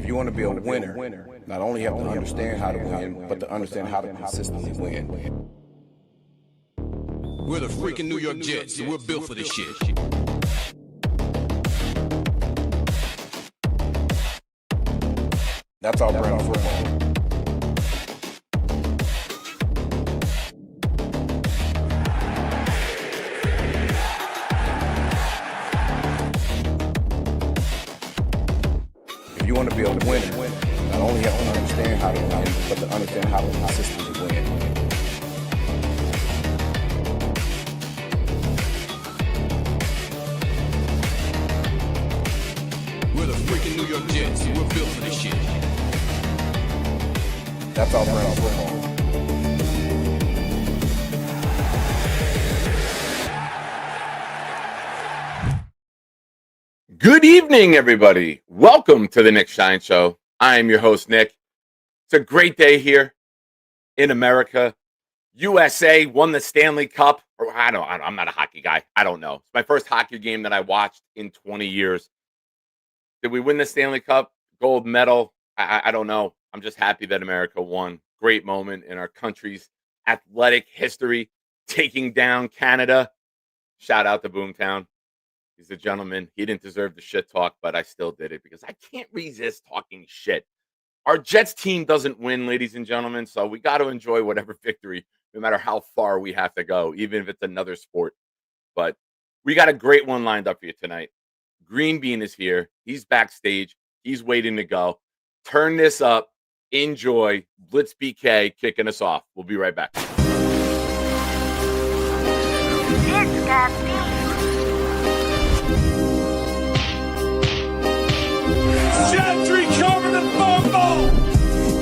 If you want to be a winner, not only have to understand how to win, but to understand how to consistently win. We're the freaking New York Jets, and we're built for this shit. That's our brand of football. If you want to be a winner, not only have to understand how to win, but to understand how to consistently win. We're the freaking New York Jets, and we're built for this shit. That's our brand of football. Good evening, everybody. Welcome to the Nick Shine Show. I am your host, Nick. It's a great day here in America. USA won the Stanley Cup. I'm not a hockey guy. I don't know. It's my first hockey game that I watched in 20 years. Did we win the Stanley Cup? Gold medal? I don't know. I'm just happy that America won. Great moment in our country's athletic history, taking down Canada. Shout out to Boomtown. He's a gentleman. He didn't deserve the shit talk, but I still did it because I can't resist talking shit. Our Jets team doesn't win, ladies and gentlemen, so we got to enjoy whatever victory, no matter how far we have to go, even if it's another sport. But we got a great one lined up for you tonight. Greenbean is here. He's backstage. He's waiting to go. Turn this up. Enjoy. Blitz BK kicking us off. We'll be right back. It's got me. Gentry covered in football!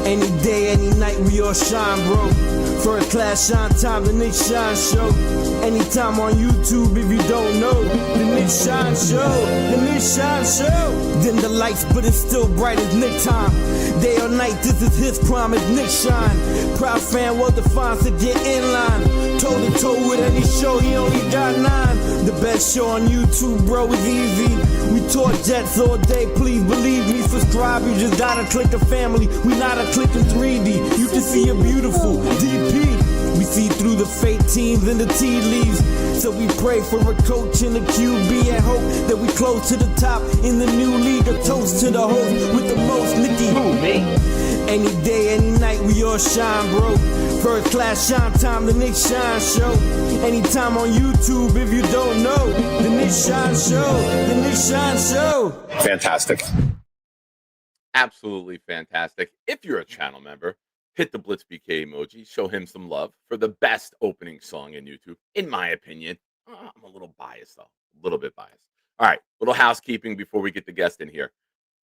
Any day, any night, we all shine, bro. First class shine time, the Nick Shine Show. Anytime on YouTube, if you don't know, the Nick Shine Show, the Nick Shine Show. Dim the lights, but it's still bright as Nick time. Day or night, this is his prime, it's Nick Shine. Proud fan, well defined, so get in line. Toe to toe with any show, he only got 9. The best show on YouTube, bro, is easy. We talk Jets all day, please believe me. Subscribe, you just gotta click the family. We not a click in 3D. You can see a beautiful DP. We see through the fake teams and the tea leaves. So we pray for a coach and a QB and hope that we close to the top in the new league. A toast to the host with the most, Nicky. Who, me? Any day, any night, we all shine, bro. First class shine time, the Nick Shine Show. Anytime on YouTube, if you don't know, the Nick Shine Show, the Nick Shine Show. Fantastic. Absolutely fantastic. If you're a channel member, hit the Blitz BK emoji. Show him some love for the best opening song in YouTube, in my opinion. I'm a little biased, though. A little bit biased. All right, little housekeeping before we get the guest in here.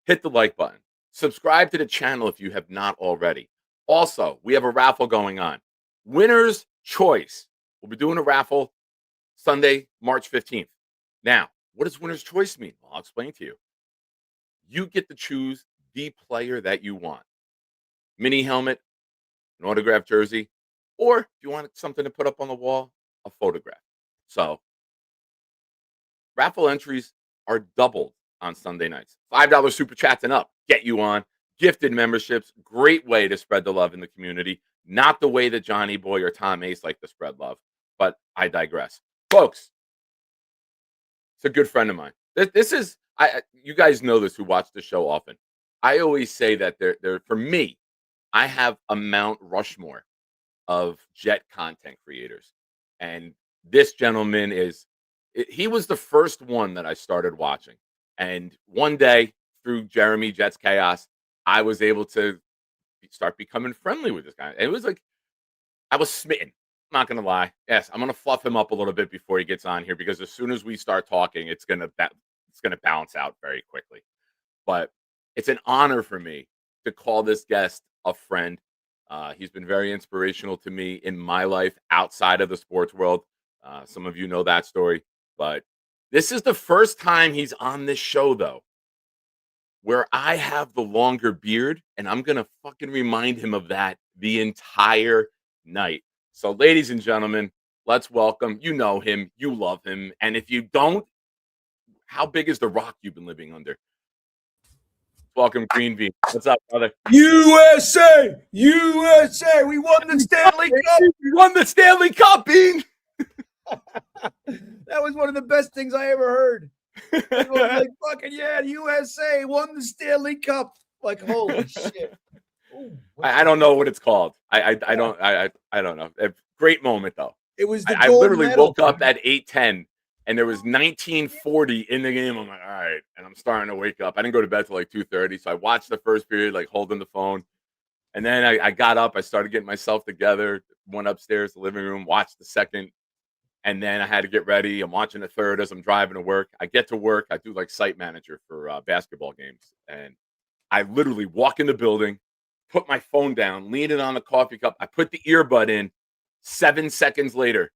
Hit the like button. Subscribe to the channel if you have not already. Also, we have a raffle going on. Winner's Choice. We'll be doing a raffle Sunday, March 15th. Now, what does winner's choice mean? Well, I'll explain to you. You get to choose the player that you want. Mini helmet, an autographed jersey, or if you want something to put up on the wall, a photograph. So, raffle entries are doubled on Sunday nights. $5 super chats and up get you on. Gifted memberships, great way to spread the love in the community. Not the way that Johnny Boy or Tom Ace like to spread love, but I digress. Folks, it's a good friend of mine. This is, you guys know this who watch the show often. I always say that they're for me, I have a Mount Rushmore of Jet content creators. And this gentleman he was the first one that I started watching. And one day, through Jeremy Jet's Chaos, I was able to start becoming friendly with this guy. It was like, I was smitten. I'm not going to lie. Yes, I'm going to fluff him up a little bit before he gets on here, because as soon as we start talking, it's going to bounce out very quickly. But it's an honor for me to call this guest a friend. He's been very inspirational to me in my life outside of the sports world. Some of you know that story. But this is the first time he's on this show, though, where I have the longer beard, and I'm going to fucking remind him of that the entire night. So, ladies and gentlemen, let's welcome, you know him, you love him, and if you don't, how big is the rock you've been living under? Welcome, Greenbean. What's up, brother? USA! USA! We won the Stanley Cup! We won the Stanley Cup, Bean! That was one of the best things I ever heard. I was like, fucking yeah, the USA won the Stanley Cup. Like, holy shit. Ooh, I don't know what it's called. I don't know. Great moment, though. It was the I gold literally medal, woke up man. at 8:10, and there was 1940 in the game. I'm like, all right, and I'm starting to wake up. I didn't go to bed till like 2:30, so I watched the first period, like holding the phone, and then I got up. I started getting myself together. Went upstairs to the living room, watched the second, and then I had to get ready. I'm watching the third as I'm driving to work. I get to work. I do like site manager for basketball games, and I literally walk in the building, put my phone down, lean it on the coffee cup. I put the earbud in. 7 seconds later,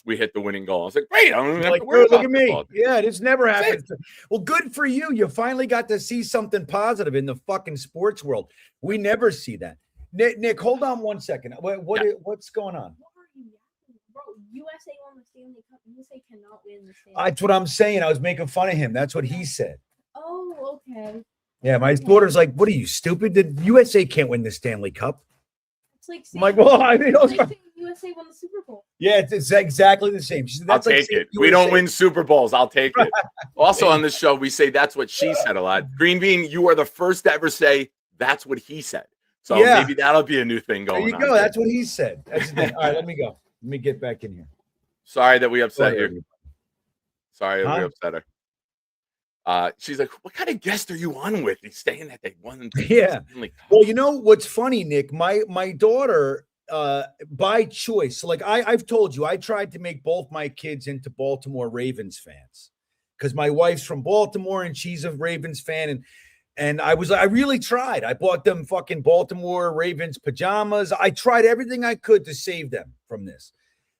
we hit the winning goal. I was like, great. I don't even have Like, to worry look about at me. football. Yeah, this never happens. Well, good for you. You finally got to see something positive in the fucking sports world. We never see that. Nick, hold on 1 second. What's going on? What are you yapping? Bro, USA won the Stanley Cup. USA cannot win the Stanley That's what I'm saying. I was making fun of him. That's what he said. Oh, okay. Yeah, my daughter's like, what are you, stupid? The USA can't win the Stanley Cup. It's like I'm like, well, I mean, it's like saying USA won the Super Bowl. yeah, it's exactly the same. She said, I'll that's like take saying it. We don't USA. win Super Bowls. I'll take it. Also on this show, we say that's what she said a lot. Greenbean, you are the first to ever say that's what he said. So Yeah. maybe that'll be a new thing There going you on. go. That's what he said. That's the thing. All right, let me go. Let me get back in here. Sorry that we upset Go ahead. you. Sorry that we Huh? upset her. She's like, what kind of guest are you on with? He's saying that they won the Yeah. Stanley Cup. Well, you know what's funny, Nick? My daughter, by choice, so like I've told you, I tried to make both my kids into Baltimore Ravens fans because my wife's from Baltimore and she's a Ravens fan, and I really tried. I bought them fucking Baltimore Ravens pajamas. I tried everything I could to save them from this.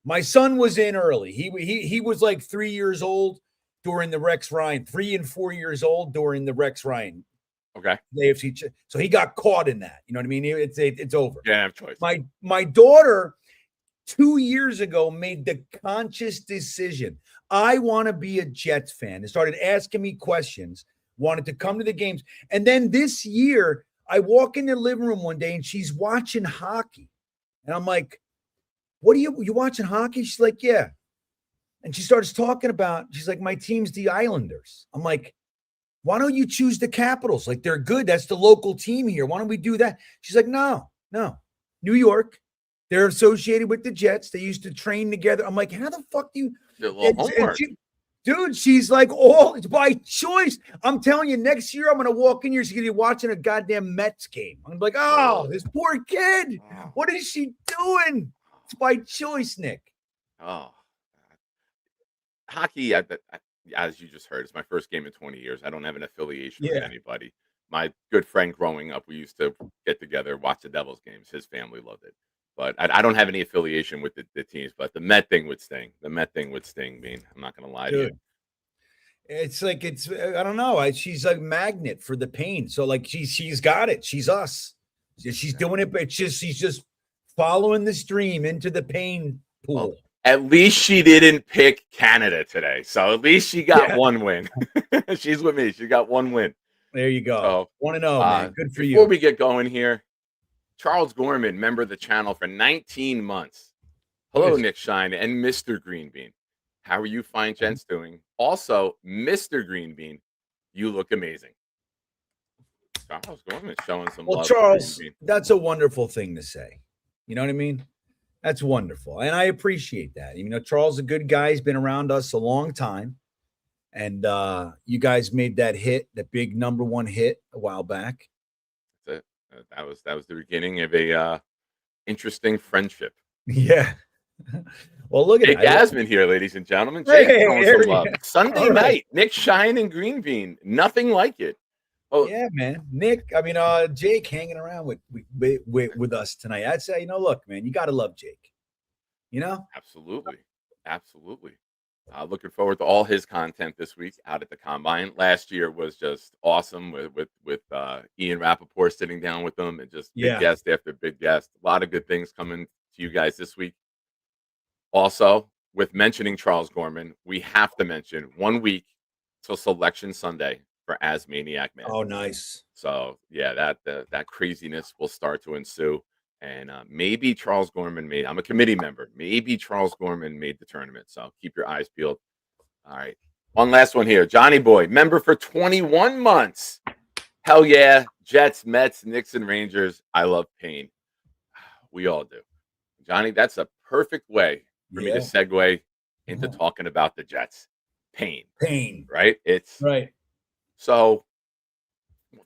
My son was in early. He was like 3 years old during the Rex Ryan, 3 and 4 years old during the Rex Ryan. Okay. AFC. So he got caught in that. You know what I mean? It's over. You didn't have choice. My daughter 2 years ago made the conscious decision. I want to be a Jets fan. And started asking me questions, wanted to come to the games. And then this year, I walk in the living room one day and she's watching hockey. And I'm like, what are you watching hockey? She's like, yeah. And she starts talking about, she's like, my team's the Islanders. I'm like, why don't you choose the Capitals? Like, they're good. That's the local team here. Why don't we do that? She's like, no. New York. They're associated with the Jets. They used to train together. I'm like, how the fuck do you? Did a little homework. Dude, she's like, oh, it's by choice. I'm telling you, next year I'm going to walk in here. She's going to be watching a goddamn Mets game. I'm like, oh, this poor kid. Wow. What is she doing? It's by choice, Nick. Oh, hockey, as you just heard, it's my first game in 20 years. I don't have an affiliation with Yeah. anybody. My good friend growing up, we used to get together, watch the Devils games. His family loved it. But I don't have any affiliation with the teams. But the Met thing would sting. The Met thing would sting, Bean. I'm not going to lie to you. Dude. It's like, I don't know. She's a magnet for the pain. So like she's got it. She's us. She's doing it, but she's just following the stream into the pain pool. Well, at least she didn't pick Canada today. So at least she got one win. She's with me. She got one win. There you go. So, 1-0, man. Good for before you. we get going here, Charles Gorman, member of the channel for 19 months. Hello, Yes. Nick Shine and Mr. Greenbean. How are you fine gents doing? Also, Mr. Greenbean, you look amazing. Charles Gorman showing some Well, love. for Charles, Greenbean. that's a wonderful thing to say. You know what I mean? That's wonderful. And I appreciate that. You know, Charles is a good guy. He's been around us a long time. And you guys made that hit, that big #1 hit a while back. That's it. That was the beginning of a interesting friendship. Yeah. Well, look at Jake it. Asman here, ladies and gentlemen. Jake Hey, showing there some we love. go. Sunday All right. night, Nick Shine and Greenbean. Nothing like it. Oh, Yeah, man. Nick, Jake hanging around with us tonight. I'd say, look, man, you got to love Jake. You know? absolutely. Absolutely. Looking forward to all his content this week out at the Combine. Last year was just awesome with Ian Rappaport sitting down with them and just big guest after big guest. A lot of good things coming to you guys this week. Also, with mentioning Charles Gorman, we have to mention 1 week till Selection Sunday for As Maniac Man. Oh, nice. So yeah, that craziness will start to ensue. And maybe Charles Gorman made. I'm a committee member. Maybe Charles Gorman made the tournament. So keep your eyes peeled. All right. One last one here. Johnny Boy, member for 21 months. Hell yeah. Jets, Mets, Knicks, and Rangers. I love pain. We all do. Johnny, that's a perfect way for me to segue into talking about the Jets. Pain. Right? It's right. So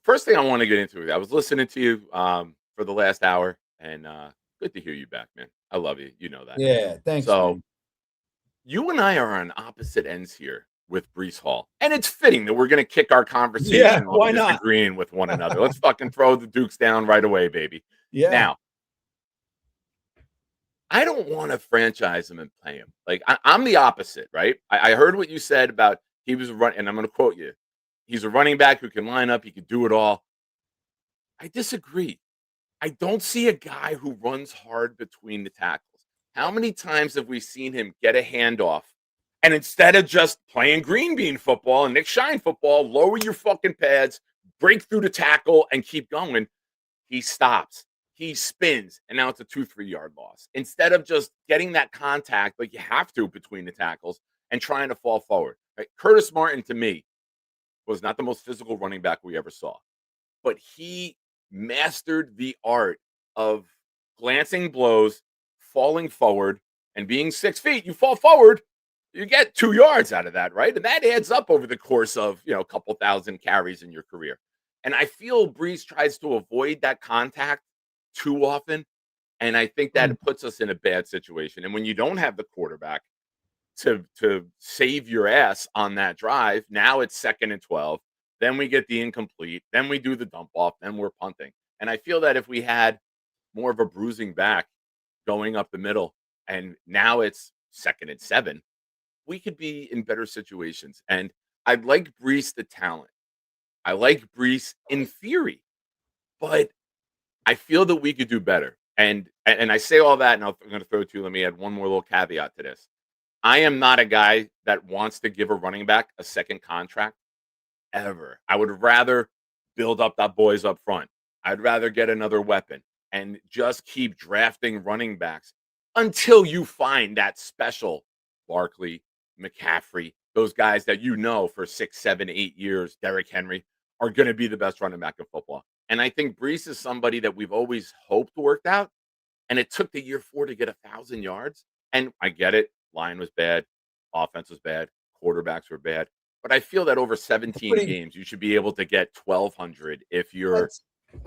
first thing I want to get into, I was listening to you for the last hour, and good to hear you back, man. I love you. You know that. Yeah, thanks. So man. You and I are on opposite ends here with Breece Hall. And it's fitting that we're going to kick our conversation off why not? disagreeing with one another. Let's fucking throw the Dukes down right away, baby. Yeah. Now, I don't want to franchise him and play him. Like, I'm the opposite, right? I heard what you said about he was a run, and I'm going to quote you. He's a running back who can line up. He can do it all. I disagree. I don't see a guy who runs hard between the tackles. How many times have we seen him get a handoff, and instead of just playing Greenbean football and Nick Shine football, lower your fucking pads, break through the tackle, and keep going, he stops. He spins, and now it's a 2-3 yard loss. Instead of just getting that contact like you have to between the tackles and trying to fall forward. Right? Curtis Martin, to me, was not the most physical running back we ever saw, but he mastered the art of glancing blows, falling forward, and being 6 feet. You fall forward, you get 2 yards out of that, right? And that adds up over the course of, a couple thousand carries in your career. And I feel Breece tries to avoid that contact too often, and I think that puts us in a bad situation. And when you don't have the quarterback to save your ass on that drive, now it's 2nd and 12. Then we get the incomplete. Then we do the dump off. Then we're punting. And I feel that if we had more of a bruising back going up the middle, and now it's 2nd and 7, we could be in better situations. And I like Breece the talent. I like Breece in theory, but I feel that we could do better. And I say all that, and I'm going to throw it to you. Let me add one more little caveat to this. I am not a guy that wants to give a running back a second contract ever. I would rather build up that boys up front. I'd rather get another weapon and just keep drafting running backs until you find that special Barkley, McCaffrey, those guys that for 6, 7, 8 years, Derrick Henry, are going to be the best running back in football. And I think Breece is somebody that we've always hoped worked out. And it took the year 4 to get 1,000 yards. And I get it. Line was bad. Offense was bad. Quarterbacks were bad. But I feel that over 17 games, you should be able to get 1,200 if you're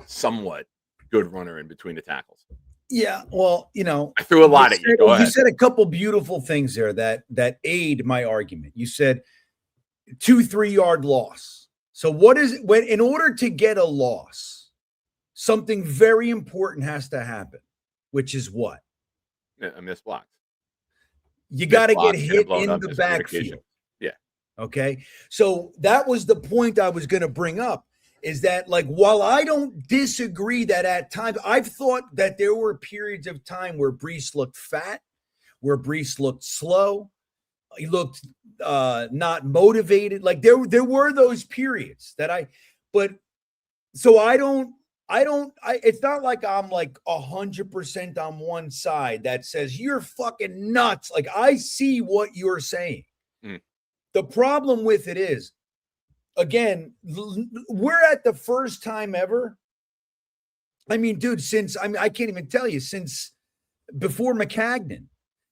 somewhat good runner in between the tackles. Yeah, well, I threw a lot at you. Go ahead. You said a couple beautiful things there that aid my argument. You said 2-3 yard loss. So what is it when in order to get a loss, something very important has to happen, which is what? A missed block. You got to get hit in the backfield. Yeah. Okay. So that was the point I was going to bring up, is that, like, while I don't disagree that at times, I've thought that there were periods of time where Breece looked fat, where Breece looked slow. He looked not motivated. Like there were those periods it's not like I'm like 100% on one side that says you're fucking nuts. Like, I see what you're saying. The problem with it is, again, we're at the first time ever. I mean, dude, I can't even tell you, since before McCagnon,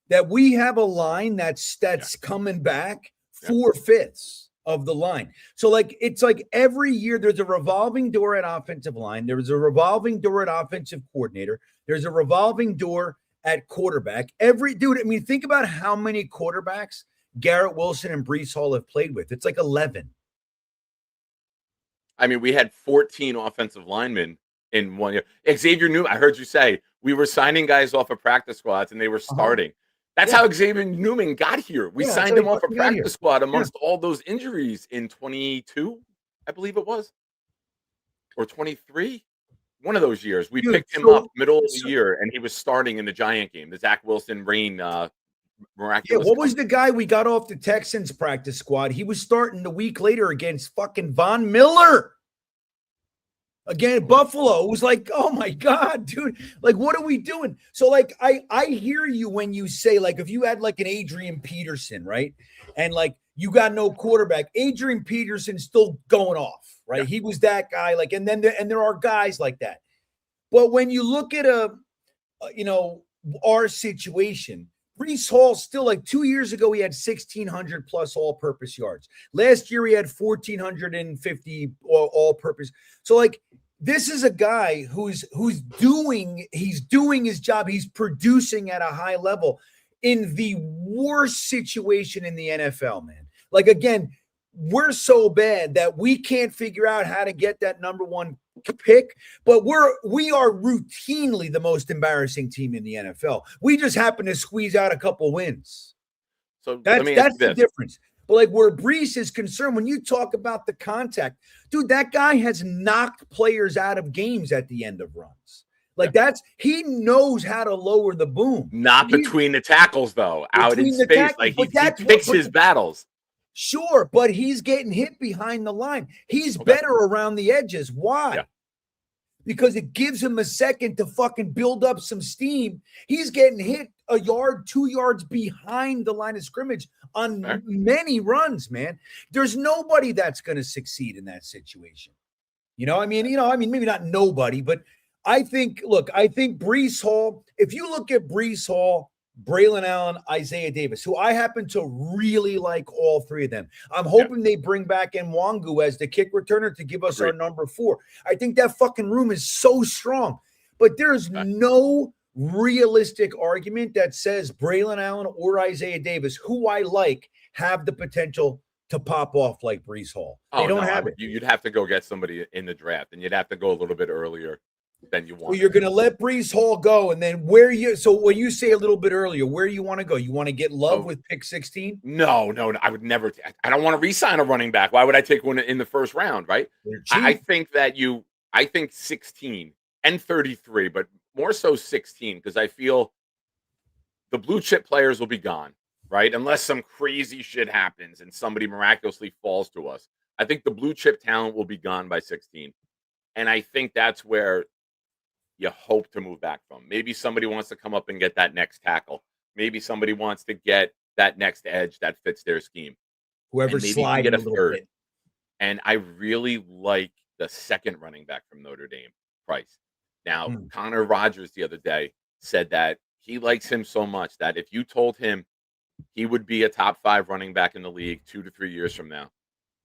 that we have a line that's coming back 4/5 of the line. So, like, it's like every year there's a revolving door at offensive line. There's a revolving door at offensive coordinator. There's a revolving door at quarterback. Think about how many quarterbacks Garrett Wilson and Breece Hall have played with. It's like 11. I mean, we had 14 offensive linemen in 1 year. Xavier Newman, I heard you say we were signing guys off of practice squads and they were starting. That's how Xavier Newman got here. We signed him off a practice squad amongst all those injuries in 22, I believe it was, or 23. One of those years, we picked him up middle of the year, and he was starting in the Giant game, the Zach Wilson rain Yeah, miraculous. what was the guy we got off the Texans practice squad? He was starting the week later against fucking Von Miller. Again, Buffalo. It was like, oh my God, dude. Like, what are we doing? So, like, I hear you when you say, like, if you had like an Adrian Peterson, right? And like you got no quarterback, Adrian Peterson's still going off, right? Yeah. He was that guy. Like, and then there are guys like that. But when you look at our situation, Breece Hall still, like 2 years ago, he had 1,600 plus all-purpose yards. Last year, he had 1,450 all-purpose. So, like, this is a guy who's doing his job. He's producing at a high level in the worst situation in the NFL, man. Like, again, we're so bad that we can't figure out how to get that number one pick, but we are routinely the most embarrassing team in the NFL. We just happen to squeeze out a couple wins. So That's the difference. But like where Breece is concerned, when you talk about the contact, dude, that guy has knocked players out of games at the end of runs. Like he knows how to lower the boom. Not between the tackles, though, out in space. Like he picks his battles. Sure, but he's getting hit behind the line. He's better around the edges. Why? Yeah. Because it gives him a second to fucking build up some steam. He's getting hit a yard, 2 yards behind the line of scrimmage on many runs, man. There's nobody that's going to succeed in that situation. I mean, maybe not nobody, but I think Breece Hall, if you look at Breece Hall, Braylon Allen, Isaiah Davis, who I happen to really like all three of them. I'm hoping they bring back Nwangu as the kick returner to give us our number 4. I think that fucking room is so strong. But there's no realistic argument that says Braylon Allen or Isaiah Davis, who I like, have the potential to pop off like Breece Hall. They don't have it. You'd have to go get somebody in the draft, and you'd have to go a little bit earlier than you want. Well, you're going to let Breece Hall go, and then so when you say a little bit earlier, where you want to go? You want to get Love with pick 16? No, I would never. I don't want to re-sign a running back. Why would I take one in the first round, right? I think 16 and 33, but more so 16, because I feel the blue chip players will be gone, right? Unless some crazy shit happens and somebody miraculously falls to us. I think the blue chip talent will be gone by 16. And I think that's where you hope to move back from. Maybe somebody wants to come up and get that next tackle. Maybe somebody wants to get that next edge that fits their scheme. Whoever slides get a third. Bit. And I really like the second running back from Notre Dame, Price. Now, Connor Rogers the other day said that he likes him so much that if you told him he would be a top 5 running back in the league 2 to 3 years from now,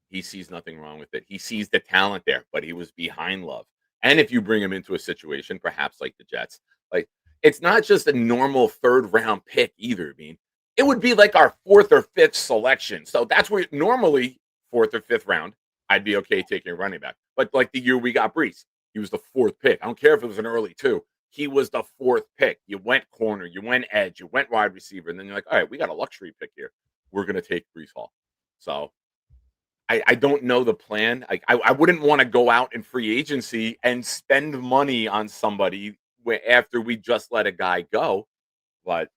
he sees nothing wrong with it. He sees the talent there, but he was behind Love. And if you bring him into a situation, perhaps like the Jets, like it's not just a normal 3rd round pick either. I mean, it would be like our 4th or 5th selection. So that's where normally 4th or 5th round, I'd be okay taking a running back. But like the year we got Breece, he was the 4th pick. I don't care if it was an early 2. He was the 4th pick. You went corner, you went edge, you went wide receiver, and then you're like, all right, we got a luxury pick here. We're going to take Breece Hall. So I don't know the plan. I wouldn't want to go out in free agency and spend money on somebody after we just let a guy go. But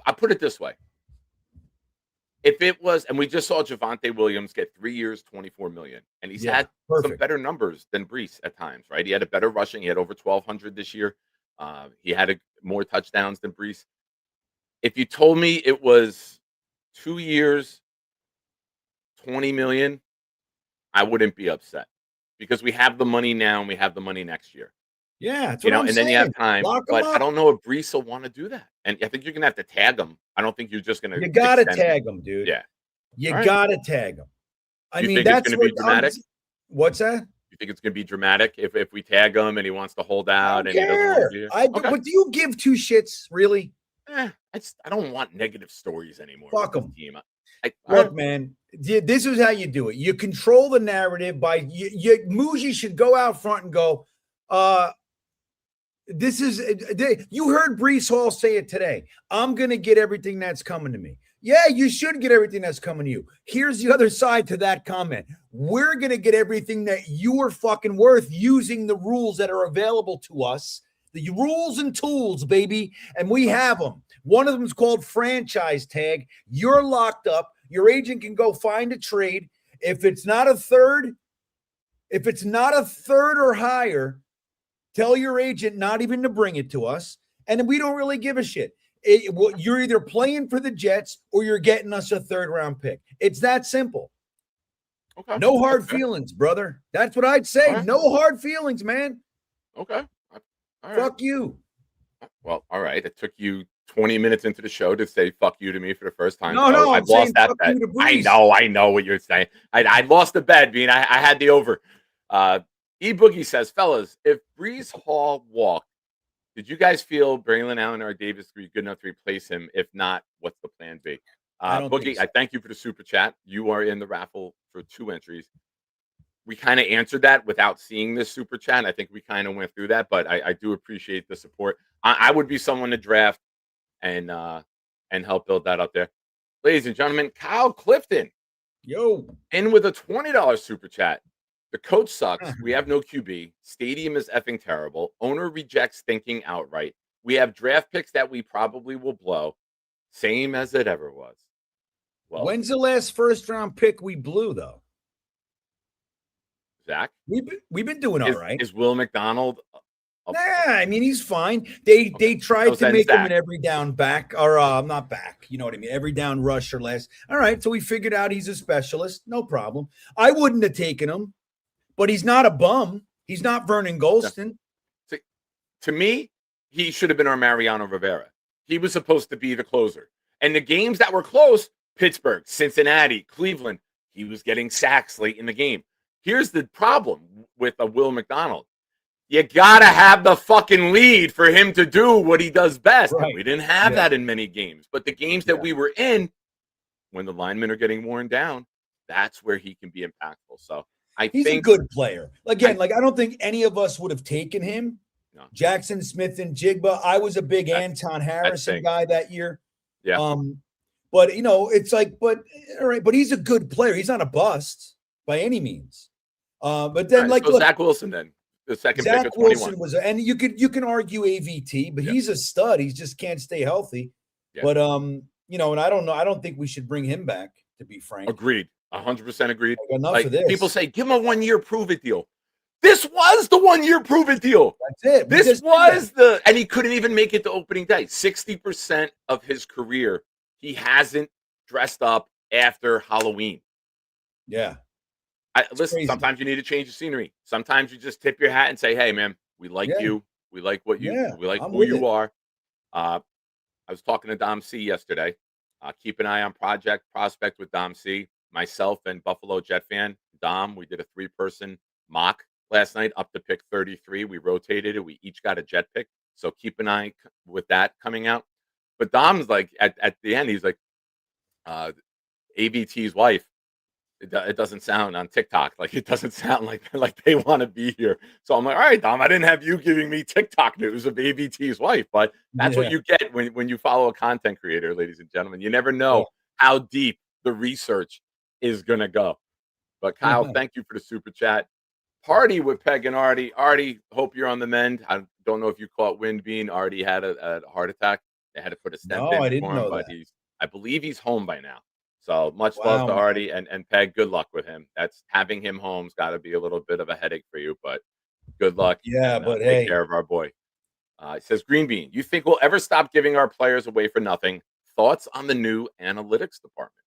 I'll put it this way. If it was, and we just saw Javonte Williams get 3 years, $24 million, and he's had some better numbers than Breece at times, right? He had a better rushing. He had over 1,200 this year. He had more touchdowns than Breece. If you told me it was 2 years, $20 million, I wouldn't be upset because we have the money now and we have the money next year. Yeah, that's what I'm saying. Then you have time. But I don't know if Breece will want to do that. And I think you're going to have to tag him. I don't think you're just going to. You got to tag him, dude. Yeah. You got to tag him. I mean, think that's it's going to be dramatic. What's that? You think it's going to be dramatic if we tag him and he wants to hold out? He doesn't But do you give 2 shits, really? I don't want negative stories anymore. Fuck him. Look, man, this is how you do it. You control the narrative by Muji should go out front and go, you heard Breece Hall say it today. I'm going to get everything that's coming to me. Yeah, you should get everything that's coming to you. Here's the other side to that comment. We're going to get everything that you're fucking worth using the rules that are available to us The rules and tools, baby. And we have them. One of them is called franchise tag. You're locked up. Your agent can go find a trade. If it's not a third or higher, tell your agent not even to bring it to us. And we don't really give a shit. You're either playing for the Jets or you're getting us a third-round pick. It's that simple. Okay. No hard feelings, brother. That's what I'd say. Right. No hard feelings, man. Okay. All right. Fuck you. Well, all right. It took you 20 minutes into the show to say "fuck you" to me for the first time. No, I I'm lost that fuck bet. you to I Breece. know what you're saying. I lost the bet, Bean. I had the over. E Boogie says, fellas, if Breece Hall walked, did you guys feel Braylon Allen or Davis would be good enough to replace him? If not, what's the plan B? Boogie, I thank you for the super chat. You are in the raffle for 2 entries. We kind of answered that without seeing this super chat. I think we kind of went through that, but I do appreciate the support. I would be someone to draft and help build that up there. Ladies and gentlemen, Kyle Clifton. Yo. In with a $20 super chat. The coach sucks. We have no QB. Stadium is effing terrible. Owner rejects thinking outright. We have draft picks that we probably will blow. Same as it ever was. Well, When's the last first-round pick we blew, though? Zach? We've been doing all right. Is Will McDonald? I mean, he's fine. They tried to make him an every down back, or not back. You know what I mean? Every down rush or less. All right, so we figured out he's a specialist. No problem. I wouldn't have taken him, but he's not a bum. He's not Vernon Golston. See, to me, he should have been our Mariano Rivera. He was supposed to be the closer. And the games that were close, Pittsburgh, Cincinnati, Cleveland, he was getting sacks late in the game. Here's the problem with a Will McDonald. You got to have the fucking lead for him to do what he does best. Right. We didn't have that in many games. But the games that we were in, when the linemen are getting worn down, that's where he can be impactful. So He's a good player. Again, I don't think any of us would have taken him. No. Jackson Smith and Jigba. I was a big Anton Harrison guy that year. Yeah. But it's like, but all right, but he's a good player. He's not a bust by any means. But then so Zach Wilson, then the second Zach pick of 21. Wilson was, and you can argue AVT, but he's a stud. He just can't stay healthy. Yeah. But and I don't know. I don't think we should bring him back. To be frank, Agreed. 100% agreed. Enough of this. People say, give him a 1-year prove it deal. This was the 1-year prove it deal. That's it. This was and he couldn't even make it to opening day. 60% of his career, he hasn't dressed up after Halloween. Yeah. Listen, crazy. Sometimes you need to change the scenery. Sometimes you just tip your hat and say, hey, man, we like you. We like what you, we like who you are. I was talking to Dom C yesterday. Keep an eye on Project Prospect with Dom C. Myself and Buffalo Jet fan Dom, we did a 3-person mock last night up to pick 33. We rotated it. We each got a jet pick. So keep an eye with that coming out. But Dom's like, at the end, he's like, ABT's wife, it doesn't sound on TikTok. Like, it doesn't sound like they want to be here. So I'm like, all right, Dom, I didn't have you giving me TikTok news of ABT's wife, but that's what you get when you follow a content creator, ladies and gentlemen. You never know how deep the research is going to go. But Kyle, thank you for the super chat. Party with Peg and Artie. Artie, hope you're on the mend. I don't know if you caught wind being Artie had a heart attack. They had to put a stent in I didn't for him, know but that. I believe he's home by now. So much love to Artie and Peg. Good luck with him. That's having him home's got to be a little bit of a headache for you, but good luck. Yeah, and, but take care of our boy. It says Greenbean, you think we'll ever stop giving our players away for nothing? Thoughts on the new analytics department?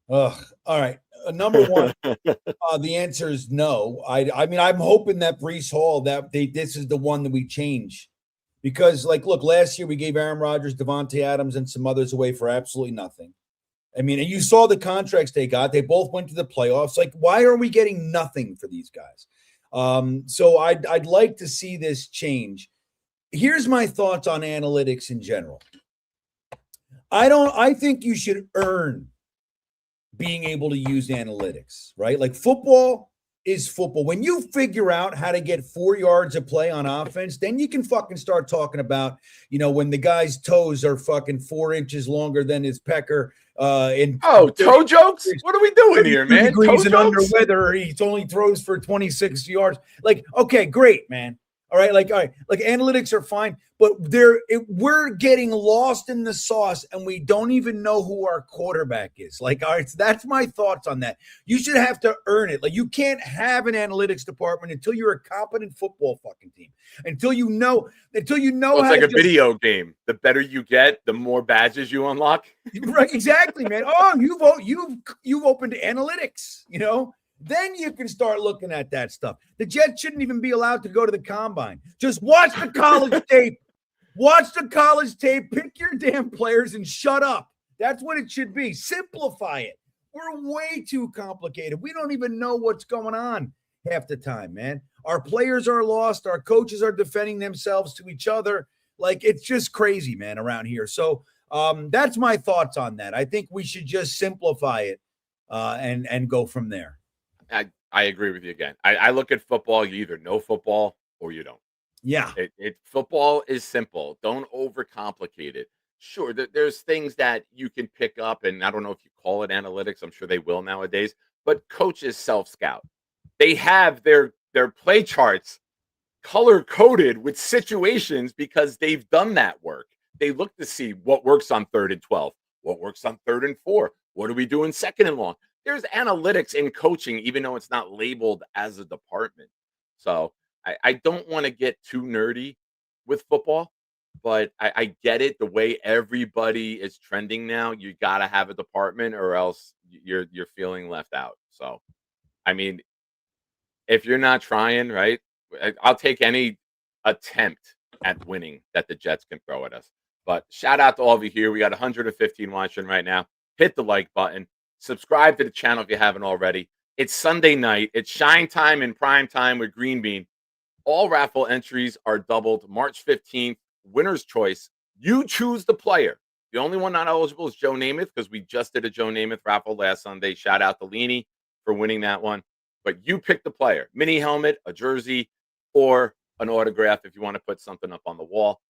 All right. Number one, the answer is no. I mean, I'm hoping that Breece Hall, this is the one that we change. Because, look, last year we gave Aaron Rodgers, Devontae Adams, and some others away for absolutely nothing. I mean, and you saw the contracts they got. They both went to the playoffs. Why are we getting nothing for these guys? So I'd like to see this change. Here's my thoughts on analytics in general. I think you should earn being able to use analytics, right? Football is football. When you figure out how to get 4 yards of play on offense, then you can fucking start talking about, when the guy's toes are fucking 4 inches longer than his pecker. Toe jokes? What are we doing here, man? Degrees Toe and under jokes? weather, he only throws for 26 yards. Okay, great, man. All right, like analytics are fine, but we're getting lost in the sauce, and we don't even know who our quarterback is. Like, all right, so that's my thoughts on that. You should have to earn it. Like, you can't have an analytics department until you're a competent football fucking team. Until you know Well, it's how like to a video game. The better you get, the more badges you unlock. Right, exactly, man. Oh, you've opened analytics, Then you can start looking at that stuff. The Jets shouldn't even be allowed to go to the combine. Just watch the college tape. Watch the college tape. Pick your damn players and shut up. That's what it should be. Simplify it. We're way too complicated. We don't even know what's going on half the time, man. Our players are lost. Our coaches are defending themselves to each other. Like, it's just crazy, man, around here. So that's my thoughts on that. I think we should just simplify it and go from there. I agree with you again. I look at football. You either know football or you don't. Yeah. Football is simple. Don't overcomplicate it. Sure, there's things that you can pick up, and I don't know if you call it analytics. I'm sure they will nowadays. But coaches self-scout. They have their play charts color-coded with situations because they've done that work. They look to see what works on 3rd and 12, what works on 3rd and 4, what do we do in 2nd and long. There's analytics in coaching, even though it's not labeled as a department. So I don't want to get too nerdy with football, but I get it. The way everybody is trending now, you got to have a department or else you're feeling left out. So, I mean, if you're not trying, right, I'll take any attempt at winning that the Jets can throw at us. But shout out to all of you here. We got 115 watching right now. Hit the like button. Subscribe to the channel if you haven't already. It's Sunday night. It's Shine Time and Prime Time with Greenbean. All raffle entries are doubled. March 15th, winner's choice. You choose the player. The only one not eligible is Joe Namath because we just did a Joe Namath raffle last Sunday. Shout out to Leany for winning that one. But you pick the player. Mini helmet, a jersey, or an autograph if you want to put something up on the wall.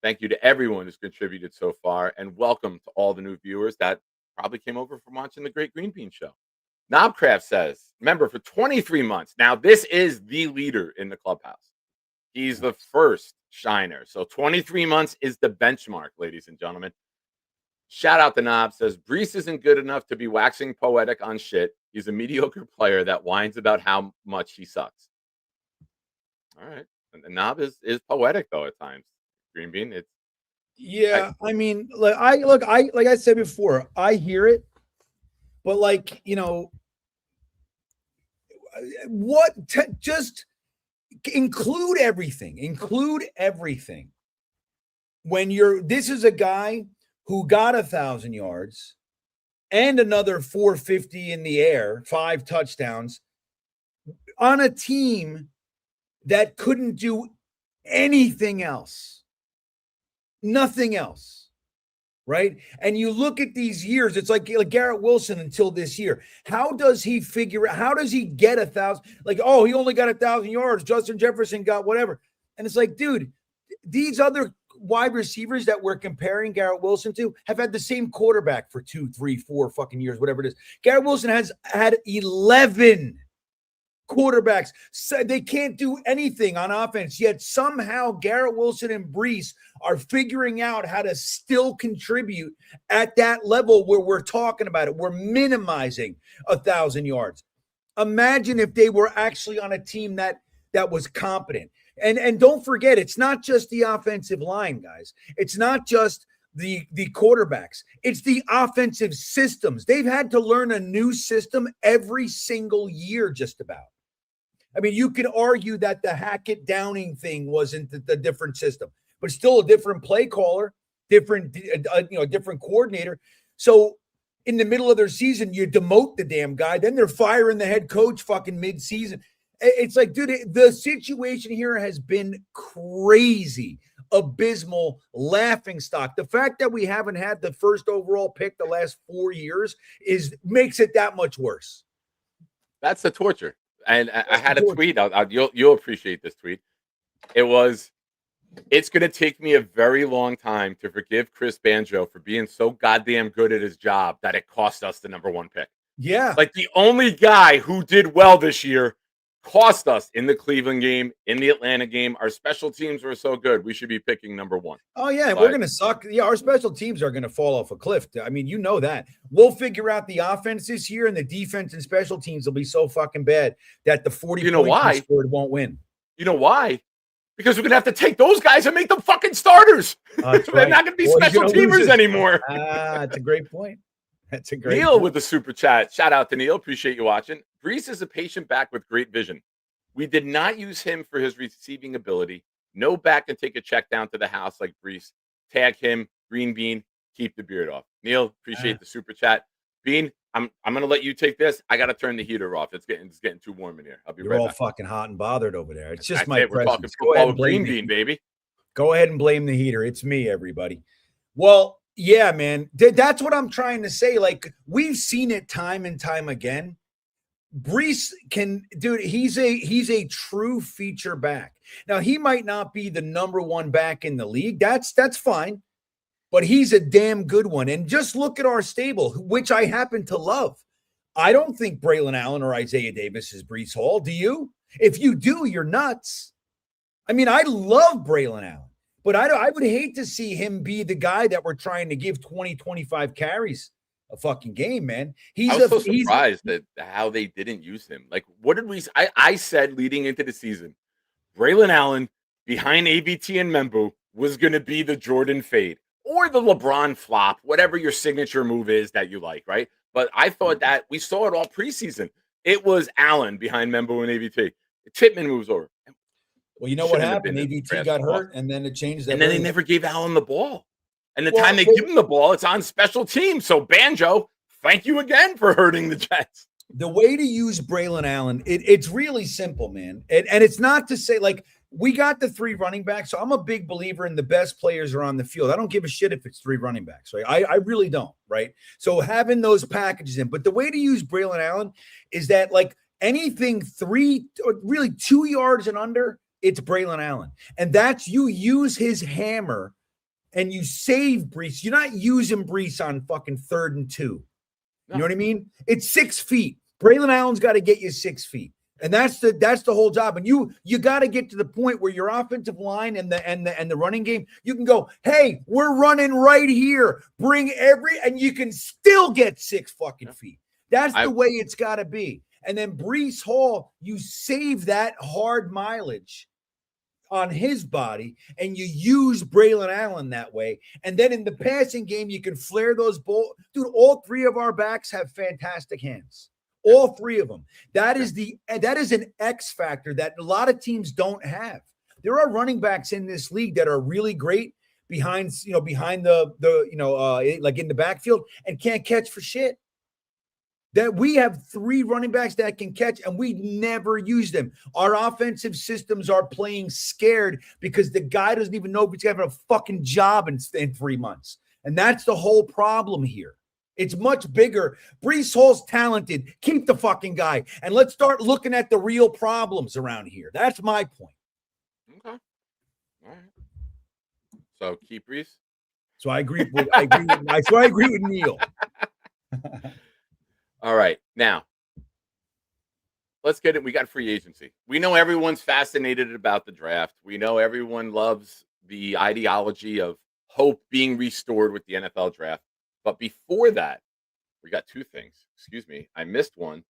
Thank you to everyone who's contributed so far. And welcome to all the new viewers that probably came over from watching the Great Greenbean Show. Knobcraft says, remember, for 23 months. Now, this is the leader in the clubhouse. He's the first shiner. So 23 months is the benchmark, ladies and gentlemen. Shout out to Knob. Says, Breece isn't good enough to be waxing poetic on shit. He's a mediocre player that whines about how much he sucks. All right. And Knob is poetic, though, at times. Greenbean, it's... Yeah, I mean, like I said before, I hear it, but just include everything. Include everything. When this is a guy who got 1,000 yards and another 450 in the air, 5 touchdowns on a team that couldn't do anything else. Nothing else, right? And you look at these years, it's like Garrett Wilson until this year. How does he get 1,000? Like, oh, he only got 1,000 yards. Justin Jefferson got whatever. And it's like, dude, these other wide receivers that we're comparing Garrett Wilson to have had the same quarterback for 2, 3, 4 fucking years, whatever it is. Garrett Wilson has had 11 quarterbacks. So they can't do anything on offense, yet somehow Garrett Wilson and Breece are figuring out how to still contribute at that level where we're talking about it. We're minimizing 1,000 yards. Imagine if they were actually on a team that was competent. And don't forget, it's not just the offensive line, guys. It's not just the quarterbacks. It's the offensive systems. They've had to learn a new system every single year, just about. I mean, you could argue that the Hackett Downing thing wasn't the different system, but still a different play caller, different coordinator. So in the middle of their season, you demote the damn guy. Then they're firing the head coach fucking mid-season. It's like, dude, the situation here has been crazy, abysmal, laughingstock. The fact that we haven't had the first overall pick the last 4 years makes it that much worse. That's the torture. And I had a tweet. You'll appreciate this tweet. It's going to take me a very long time to forgive Chris Banjo for being so goddamn good at his job that it cost us the #1 pick. Yeah. Like the only guy who did well this year cost us in the Cleveland game, in the Atlanta game. Our special teams were so good. We should be picking number 1. Oh, yeah, But we're going to suck. Yeah, our special teams are going to fall off a cliff. I mean, you know that. We'll figure out the offense this year, and the defense and special teams will be so fucking bad that the 40 points we scored won't win. You know why? Because we're going to have to take those guys and make them fucking starters. They're not going to be special teamers anymore. That's a great point. That's a great Neil point. with the super chat. Shout out to Neil. Appreciate you watching. Breece is a patient back with great vision. We did not use him for his receiving ability. No back can take a check down to the house like Breece. Tag him, Greenbean, keep the beard off. Neil, appreciate the super chat. Bean, I'm gonna let you take this. I gotta turn the heater off. It's getting too warm in here. I'll be You're right all back. fucking hot and bothered over there. It's just That's my it. We're talking presence. football with Greenbean, baby. Go ahead and blame the heater. It's me, everybody. Well, yeah, man. That's what I'm trying to say. Like, we've seen it time and time again. Breece he's a true feature back. Now, he might not be the number 1 back in the league. That's fine. But he's a damn good one. And just look at our stable, which I happen to love. I don't think Braylon Allen or Isaiah Davis is Breece Hall. Do you? If you do, you're nuts. I mean, I love Braylon Allen, but I would hate to see him be the guy that we're trying to give 20, 25 carries a fucking game, man. I was so surprised that how they didn't use him. Like, what did we? I said leading into the season, Braylon Allen behind ABT and Membu was going to be the Jordan fade or the LeBron flop, whatever your signature move is that you like, right? But I thought that we saw it all preseason. It was Allen behind Membu and ABT. Pittman moves over. Well, you know what happened? ABT got hurt, and then it changed. And then they never gave Allen the ball. And the time they give him the ball, it's on special teams. So, Banjo, thank you again for hurting the Jets. The way to use Braylon Allen, it's really simple, man. And it's not to say, like, we got the 3 running backs, so I'm a big believer in the best players are on the field. I don't give a shit if it's 3 running backs, right? I really don't, right? So having those packages in. But the way to use Braylon Allen is that, like, anything 3 or really 2 yards and under, it's Braylon Allen. And that's you use his hammer and you save Breece. You're not using Breece on fucking 3rd and 2. You know what I mean? It's 6 feet. Braylon Allen's got to get you 6 feet. And that's the whole job. And you got to get to the point where your offensive line and the running game, you can go, hey, we're running right here. And you can still get 6 fucking feet. That's the way it's got to be. And then Breece Hall, you save that hard mileage on his body, and you use Braylon Allen that way. And then in the passing game, you can flare those balls. Dude, all 3 of our backs have fantastic hands. All 3 of them. That is an X factor that a lot of teams don't have. There are running backs in this league that are really great behind the like in the backfield and can't catch for shit. That we have 3 running backs that can catch, and we never use them. Our offensive systems are playing scared because the guy doesn't even know if he's having a fucking job in 3 months. And that's the whole problem here. It's much bigger. Breece Hall's talented. Keep the fucking guy. And let's start looking at the real problems around here. That's my point. Okay. All right. So keep Breece. So I agree with Neil. All right. Now, let's get it. We got free agency. We know everyone's fascinated about the draft. We know everyone loves the ideology of hope being restored with the NFL draft. But before that, we got 2 things. Excuse me. I missed one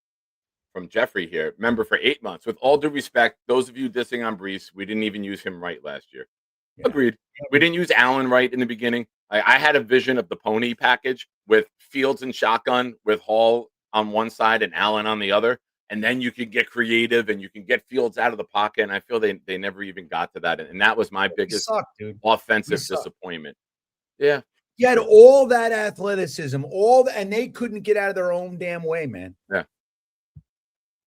from Jeffrey here. Remember, for 8 months, with all due respect, those of you dissing on Breece, we didn't even use him right last year. Yeah. Agreed. We didn't use Allen right in the beginning. I had a vision of the pony package with Fields and shotgun with Hall on one side and Allen on the other. And then you can get creative and you can get Fields out of the pocket. And I feel they never even got to that. And that was my biggest offensive disappointment. Yeah. You had all that athleticism, and they couldn't get out of their own damn way, man. Yeah.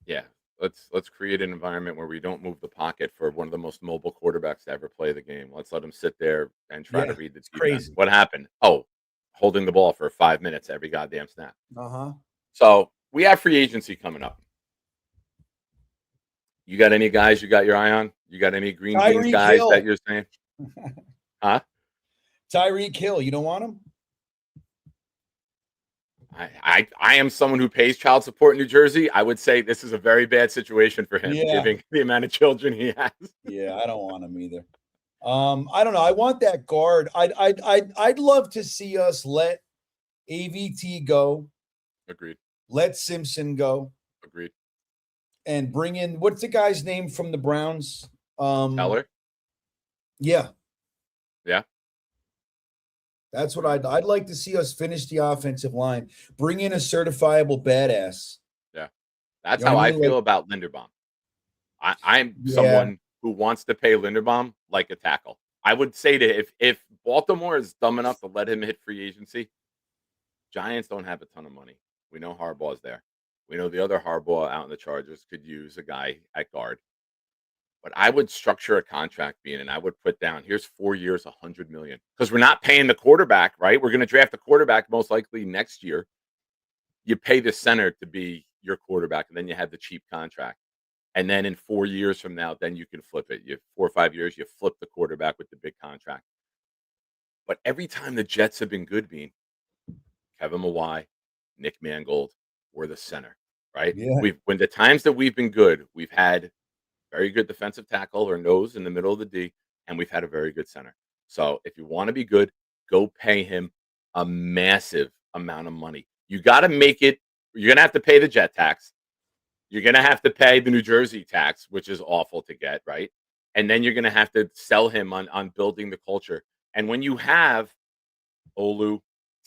Yeah. Let's create an environment where we don't move the pocket for one of the most mobile quarterbacks to ever play the game. Let's let him sit there and try to read the defense. Crazy. What happened? Oh, holding the ball for 5 minutes every goddamn snap. Uh-huh. So we have free agency coming up. You got any guys you got your eye on? You got any Greenbean guys that you're saying? Huh? Tyreek Hill, you don't want him? I am someone who pays child support in New Jersey. I would say this is a very bad situation for him, given the amount of children he has. Yeah, I don't want him either. I don't know. I want that guard. I'd love to see us let AVT go. Agreed. Let Simpson go. Agreed. And bring in, what's the guy's name from the Browns? Teller. Yeah. Yeah. That's what I'd like to see us finish the offensive line. Bring in a certifiable badass. Yeah. That's You know how what I I mean? feel about Linderbaum. I'm someone who wants to pay Linderbaum like a tackle. I would say that if Baltimore is dumb enough to let him hit free agency, Giants don't have a ton of money. We know Harbaugh's there. We know the other Harbaugh out in the Chargers could use a guy at guard. But I would structure a contract and I would put down, here's 4 years, $100 million. Because we're not paying the quarterback, right? We're going to draft a quarterback most likely next year. You pay the center to be your quarterback, and then you have the cheap contract. And then in 4 years from now, then you can flip it. You have 4 or 5 years, you flip the quarterback with the big contract. But every time the Jets have been good, Kevin Mawai, Nick Mangold, we're the center, right? Yeah. When the times that we've been good, we've had very good defensive tackle or nose in the middle of the D, and we've had a very good center. So if you want to be good, go pay him a massive amount of money. You got to make it. You're going to have to pay the jet tax. You're going to have to pay the New Jersey tax, which is awful to get, right? And then you're going to have to sell him on building the culture. And when you have Olu,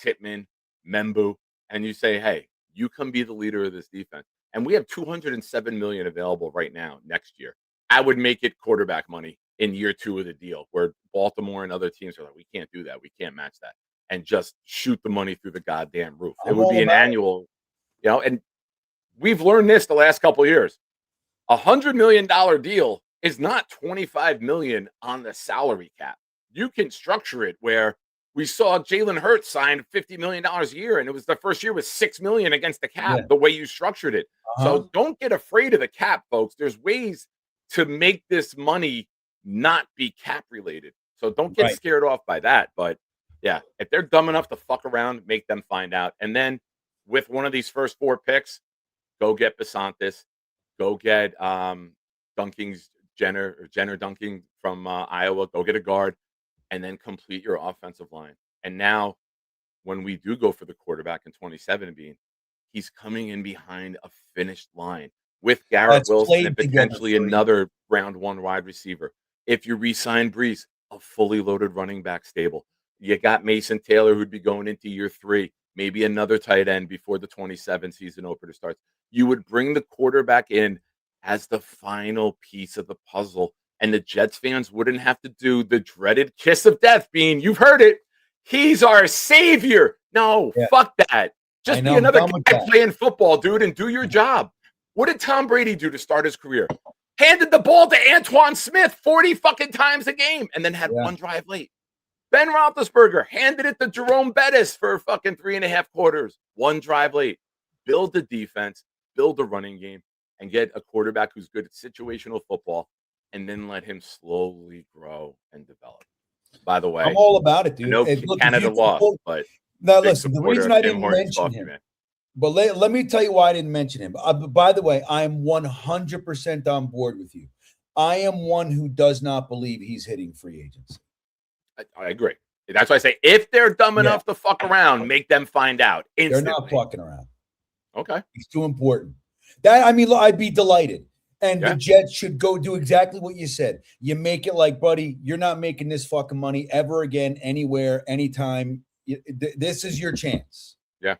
Tittman, Membu, and you say, hey, you come be the leader of this defense. And we have $207 million available right now next year. I would make it quarterback money in year 2 of the deal, where Baltimore and other teams are like, we can't do that. We can't match that. And just shoot the money through the goddamn roof. It would be an annual, and we've learned this the last couple of years. $100 million deal is not $25 million on the salary cap. You can structure it where we saw Jalen Hurts sign $50 million a year, and it was the first year with $6 million against the cap, the way you structured it. So don't get afraid of the cap, folks. There's ways to make this money not be cap related. So don't get scared off by that. But yeah, if they're dumb enough to fuck around, make them find out. And then with one of these first 4 picks, go get Basantis, go get Jenner Dunking from Iowa, go get a guard, and then complete your offensive line. And now when we do go for the quarterback in 2017, he's coming in behind a finished line with Garrett Wilson and potentially another round 1 wide receiver. If you re-sign Breece, a fully loaded running back stable. You got Mason Taylor, who'd be going into year 3, maybe another tight end before the 27 season opener starts. You would bring the quarterback in as the final piece of the puzzle, and the Jets fans wouldn't have to do the dreaded kiss of death, you've heard it. He's our savior. No, fuck that. Just be another guy playing football, dude, and do your job. What did Tom Brady do to start his career? Handed the ball to Antoine Smith 40 fucking times a game and then had 1 drive late. Ben Roethlisberger handed it to Jerome Bettis for fucking 3.5 quarters. 1 drive late. Build the defense, build the running game, and get a quarterback who's good at situational football, and then let him slowly grow and develop. By the way, I'm all about it, dude. I know Canada lost, but now listen, the reason I didn't mention him, but let me tell you why I didn't mention him. By the way, I am 100% on board with you. I am one who does not believe he's hitting free agency. I agree. That's why I say if they're dumb enough to fuck around, make them find out instantly. They're not fucking around. Okay. It's too important. I'd be delighted. And the Jets should go do exactly what you said. You make it like, buddy, you're not making this fucking money ever again, anywhere, anytime. This is your chance. Yeah.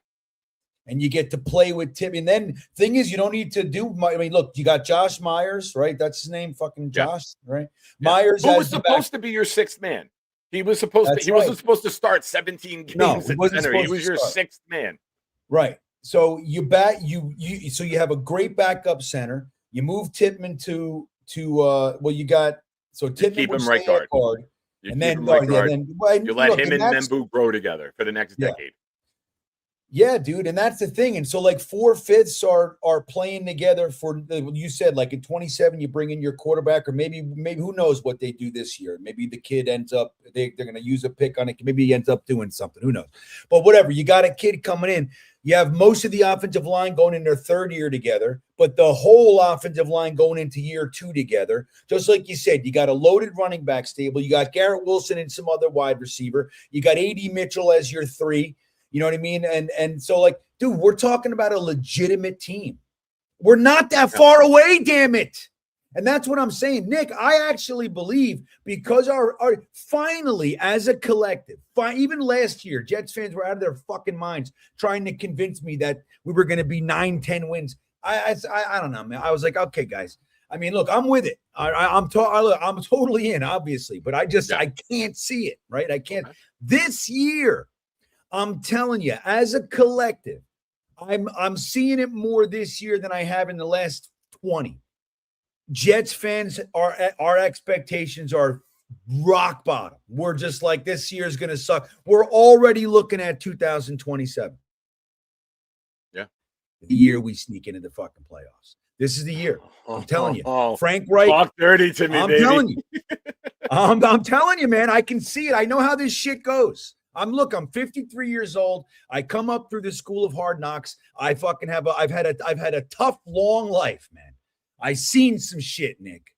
And you get to play with Tim. And then thing is, you don't need to do. Look, you got Josh Myers, right? That's his name, fucking Josh, right? Yeah. Myers, who was supposed to be your 6th man. He was supposed to. He wasn't supposed to start 17 games at center. He was your 6th man. Right. So you have a great backup center. You move Tittman to you got Tittman keep him right guard. You and then right guard. You let him and Membu grow together for the next decade. Yeah, dude, and that's the thing. And so 4/5 are playing together for you said in 27 you bring in your quarterback, or maybe who knows what they do this year. Maybe the kid ends up they're going to use a pick on it. Maybe he ends up doing something. Who knows? But whatever, you got a kid coming in. You have most of the offensive line going in their third year together, but the whole offensive line going into year 2 together. Just like you said, you got a loaded running back stable. You got Garrett Wilson and some other wide receiver. You got A.D. Mitchell as your 3. You know what I mean? And so, like, dude, we're talking about a legitimate team. We're not that far away, damn it. And that's what I'm saying. Nick, I actually believe because our finally, as a collective, even last year, Jets fans were out of their fucking minds trying to convince me that we were going to be 9-10 wins. I don't know, man. I was like, okay, guys. I mean, look, I'm with it. I'm totally in, obviously, but I can't see it, right? I can't. This year, I'm telling you, as a collective, I'm seeing it more this year than I have in the last 20. Jets fans, our expectations are rock bottom. We're just like, this year is going to suck. We're already looking at 2027. Yeah. The year we sneak into the fucking playoffs. This is the year. I'm telling you. Frank Reich. Talk dirty to me, I'm baby. telling you. I'm telling you, man. I can see it. I know how this shit goes. I'm 53 years old. I come up through the school of hard knocks. I fucking I've had a tough, long life, man. I seen some shit, Nick,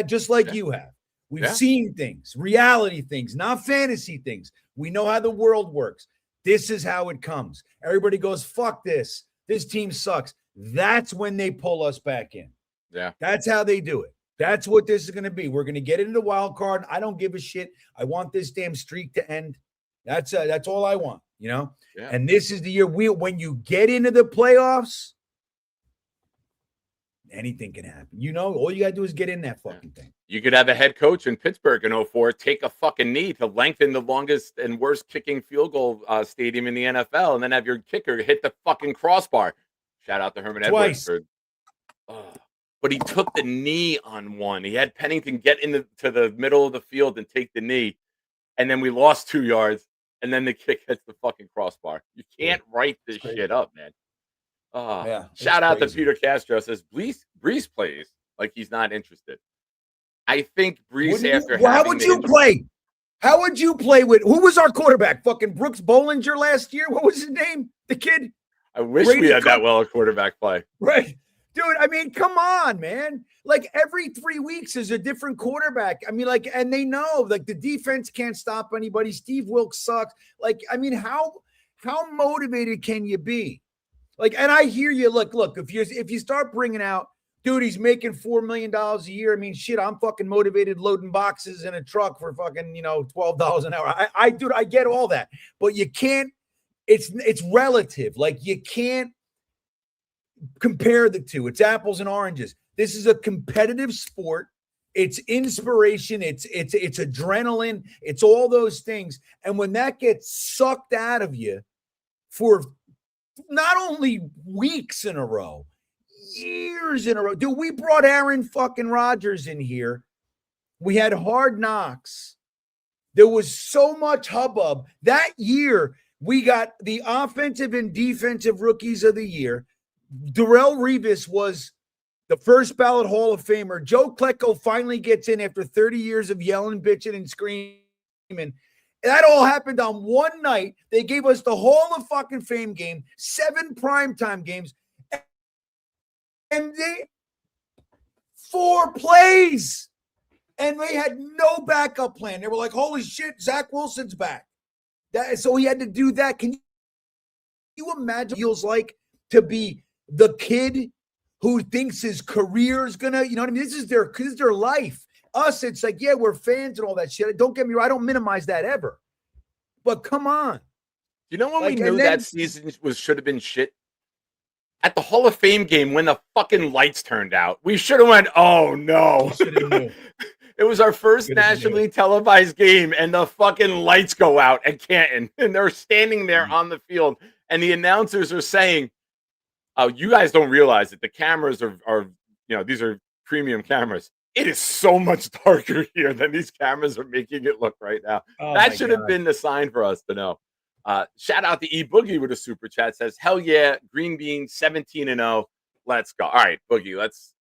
just like you have. We've seen things, reality things, not fantasy things. We know how the world works. This is how it comes. Everybody goes, fuck this. This team sucks. That's when they pull us back in. Yeah. That's how they do it. That's what this is going to be. We're going to get into the wild card. I don't give a shit. I want this damn streak to end. That's all I want, you know? Yeah. And this is the year when you get into the playoffs, anything can happen. You know, all you got to do is get in that fucking thing. You could have a head coach in Pittsburgh in 2004 take a fucking knee to lengthen the longest and worst kicking field goal stadium in the NFL, and then have your kicker hit the fucking crossbar. Shout out to Herman Twice. Edwards. But he took the knee on one. He had Pennington get to the middle of the field and take the knee, and then we lost 2 yards, and then the kick hits the fucking crossbar. You can't write this shit up, man. Shout out to Peter Castro, says Breece plays like he's not interested. I think Breece how would you play? How would you play with who was our quarterback? Fucking Brooks Bollinger last year. What was his name? The kid. I wish we had that well a quarterback play. Right. Dude, I mean, come on, man. Like every 3 weeks is a different quarterback. I mean, like, and they know like the defense can't stop anybody. Steve Wilkes sucks. Like, I mean, how motivated can you be? Like, and I hear you. Look, if you start bringing out, dude, he's making $4 million a year. I mean, shit, I'm fucking motivated loading boxes in a truck for fucking, $12 an hour. I get all that, but you can't, it's relative. Like you can't compare the two. It's apples and oranges. This is a competitive sport. It's inspiration. It's adrenaline. It's all those things. And when that gets sucked out of you for not only weeks in a row, years in a row. Dude, we brought Aaron fucking Rodgers in here. We had Hard Knocks. There was so much hubbub. That year, we got the offensive and defensive rookies of the year. Darrelle Revis was the first ballot Hall of Famer. Joe Klecko finally gets in after 30 years of yelling, bitching, and screaming. That all happened on one night. They gave us the Hall of fucking Fame game, 7 primetime games, and 4 plays. And they had no backup plan. They were like, holy shit, Zach Wilson's back. So he had to do that. Can you imagine what it feels like to be the kid who thinks his career is going to, you know what I mean? This is their life. Us, it's like, yeah, we're fans and all that shit. Don't get me wrong. I don't minimize that ever. But come on. You know when we knew that season should have been shit? At the Hall of Fame game when the fucking lights turned out. We should have went, oh no. It was our first nationally televised game and the fucking lights go out at Canton. And they're standing there on the field. And the announcers are saying, oh, you guys don't realize that the cameras are these are premium cameras. It is so much darker here than these cameras are making it look right now. That should have been the sign for us to know. Shout out to E Boogie with a super chat. Says, hell yeah, Green Bean 17-0. Let's go. All right, Boogie, let's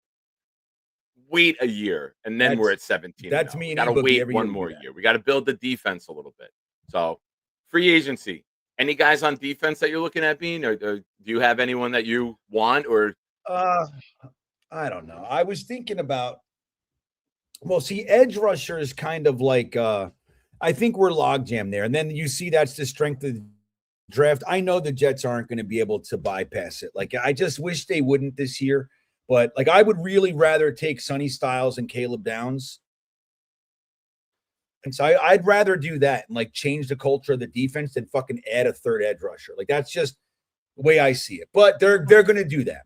wait a year and then we're at 17. That's me. Got to wait one more year. We got to build the defense a little bit. So free agency Any guys on defense that you're looking at, Bean, or do you have anyone that you want? Or I don't know. I was thinking about. Well, see, edge rusher is kind of like I think we're logjam there, and then you see that's the strength of the draft. I know the Jets aren't going to be able to bypass it. Like I just wish they wouldn't this year. But like I would really rather take Sonny Styles and Caleb Downs. And so I'd rather do that and like change the culture of the defense than fucking add a third edge rusher. Like that's just the way I see it. But they're going to do that.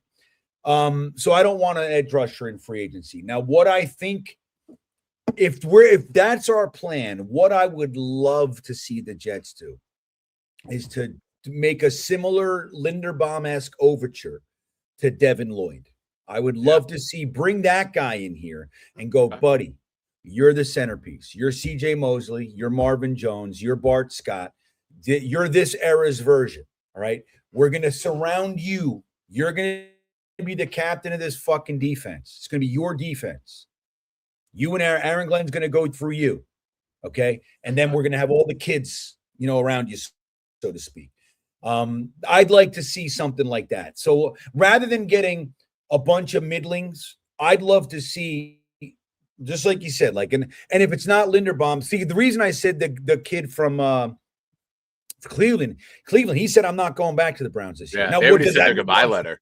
So I don't want an edge rusher in free agency. Now, what I think if that's our plan, what I would love to see the Jets do is to make a similar Linderbaum-esque overture to Devin Lloyd. I would love to see bring that guy in here and go, buddy, you're the centerpiece. You're CJ Mosley. You're Marvin Jones. You're Bart Scott. You're this era's version. All right. We're going to surround you. You're going to be the captain of this fucking defense. It's going to be your defense. You and Aaron Glenn's going to go through you. Okay. And then we're going to have all the kids, around you, so to speak. I'd like to see something like that. So rather than getting a bunch of middlings, I'd love to see, just like you said, like, and if it's not Linderbaum, see, the reason I said the kid from Cleveland, he said, I'm not going back to the Browns this year. Yeah, now, they already sent their goodbye mean? letter.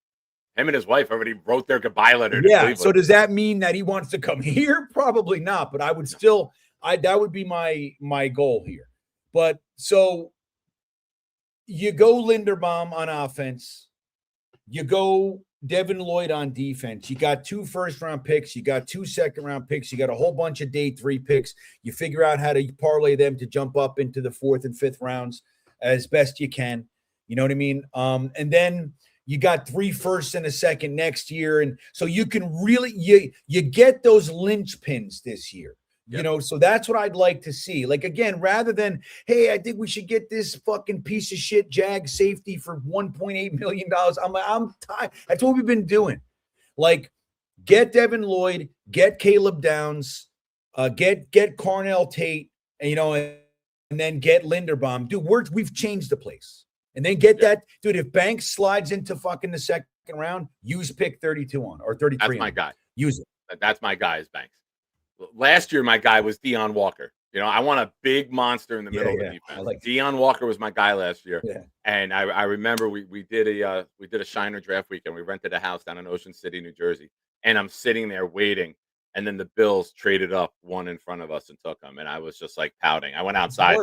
Him and his wife already wrote their goodbye letter to Cleveland. So does that mean that he wants to come here? Probably not, but I would still, that would be my goal here. But so you go Linderbaum on offense, you go Devin Lloyd on defense. You got 2 first-round picks. You got 2 second-round picks. You got a whole bunch of day 3 picks. You figure out how to parlay them to jump up into the 4th and 5th rounds as best you can. You know what I mean? And then you got 3 firsts and a second next year. And so you can really, you get those linchpins this year. So that's what I'd like to see. Like, again, rather than, hey, I think we should get this fucking piece of shit Jag safety for $1.8 million. I'm tired. That's what we've been doing. Like, get Devin Lloyd, get Caleb Downs, get Cornell Tate, and then get Linderbaum. Dude, we've changed the place. And then get that. Dude, if Banks slides into fucking the second round, use pick 32 on or 33. That's my guy. Use it. That's my guy is Banks. Last year, my guy was Deion Walker. I want a big monster in the middle of the defense. Like Deion Walker was my guy last year. Yeah. And I remember we did a Shiner draft weekend. We rented a house down in Ocean City, New Jersey. And I'm sitting there waiting. And then the Bills traded up one in front of us and took him. And I was just like pouting. I went outside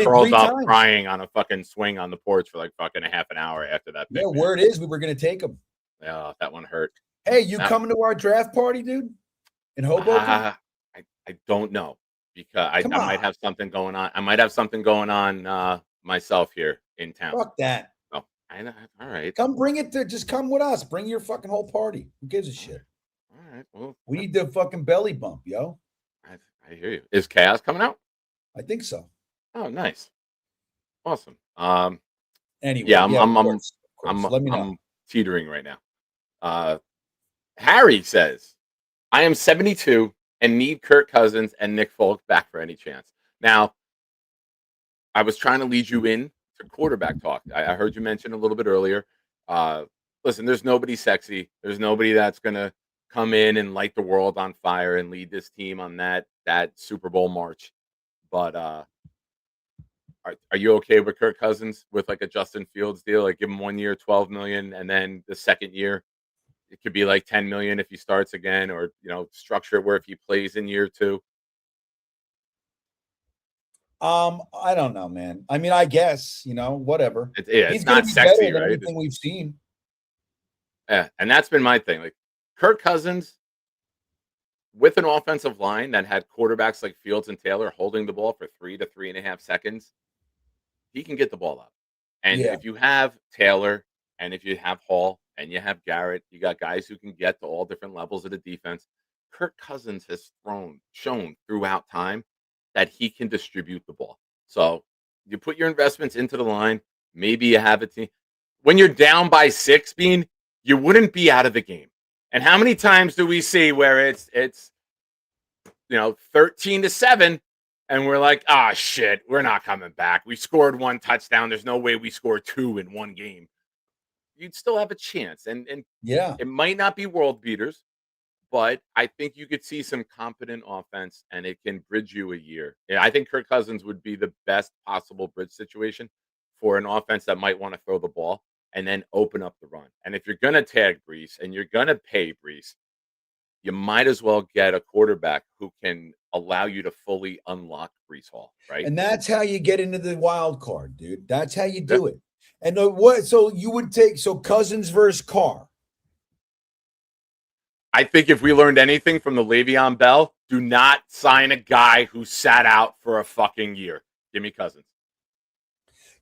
curled up crying on a fucking swing on the porch for like fucking a half an hour after that. Yeah, word is we were going to take him. Yeah, that one hurt. Hey, you coming to our draft party, dude? In Hoboken? I don't know because I might have something going on. I might have something going on myself here in town. Fuck that. Oh, all right. Come bring it just come with us. Bring your fucking whole party. Who gives a shit? All right. Well, we need the fucking belly bump, yo. I hear you. Is Chaos coming out? I think so. Oh, nice. Awesome. Anyway, yeah, of course. Let me know. I'm teetering right now. Harry says, I am 72 and need Kirk Cousins and Nick Folk back for any chance. Now, I was trying to lead you in to quarterback talk. I heard you mention a little bit earlier. Listen, there's nobody sexy. There's nobody that's going to come in and light the world on fire and lead this team on that Super Bowl march. But are you okay with Kirk Cousins with like a Justin Fields deal? Like give him 1 year, $12 million, and then the second year it could be like $10 million if he starts again, or structure it where if he plays in year 2. I don't know, man. I mean, I guess whatever. It's not sexy, right? Anything we've seen. Yeah, and that's been my thing. Like Kirk Cousins with an offensive line that had quarterbacks like Fields and Taylor holding the ball for 3 to 3.5 seconds, he can get the ball up. And if you have Taylor and if you have Hall and you have Garrett, you got guys who can get to all different levels of the defense. Kirk Cousins has shown throughout time that he can distribute the ball. So you put your investments into the line. Maybe you have a team. When you're down by 6, Bean, you wouldn't be out of the game. And how many times do we see where it's 13-7, and we're like, ah, shit, we're not coming back. We scored 1 touchdown. There's no way we score 2 in 1 game. You'd still have a chance. And Yeah. it might not be world beaters, but I think you could see some competent offense and it can bridge you a year. Yeah, I think Kirk Cousins would be the best possible bridge situation for an offense that might want to throw the ball and then open up the run. And if you're going to tag Breece and you're going to pay Breece, you might as well get a quarterback who can allow you to fully unlock Breece Hall, right? And that's how you get into the wild card, dude. That's how you do it. And what? So you would take Cousins versus Carr. I think if we learned anything from the Le'Veon Bell, do not sign a guy who sat out for a fucking year. Give me Cousins.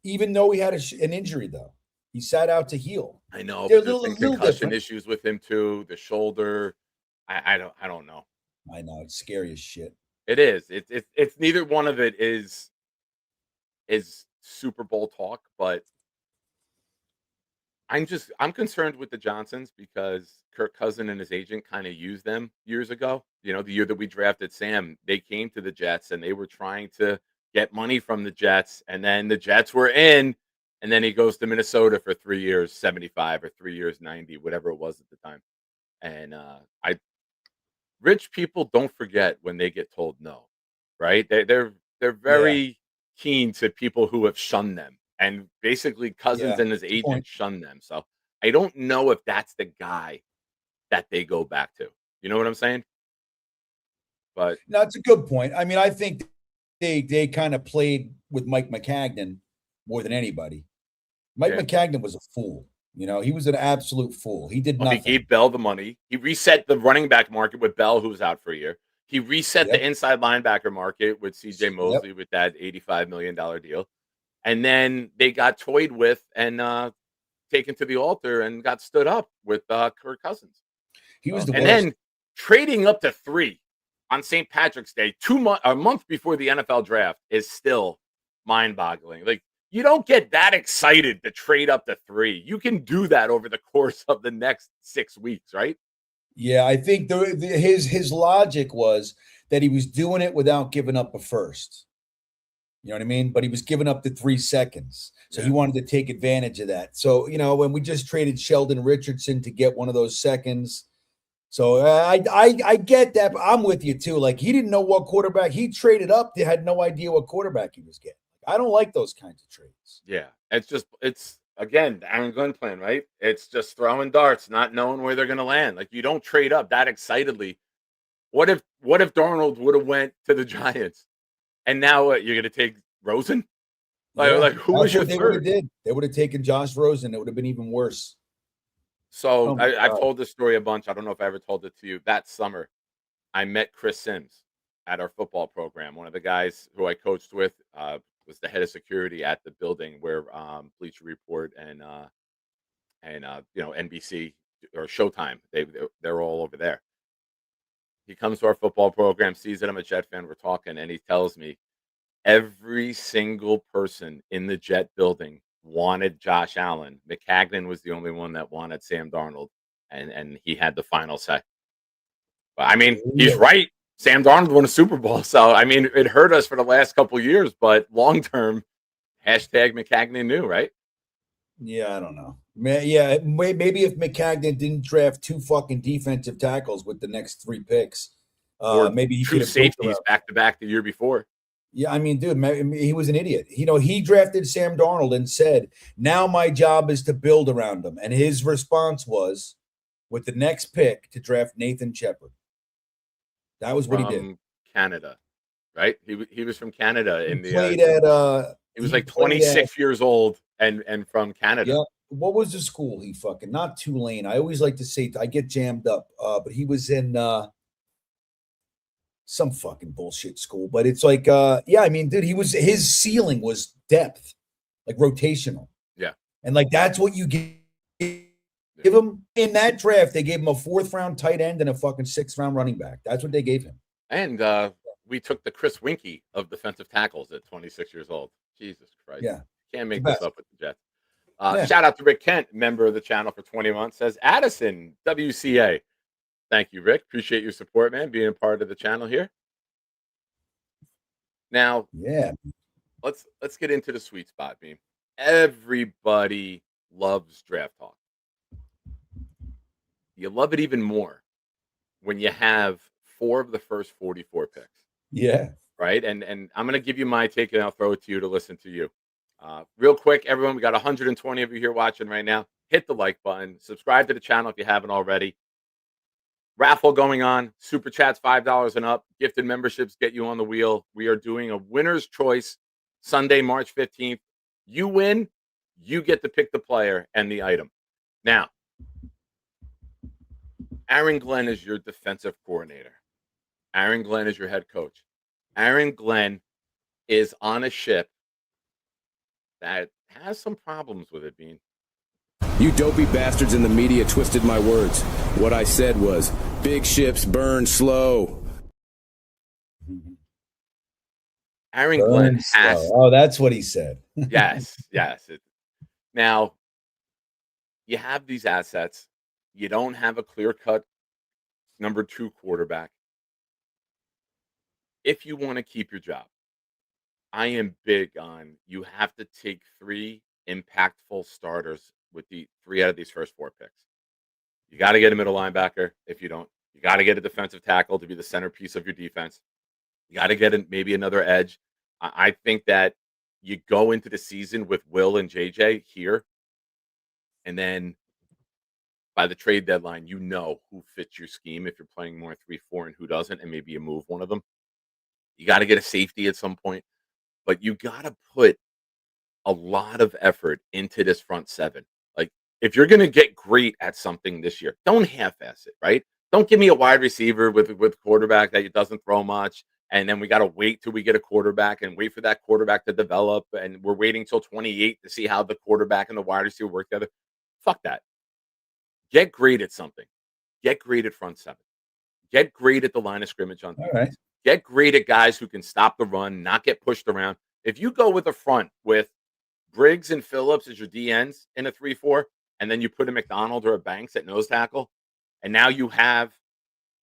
Even though he had an injury, though, he sat out to heal. I know. They're But there's been concussion issues with him too. The shoulder. I don't know. I know, it's scary as shit. It is. It's neither one of it is Super Bowl talk, but I'm concerned with the Johnsons because Kirk Cousin and his agent kind of used them years ago. You know, the year that we drafted Sam, they came to the Jets and they were trying to get money from the Jets, and then the Jets were in, and then he goes to Minnesota for 3 years, 75, or 3 years, 90, whatever it was at the time. And rich people don't forget when they get told no, right? They're very keen to people who have shunned them, and basically Cousins and his agent shunned them. So I don't know if that's the guy that they go back to. You know what I'm saying? But no, it's a good point. I mean, I think they kind of played with Mike McCagnon more than anybody. Mike McCagnon was a fool. You know, he was an absolute fool. He did nothing. He gave Bell the money. He reset the running back market with Bell, who was out for a year. He reset the inside linebacker market with C.J. Mosley with that $85 million deal. And then they got toyed with and taken to the altar and got stood up with Kirk Cousins. He was the worst. And then trading up to 3 on St. Patrick's Day, a month before the NFL draft, is still mind-boggling. Like, you don't get that excited to trade up to 3. You can do that over the course of the next 6 weeks, right? Yeah, I think his logic was that he was doing it without giving up a first. You know what I mean? But he was giving up the 3 seconds. So he wanted to take advantage of that. So, you know, when we just traded Sheldon Richardson to get one of those seconds. So I get that. But I'm with you too. Like, he didn't know what quarterback he traded up. They had no idea what quarterback he was getting. I don't like those kinds of trades. Yeah. It's again, the Aaron Glenn plan, right? It's just throwing darts, not knowing where they're going to land. Like, you don't trade up that excitedly. What if Darnold would have went to the Giants? And now you're going to take Rosen? Like who was your third? They would have taken Josh Rosen. It would have been even worse. So I've told this story a bunch. I don't know if I ever told it to you. That summer, I met Chris Sims at our football program. One of the guys who I coached with was the head of security at the building where Bleacher Report and NBC or Showtime, they're all over there. He comes to our football program, sees that I'm a Jet fan. We're talking, and he tells me every single person in the Jet building wanted Josh Allen. McCagnon was the only one that wanted Sam Darnold, and he had the final say. But I mean, he's right. Sam Darnold won a Super Bowl, so I mean, it hurt us for the last couple of years, but long term, hashtag McCagnon knew, right? Yeah, I don't know. Yeah, maybe if McCagnon didn't draft 2 fucking defensive tackles with the next 3 picks, maybe he could have safeties back to back the year before. Yeah, I mean, dude, he was an idiot. You know, he drafted Sam Darnold and said, "Now my job is to build around him." And his response was, with the next pick, to draft Nathan Shepard. That was what he did. Canada, right? He was from Canada. He was like 26 years old and from Canada. Yeah. What was the school he fucking? Not Tulane. I always like to say, I get jammed up. But he was in some fucking bullshit school. But it's like, yeah, I mean, dude, his ceiling was depth, like rotational. Yeah. And like, that's what you give him in that draft. They gave him a 4th round tight end and a fucking 6th round running back. That's what they gave him. And we took the Chris Winkie of defensive tackles at 26 years old. Jesus Christ. Yeah. Can't make this up with the Jets. Shout out to Rick Kent, member of the channel for 20 months. Says Addison, WCA. Thank you, Rick. Appreciate your support, man, being a part of the channel here. Now, Yeah. let's get into the sweet spot, Beam. Everybody loves draft talk. You love it even more when you have 4 of the first 44 picks, Yeah. right? And I'm going to give you my take, and I'll throw it to you to listen to you. Real quick, everyone, we got 120 of you here watching right now. Hit the like button. Subscribe to the channel if you haven't already. Raffle going on. Super chats $5 and up. Gifted memberships get you on the wheel. We are doing a winner's choice Sunday, March 15th. You win, you get to pick the player and the item. Now, Aaron Glenn is your defensive coordinator. Aaron Glenn is your head coach. Aaron Glenn is on a ship that has some problems with it, Bean. You dopey bastards in the media twisted my words. What I said was, big ships burn slow. Aaron Glenn has... Oh, that's what he said. Yes. Now, you have these assets. You don't have a clear-cut number 2 quarterback. If you want to keep your job, I am big on you have to take 3 impactful starters with the 3 out of these first 4 picks. You got to get a middle linebacker. If you don't, you got to get a defensive tackle to be the centerpiece of your defense. You got to get maybe another edge. I think that you go into the season with Will and JJ here, and then by the trade deadline, you know who fits your scheme if you're playing more 3-4 and who doesn't, and maybe you move one of them. You got to get a safety at some point, but you got to put a lot of effort into this front 7. Like, if you're going to get great at something this year, don't half-ass it, right? Don't give me a wide receiver with quarterback that doesn't throw much, and then we got to wait till we get a quarterback and wait for that quarterback to develop, and we're waiting till 28 to see how the quarterback and the wide receiver work together. Fuck that. Get great at something. Get great at front 7. Get great at the line of scrimmage on defense. Right. Get great at guys who can stop the run, not get pushed around. If you go with a front with Briggs and Phillips as your DNs in a 3-4, and then you put a McDonald or a Banks at nose tackle, and now you have,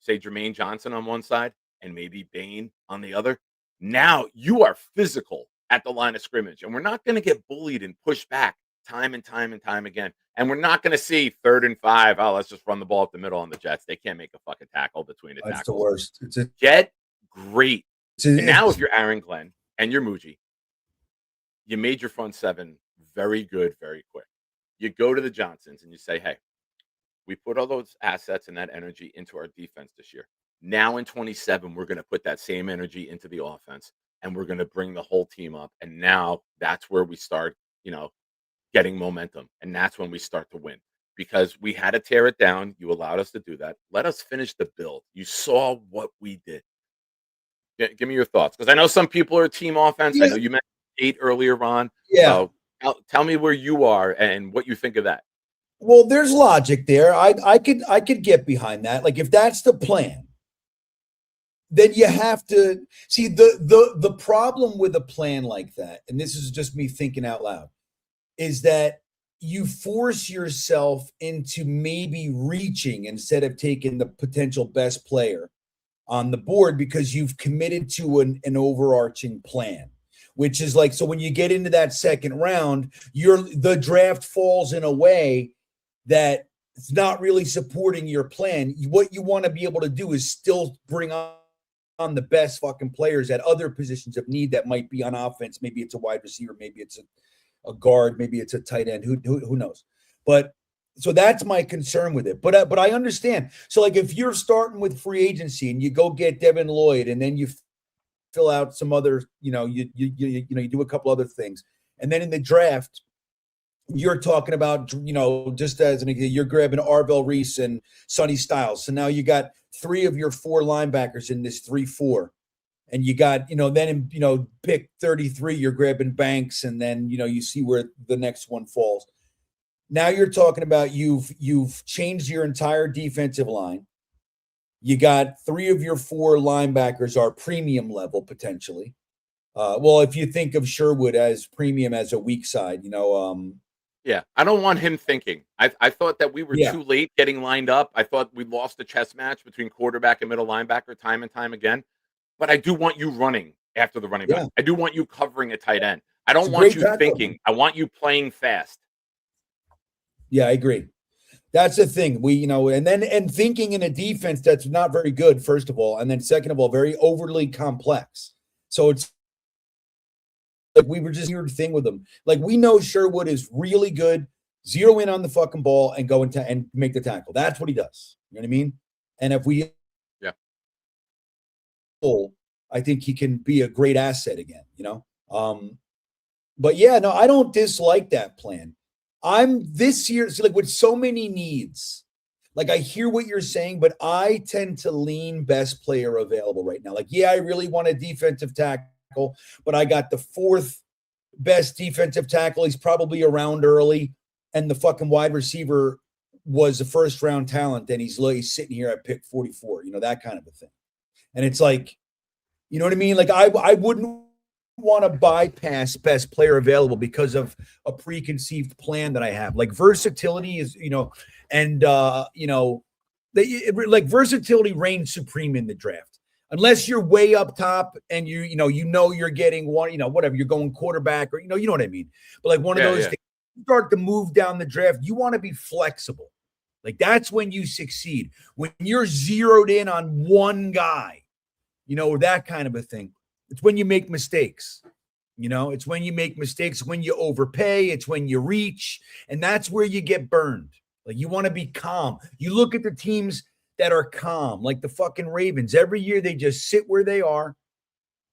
say, Jermaine Johnson on one side and maybe Bain on the other, now you are physical at the line of scrimmage, and we're not going to get bullied and pushed back time and time and time again. And we're not going to see 3rd and 5. Oh, let's just run the ball up the middle on the Jets. They can't make a fucking tackle between the tackles. That's the worst. Get great. And now if you're Aaron Glenn and you're Muji, you made your front 7 very good, very quick. You go to the Johnsons and you say, hey, we put all those assets and that energy into our defense this year. Now in 27, we're going to put that same energy into the offense, and we're going to bring the whole team up. And now that's where we start, getting momentum. And that's when we start to win, because we had to tear it down. You allowed us to do that. Let us finish the build. You saw what we did. Give me your thoughts, because I know some people are team offense. Yeah. I know you mentioned 8 earlier on. Yeah. So tell me where you are and what you think of that. Well, there's logic there. I could get behind that. Like, if that's the plan, then you have to see the problem with a plan like that. And this is just me thinking out loud, is that you force yourself into maybe reaching instead of taking the potential best player on the board, because you've committed to an overarching plan, which is like, so when you get into that second round, the draft falls in a way that it's not really supporting your plan. What you want to be able to do is still bring on the best fucking players at other positions of need that might be on offense. Maybe it's a wide receiver, maybe it's a guard, maybe it's a tight end, who knows. But so that's my concern with it. But I understand. So, like, if you're starting with free agency and you go get Devin Lloyd, and then you fill out some other, you do a couple other things, and then in the draft you're talking about, just as an example, you're grabbing Arvell Reese and Sonny Styles. So now you got 3 of your 4 linebackers in this 3-4. And you got, then in, pick 33, you're grabbing Banks, and then, you see where the next one falls. Now you're talking about you've changed your entire defensive line. You got 3 of your 4 linebackers are premium level potentially. Well, if you think of Sherwood as premium as a weak side, Yeah, I don't want him thinking. I thought that we were too late getting lined up. I thought we lost the chess match between quarterback and middle linebacker time and time again. But I do want you running after the running Yeah. back. I do want you covering a tight end. I don't It's a want great you tackle. thinking. I want you playing fast. Yeah, I agree. That's the thing. And thinking in a defense that's not very good, first of all, and then second of all, very overly complex. So it's like we were just weird thing with them. Like we know Sherwood is really good, zero in on the fucking ball and go into and make the tackle. That's what he does. You know what I mean? And if we I think he can be a great asset again, But yeah, no, I don't dislike that plan. I'm this year, like with so many needs, like I hear what you're saying, but I tend to lean best player available right now. Like, yeah, I really want a defensive tackle, but I got the fourth best defensive tackle. He's probably around early, and the fucking wide receiver was a first round talent, and he's sitting here at pick 44, that kind of a thing. And it's like, you know what I mean? Like I wouldn't want to bypass best player available because of a preconceived plan that I have. Like versatility is, versatility reigns supreme in the draft. Unless you're way up top and you're getting one, whatever, you're going quarterback or you know what I mean. But like one of those things, you start to move down the draft, you want to be flexible. Like that's when you succeed. When you're zeroed in on one guy, or that kind of a thing. It's when you make mistakes. It's when you make mistakes, when you overpay, it's when you reach, and that's where you get burned. Like you want to be calm. You look at the teams that are calm, like the fucking Ravens. Every year they just sit where they are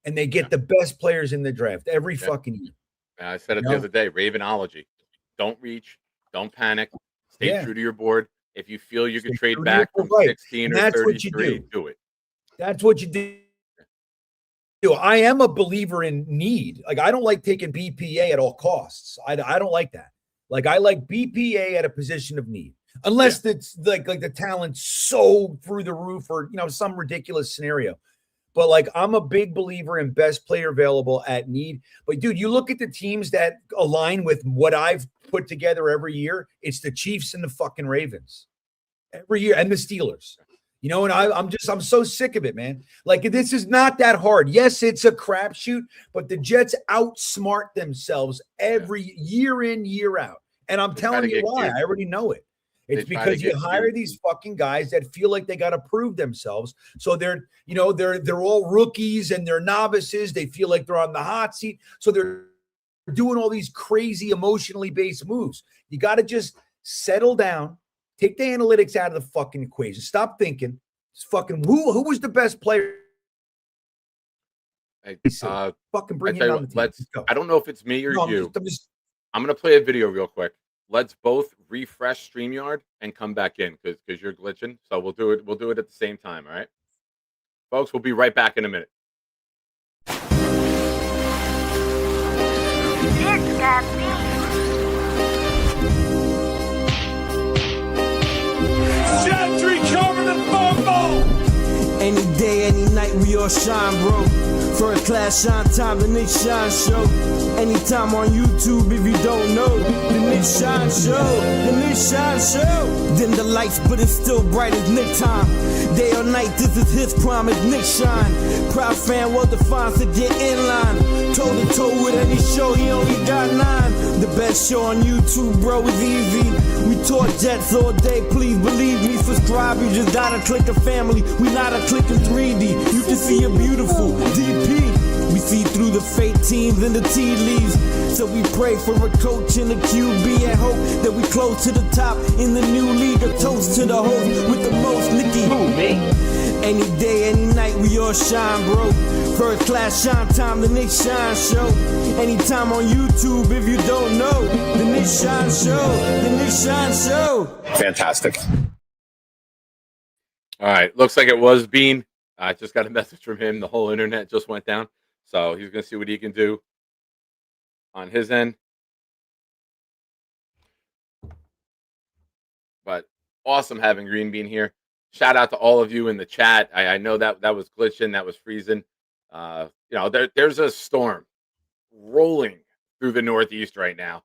and they get the best players in the draft every fucking year. I said it the other day, Ravenology. Don't reach, don't panic, stay true to your board. If you feel you can trade back from 16 or 33, do it. That's what you do. I am a believer in need. Like I don't like taking BPA at all costs. I don't like that. Like I like BPA at a position of need, unless it's like the talent's so through the roof or some ridiculous scenario. But like I'm a big believer in best player available at need. But dude, you look at the teams that align with what I've put together every year. It's the Chiefs and the fucking Ravens every year, and the Steelers. And I'm so sick of it, man. Like this is not that hard. Yes, it's a crapshoot, but the Jets outsmart themselves every year in, year out. And I'm telling you why. I already know it. It's because you hire these fucking guys that feel like they got to prove themselves. So they're all rookies and they're novices. They feel like they're on the hot seat. So they're doing all these crazy emotionally based moves. You got to just settle down. Take the analytics out of the fucking equation. Stop thinking. It's fucking who was the best player? Fucking bring him on the team. I don't know if it's me or you. I'm gonna play a video real quick. Let's both refresh StreamYard and come back in because you're glitching. So we'll do it. We'll do it at the same time. All right, folks. We'll be right back in a minute. It's got me. Gentry covered in football. Any day, any night, we all shine, bro. First class shine time, the Nick Shine Show. Anytime on YouTube, if you don't know, the Nick Shine Show, the Nick Shine Show. Dim the lights, but it's still bright as Nick time. Day or night, this is his prime, it's Nick Shine. Proud fan, well defined, so get in line. Toe to toe with any show, he only got 9. The best show on YouTube, bro, is easy. We talk Jets all day, please believe me. Subscribe, you just gotta click a family. We not a click in 3D. You can see a beautiful DP. We see through the fake teams and the tea leaves. So we pray for a coach and a QB and hope that we close to the top in the new league. A toast to the host with the most, Nicky. Any day, any night, we all shine, bro. First class shine time, the Nick Shine Show. Anytime on YouTube, if you don't know, the Nick Shine Show, the Nick Shine Show. Fantastic. All right, looks like it was Bean. I just got a message from him. The whole internet just went down. So he's going to see what he can do on his end. But awesome having Greenbean here. Shout out to all of you in the chat. I know that was glitching. That was freezing. There's a storm rolling through the Northeast right now.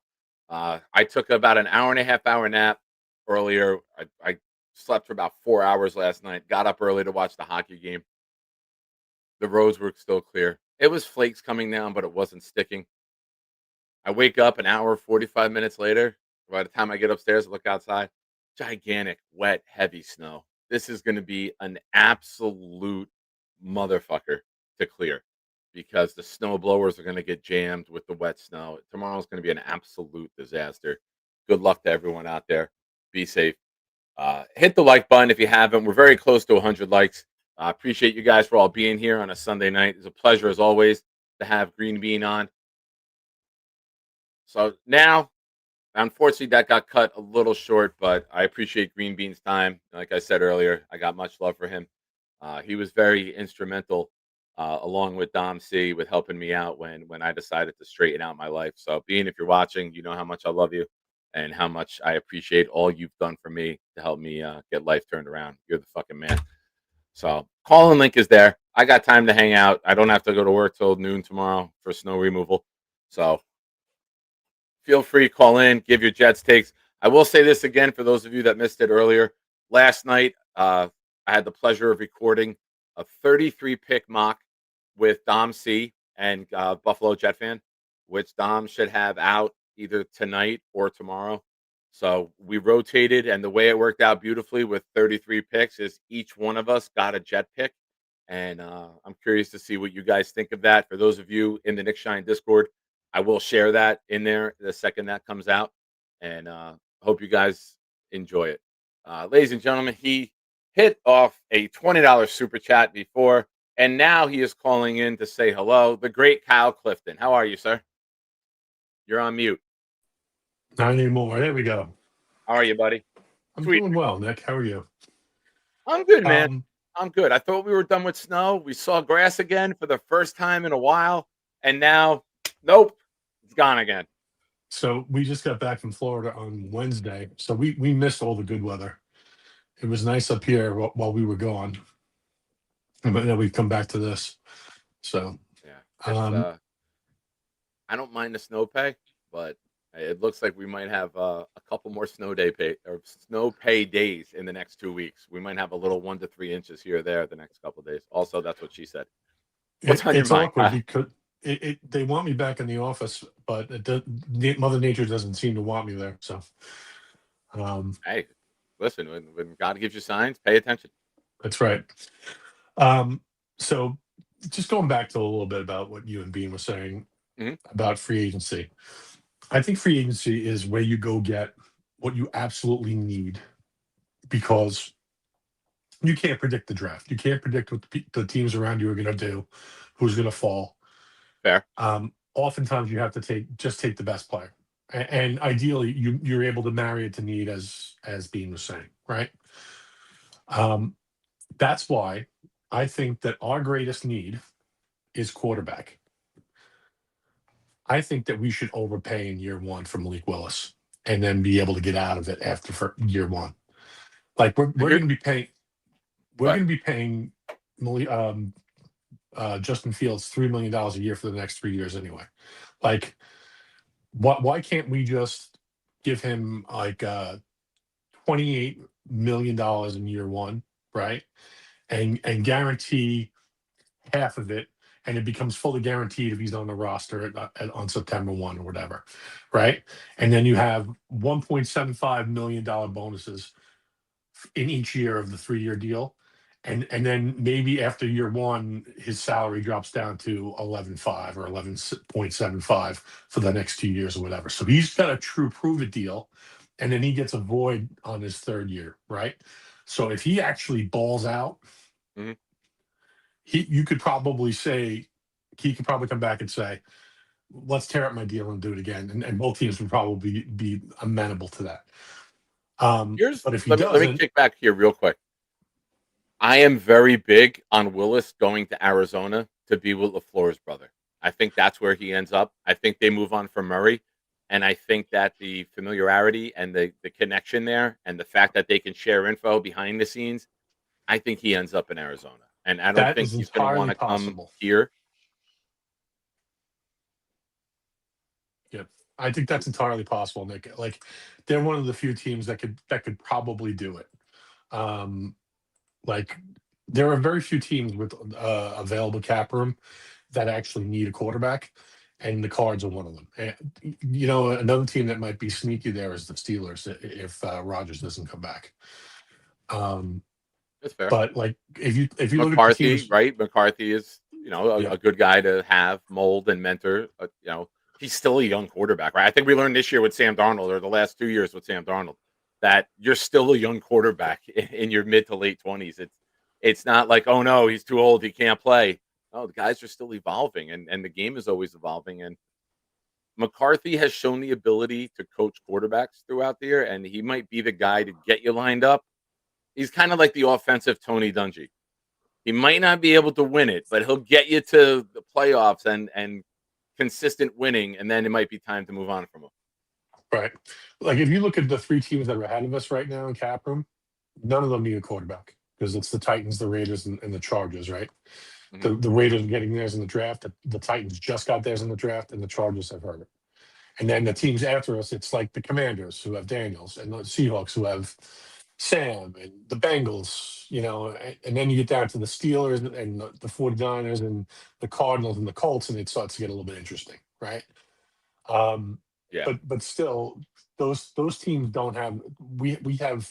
I took about an hour and a half hour nap earlier. I slept for about 4 hours last night. Got up early to watch the hockey game. The roads were still clear. It was flakes coming down, but it wasn't sticking. I wake up an hour, 45 minutes later. By the time I get upstairs, I look outside, gigantic, wet, heavy snow. This is going to be an absolute motherfucker to clear because the snow blowers are going to get jammed with the wet snow. Tomorrow's going to be an absolute disaster. Good luck to everyone out there. Be safe. Hit the like button if you haven't. We're very close to 100 likes. I appreciate you guys for all being here on a Sunday night. It's a pleasure, as always, to have Green Bean on. So now, unfortunately, that got cut a little short, but I appreciate Green Bean's time. Like I said earlier, I got much love for him. He was very instrumental, along with Dom C, with helping me out when I decided to straighten out my life. So, Bean, if you're watching, you know how much I love you and how much I appreciate all you've done for me to help me get life turned around. You're the fucking man. So, call and link is there. I got time to hang out. I don't have to go to work till noon tomorrow for snow removal. So, feel free, call in, give your Jets takes. I will say this again for those of you that missed it earlier. Last night, I had the pleasure of recording a 33 pick mock with Dom C and Buffalo Jet fan, which Dom should have out either tonight or tomorrow. So we rotated, and the way it worked out beautifully with 33 picks is each one of us got a Jet pick. And I'm curious to see what you guys think of that. For those of you in the Nick Shine Discord, I will share that in there the second that comes out, and hope you guys enjoy it. Ladies and gentlemen, he hit off a $20 super chat before, and now he is calling in to say hello. The great Kyle Clifton. How are you, sir? You're on mute. Not anymore. There we go. How are you, buddy? I'm Sweet. doing well, Nick. How are you? I'm good, man. I'm good. I thought we were done with snow. We saw grass again for the first time in a while, and now, nope, it's gone again. So we just got back from Florida on Wednesday, so we missed all the good weather. It was nice up here while we were gone, but then we've come back to this. So yeah, I don't mind the snow pay, but it looks like we might have a couple more snow pay days in the next 2 weeks. We might have a little 1 to 3 inches here or there the next couple of days. Also, that's what she said. What's on your mind? Awkward because they want me back in the office, but Mother Nature doesn't seem to want me there. So, hey, listen, when God gives you signs, pay attention. That's right. So just going back to a little bit about what you and Bean were saying about free agency. I think free agency is where you go get what you absolutely need, because you can't predict the draft. You can't predict what the teams around you are going to do, who's going to fall. Fair. Oftentimes you have to take the best player, and ideally you're able to marry it to need, as Bean was saying, right? That's why I think that our greatest need is quarterback. I think that we should overpay in year one for Malik Willis and then be able to get out of it for year one. Like we're going to be paying, Justin Fields $3 million a year for the next 3 years anyway. Like, why can't we just give him like $28 million in year one, right? And guarantee half of it, and it becomes fully guaranteed if he's on the roster on September 1 or whatever, right? And then you have $1.75 million bonuses in each year of the 3-year deal. And then maybe after year one, his salary drops down to 11.5 or 11.75 for the next 2 years or whatever. So he's got a true prove-it deal, and then he gets a void on his 3rd year, right? So if he actually balls out, you could probably say, he could probably come back and say, let's tear up my deal and do it again. And both teams would probably be amenable to that. But if he doesn't, let me kick back here real quick. I am very big on Willis going to Arizona to be with LaFleur's brother. I think that's where he ends up. I think they move on from Murray. And I think that the familiarity and the connection there and the fact that they can share info behind the scenes, I think he ends up in Arizona. And I don't think he's going to want to come here. Yeah, I think that's entirely possible, Nick. Like, they're one of the few teams that could probably do it. Like, there are very few teams with available cap room that actually need a quarterback, and the Cards are one of them. And, another team that might be sneaky there is the Steelers if Rodgers doesn't come back. That's fair. But like if you look at the McCarthy, teams, right? McCarthy is a good guy to have, mold and mentor. He's still a young quarterback, right? I think we learned this year with Sam Darnold, or the last 2 years with Sam Darnold, that you're still a young quarterback in your mid to late 20s. It's not like, oh no, he's too old, he can't play. No, the guys are still evolving, and the game is always evolving. And McCarthy has shown the ability to coach quarterbacks throughout the year, and he might be the guy to get you lined up. He's kind of like the offensive Tony Dungy. He might not be able to win it, but he'll get you to the playoffs and consistent winning, and then it might be time to move on from him. right? Like if you look at the 3 teams that are ahead of us right now in cap room, none of them need a quarterback because it's the Titans, the Raiders, and the Chargers, right? Mhm. The Raiders are getting theirs in the draft. The Titans just got theirs in the draft, and the Chargers have heard it. And then the teams after us, it's like the Commanders who have Daniels, and the Seahawks who have Sam, and the Bengals, and then you get down to the Steelers and the 49ers and the Cardinals and the Colts, and it starts to get a little bit interesting, right? Yeah. But still, those teams don't have we have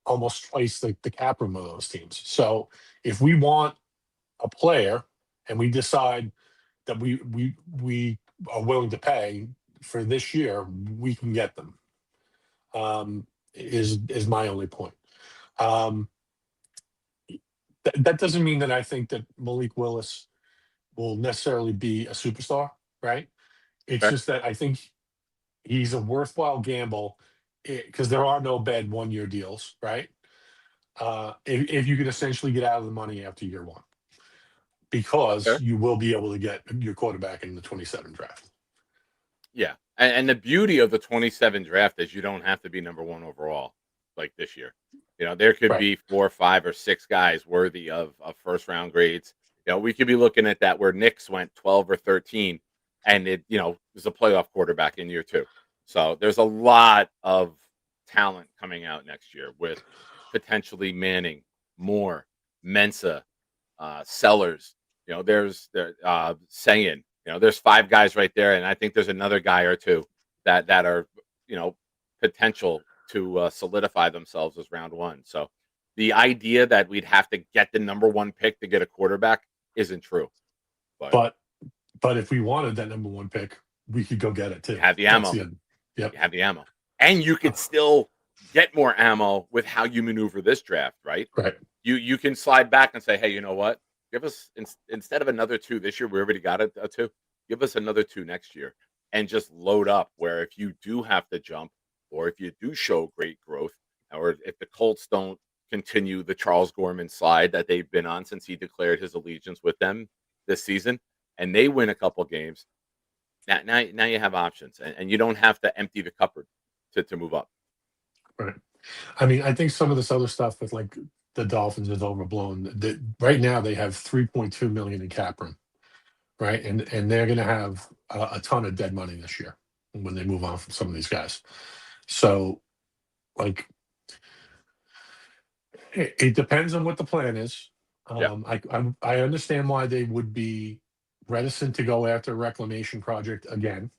almost twice the cap room of those teams. So if we want a player and we decide that we are willing to pay for this year, we can get them. Is my only point. That doesn't mean that I think that Malik Willis will necessarily be a superstar, right? It's Okay. just that I think he's a worthwhile gamble because there are no bad 1-year deals, right? If you can essentially get out of the money after year 1, because Fair. you will be able to get your quarterback in the 27 draft. Yeah. And the beauty of the 27 draft is you don't have to be number 1 overall like this year. There could Right. be 4, 5, or 6 guys worthy of first round grades. We could be looking at that where Knicks went 12 or 13, and it was a playoff quarterback in year 2. So there's a lot of talent coming out next year with potentially Manning, Moore, Mensa, Sellers. There's saying. There's 5 guys right there, and I think there's another guy or 2 that are potential to solidify themselves as round 1. So the idea that we'd have to get the number 1 pick to get a quarterback isn't true. But if we wanted that number 1 pick, we could go get it too. You have the ammo. Yep. You have the ammo, and you could still get more ammo with how you maneuver this draft, right? Right. You can slide back and say, hey, you know what? Give us instead of another 2 this year, we already got a 2. Give us another 2 next year, and just load up. Where if you do have to jump, or if you do show great growth, or if the Colts don't continue the Charles Gorman slide that they've been on since he declared his allegiance with them this season, and they win a couple games, now you have options, and you don't have to empty the cupboard to move up. Right. I mean, I think some of this other stuff with like the Dolphins is overblown. Right now they have $3.2 million in cap room, right? And they're going to have a ton of dead money this year when they move on from some of these guys. So, like, it depends on what the plan is. Yeah. I understand why they would be reticent to go after a reclamation project again.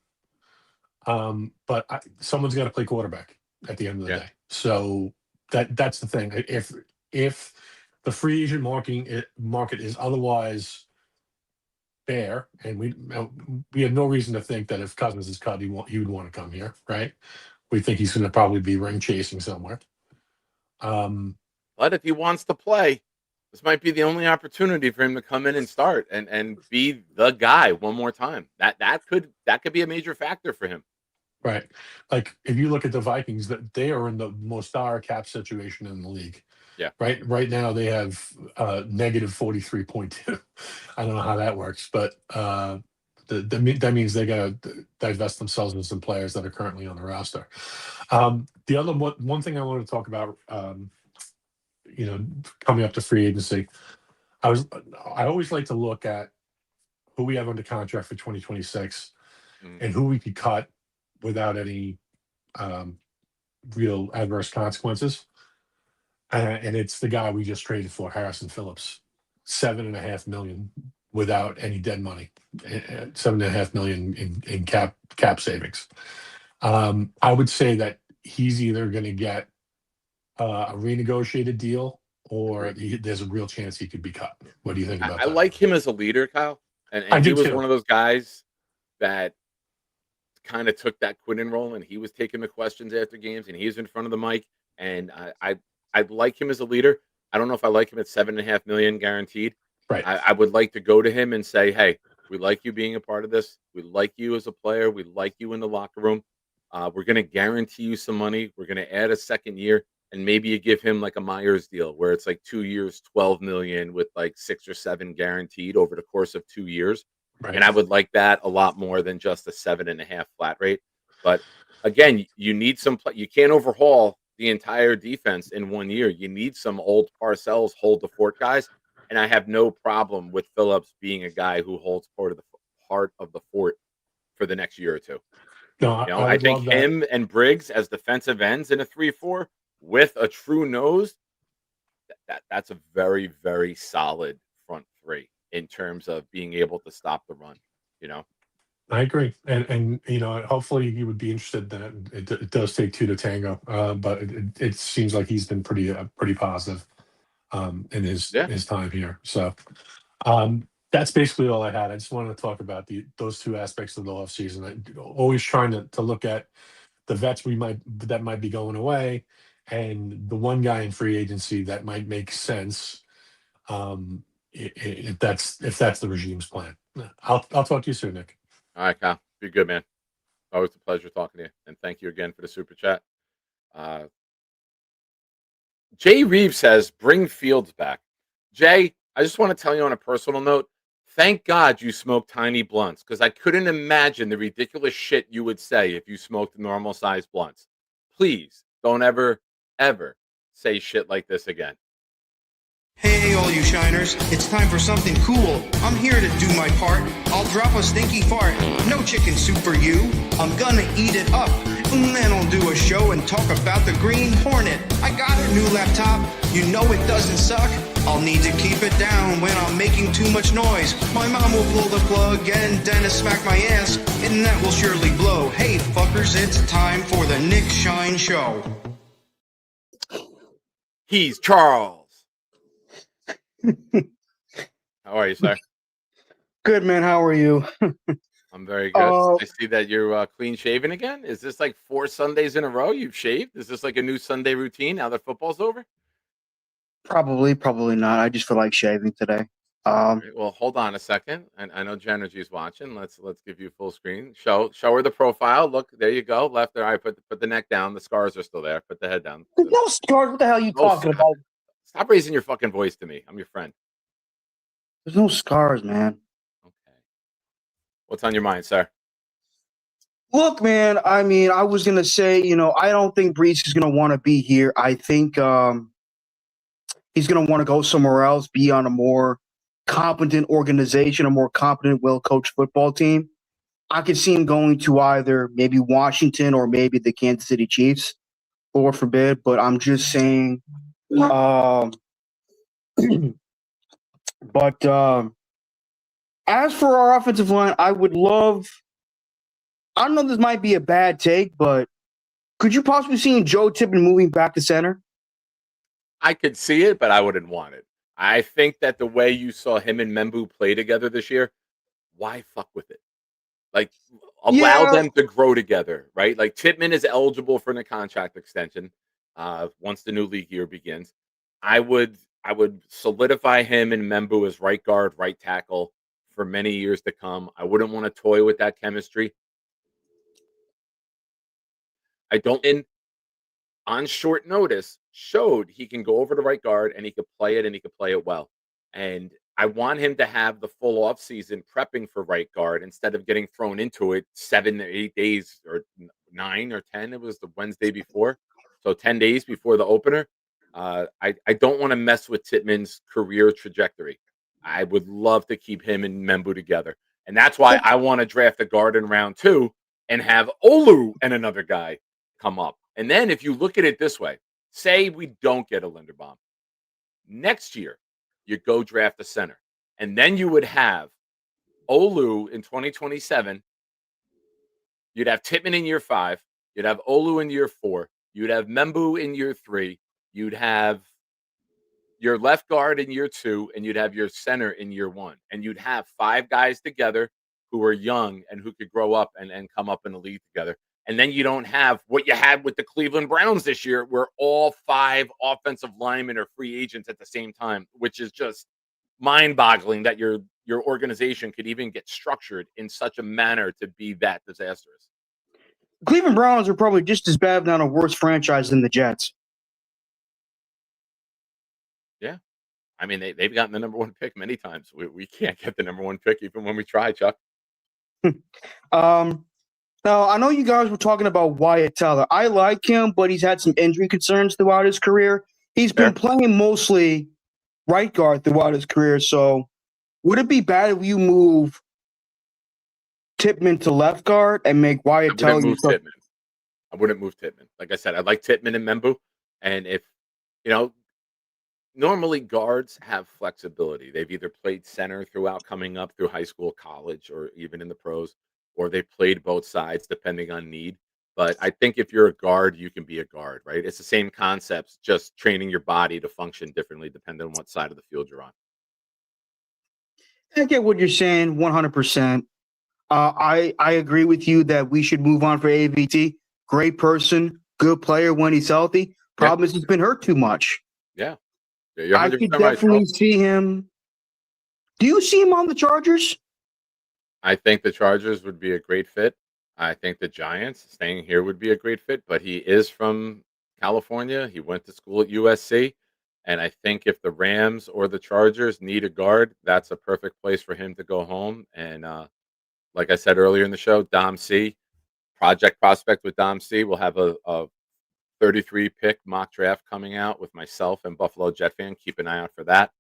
But someone's got to play quarterback at the end of the day. So that's the thing. If the free agent market is otherwise bare, and we have no reason to think that if Cousins is cut, he would want to come here, right? We think he's going to probably be ring chasing somewhere. But if he wants to play, this might be the only opportunity for him to come in and start and be the guy one more time. That could be a major factor for him. Right. Like if you look at the Vikings, that they are in the most dire cap situation in the league. Yeah. Right now they have negative 43.2. I don't know how that works, but that means they got to divest themselves of some players that are currently on the roster. The other one thing I wanted to talk about, coming up to free agency, I always like to look at who we have under contract for 2026 and who we could cut without any real adverse consequences. And it's the guy we just traded for, Harrison Phillips, $7.5 million without any dead money, $7.5 million in cap savings. I would say that he's either going to get a renegotiated deal, or there's a real chance he could be cut. What do you think about I that? like him as a leader, Kyle, and I he do was too. one of those guys that kind of took that Quinnen role, and he was taking the questions after games, and he was in front of the mic. And I like him as a leader. I don't know if I like him at $7.5 million guaranteed. Right. I would like to go to him and say, hey, we like you being a part of this. We like you as a player. We like you in the locker room. We're going to guarantee you some money. We're going to add a second year, and maybe you give him like a Myers deal where it's like 2 years, 12 million with like 6 or 7 guaranteed over the course of 2 years. Right. And I would like that a lot more than just a 7.5 flat rate. But again, you need some. You can't overhaul the entire defense in 1 year. You need some old Parcells hold the fort guys. And I have no problem with Phillips being a guy who holds part of the fort for the next year or two. No, I would think love that. him and Briggs as defensive ends in a 3-4 with a true nose. That's a very, very solid front three in terms of being able to stop the run. I agree, and hopefully he would be interested. That it does take two to tango, but it seems like he's been pretty positive in his time here. So that's basically all I had. I just wanted to talk about those two aspects of the offseason. Always trying to look at the vets that might be going away, and the one guy in free agency that might make sense. If that's the regime's plan. I'll talk to you soon, Nick. All right, Kyle. Be good, man. Always a pleasure talking to you. And thank you again for the super chat. Jay Reeves says, bring Fields back. Jay, I just want to tell you on a personal note, thank God you smoked tiny blunts, because I couldn't imagine the ridiculous shit you would say if you smoked normal sized blunts. Please don't ever say shit like this again. Hey, all you shiners, it's time for something cool. I'm here to do my part. I'll drop a stinky fart. No chicken soup for you. I'm gonna eat it up. And then I'll do a show and talk about the Green Hornet. I got a new laptop. You know it doesn't suck. I'll need to keep it down when I'm making too much noise. My mom will pull the plug and Dennis smack my ass, and that will surely blow. Hey, fuckers, it's time for the Nick Shine Show. He's Charles. How are you, sir? Good, man. How are you? I'm very good. I see that you're clean shaven again. Is this like 4 Sundays in a row you've shaved? Is this like a new Sunday routine now that football's over? Probably not. I just feel like shaving today. Right, well, hold on a second. And I know Genergy's watching. Let's give you full screen. Show her the profile. Look, there you go. Left there. All right, put the neck down. The scars are still there. Put the head down. There's no scars. What the hell are you talking about? Stop raising your fucking voice to me. I'm your friend. There's no scars, man. Okay. What's on your mind, sir? Look, man, I mean, I was going to say, I don't think Breece is going to want to be here. I think he's going to want to go somewhere else, be on a more competent organization, a more competent, well-coached football team. I could see him going to either maybe Washington or maybe the Kansas City Chiefs, Lord forbid. But I'm just saying but as for our offensive line, I would love – I don't know if this might be a bad take, but could you possibly see Joe Tippett moving back to center? I could see it, but I wouldn't want it. I think that the way you saw him and Membu play together this year, why fuck with it? Like, allow them to grow together, right? Like, Tippmann is eligible for a contract extension once the new league year begins. I would solidify him and Membu as right guard, right tackle for many years to come. I wouldn't want to toy with that chemistry. I don't. On short notice, showed he can go over to right guard and he could play it and he could play it well. And I want him to have the full offseason prepping for right guard instead of getting thrown into it 7 or 8 days or 9 or 10. It was the Wednesday before. So 10 days before the opener. I don't want to mess with Tippmann's career trajectory. I would love to keep him and Membu together. And that's why I want to draft a guard in round 2 and have Olu and another guy come up. And then if you look at it this way, say we don't get a Linderbaum. Next year, you go draft a center. And then you would have Olu in 2027. You'd have Tittman in year 5. You'd have Olu in year 4. You'd have Membu in year 3. You'd have your left guard in year 2, and you'd have your center in year 1. And you'd have 5 guys together who are young and who could grow up and come up in the league together. And then you don't have what you had with the Cleveland Browns this year, where all 5 offensive linemen are free agents at the same time, which is just mind-boggling that your organization could even get structured in such a manner to be that disastrous. Cleveland Browns are probably just as bad, if not a worse franchise than the Jets. Yeah. I mean, they've gotten the number 1 pick many times. We can't get the number 1 pick even when we try, Chuck. Now, I know you guys were talking about Wyatt Teller. I like him, but he's had some injury concerns throughout his career. He's been playing mostly right guard throughout his career. So would it be bad if you move Tittman to left guard and make Wyatt Teller? I wouldn't move Tittman. Like I said, I like Tittman and Membu. And if, normally guards have flexibility. They've either played center throughout coming up through high school, college, or even in the pros, or they played both sides depending on need. But I think if you're a guard, you can be a guard, right? It's the same concepts, just training your body to function differently depending on what side of the field you're on. I get what you're saying 100%. I agree with you that we should move on for AVT. Great person, good player when he's healthy. Problem is he's been hurt too much. Yeah. I could definitely see him. Do you see him on the Chargers? I think the Chargers would be a great fit. I think the Giants staying here would be a great fit, but he is from California. He went to school at USC. And I think if the Rams or the Chargers need a guard, that's a perfect place for him to go home. And like I said earlier in the show, Dom C, project prospect with Dom C, will have a 33 pick mock draft coming out with myself and Buffalo Jet fan. Keep an eye out for that.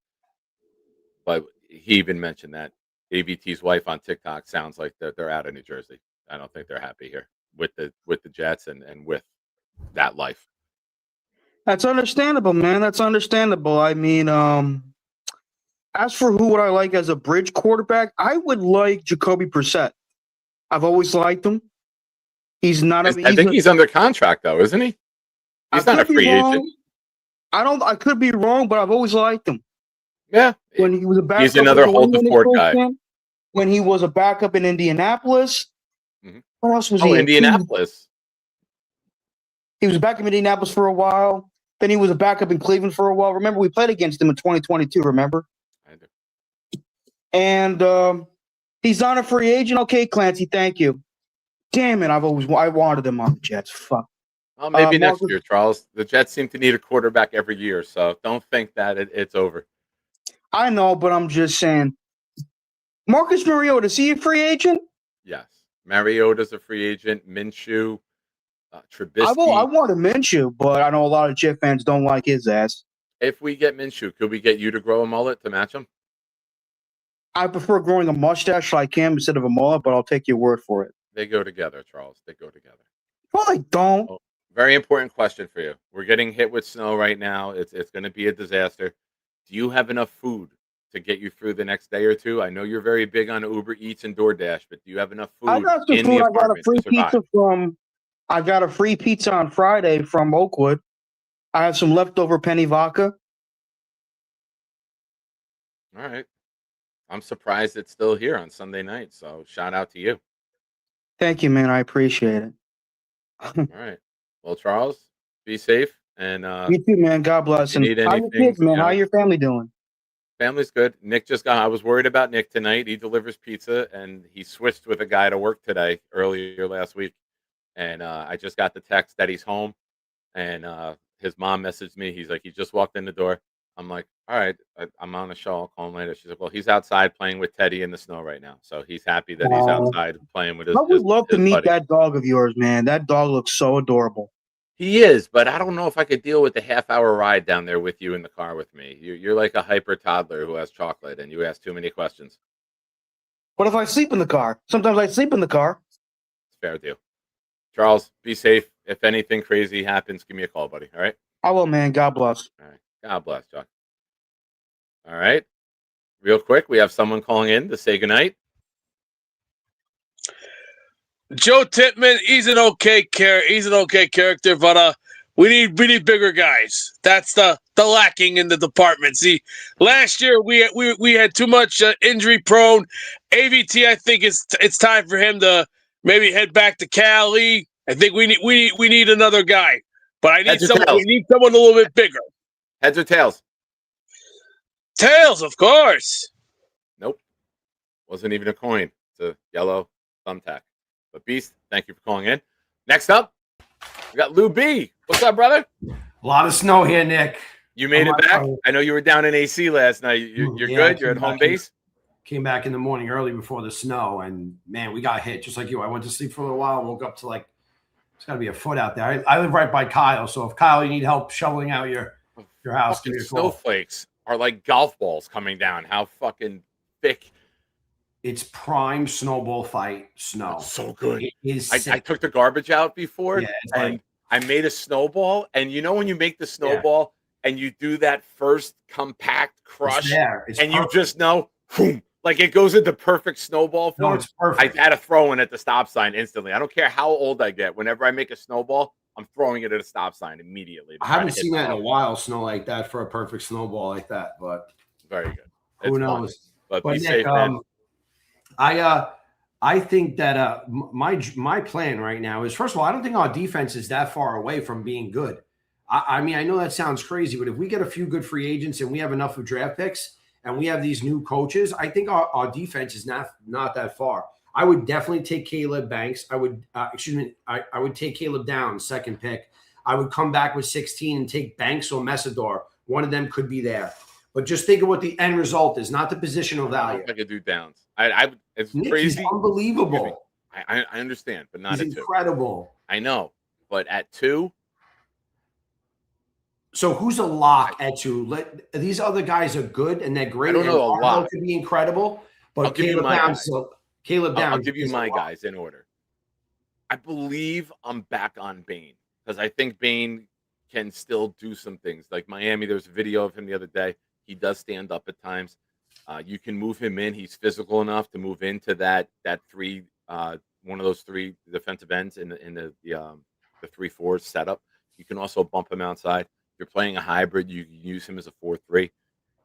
But he even mentioned that AVT's wife on TikTok sounds like they're out of New Jersey. I don't think they're happy here with the Jets and with that life. That's understandable, man. That's understandable. I mean, as for who would I like as a bridge quarterback, I would like Jacoby Brissett. I've always liked him. He's not. I think he's under contract though, isn't he? He's not a free agent. I could be wrong, but I've always liked him. Yeah. When he was a backup, he's another hold the fort guy. When he was a backup in Indianapolis. Mm-hmm. What else was he? Indianapolis. He was a backup in Indianapolis for a while. Then he was a backup in Cleveland for a while. Remember, we played against him in 2022, remember? I do. And he's not a free agent. Okay, Clancy, thank you. Damn it, I wanted him on the Jets. Fuck. Well, maybe next year, Charles. The Jets seem to need a quarterback every year, so don't think that it's over. I know, but I'm just saying. Marcus Mariota, is he a free agent? Yes. Mariota's a free agent. Minshew, Trubisky. I wanted Minshew, but I know a lot of Jet fans don't like his ass. If we get Minshew, could we get you to grow a mullet to match him? I prefer growing a mustache like him instead of a mullet, but I'll take your word for it. They go together, Charles. They go together. Well, they don't. Oh, very important question for you. We're getting hit with snow right now. It's going to be a disaster. Do you have enough food to get you through the next day or two? I know you're very big on Uber Eats and DoorDash, but do you have enough food? I got some food. I got a free pizza on Friday from Oakwood. I have some leftover penny vodka. All right. I'm surprised it's still here on Sunday night. So shout out to you. Thank you, man. I appreciate it. All right. Well, Charles, be safe. And you too, man. God bless. And how your kids, man? How your family doing? Family's good. I was worried about Nick tonight. He delivers pizza, and he switched with a guy to work today earlier last week. And I just got the text that he's home. And his mom messaged me. He's like, he just walked in the door. I'm like, all right, I'm on a show. I'll call him later. She's like, well, he's outside playing with Teddy in the snow right now. So he's happy that he's outside playing with his buddy. I would love to meet that dog of yours, man. That dog looks so adorable. He is, but I don't know if I could deal with the half-hour ride down there with you in the car with me. You're like a hyper toddler who has chocolate, and you ask too many questions. What if I sleep in the car? Sometimes I sleep in the car. It's fair deal. Charles, be safe. If anything crazy happens, give me a call, buddy. All right? I will, man. God bless. All right. God bless, Chuck. All right. real quick, we have someone calling in to say goodnight. Joe Tippmann, he's an okay character, but we need bigger guys. That's the lacking in the department. See, last year we had too much injury prone. AVT, I think it's time for him to maybe head back to Cali. I think we need another guy, but we need someone a little bit bigger. Heads or tails? Tails, of course. Nope, wasn't even a coin. It's a yellow thumbtack. But Beast, thank you for calling in. Next up, we got Lou B. What's up, brother? A lot of snow here, Nick. You made it back. I know you were down in AC last night. You're good. You're at home base. Came back in the morning early before the snow, and man, we got hit just like you. I went to sleep for a little while. Woke up to it's got to be a foot out there. I live right by Kyle, so if Kyle, you need help shoveling out your house, give me a call. Snowflakes are like golf balls coming down. How fucking thick. It's prime snowball fight snow. It's so good. It is. I took the garbage out before, and I made a snowball. And you know when you make the snowball and you do that first compact crush, It's and perfect. You just know, boom, like it goes into perfect snowball form. No, it's perfect. I had to throw in at the stop sign instantly. I don't care how old I get. Whenever I make a snowball, I'm throwing it at a stop sign immediately. I haven't seen that in a while, snow like that for a perfect snowball like that. But very good. Who knows? Fun. But be Nick, safe, man. I think that my plan right now is, first of all, I don't think our defense is that far away from being good. I mean, I know that sounds crazy, but if we get a few good free agents and we have enough of draft picks and we have these new coaches, I think our defense is not that far. I would definitely take Caleb Banks. I would take Caleb Downs, second pick. I would come back with 16 and take Banks or Messidor. One of them could be there. But just think of what the end result is, not the positional value. I could do Downs. It's Nick, crazy. He's unbelievable. I understand, but not he's at 2. Incredible. I know, but at 2. So who's a lock at 2? These other guys are good and they're great. I don't know a lot. Could be incredible, but Caleb Downs. I'll give you my guys in order. I believe I'm back on Bane because I think Bane can still do some things. Like Miami, there's a video of him the other day. He does stand up at times. You can move him in. He's physical enough to move into that 3, one of those 3 defensive ends in the 3-4 setup. You can also bump him outside. If you're playing a hybrid, you can use him as a 4-3.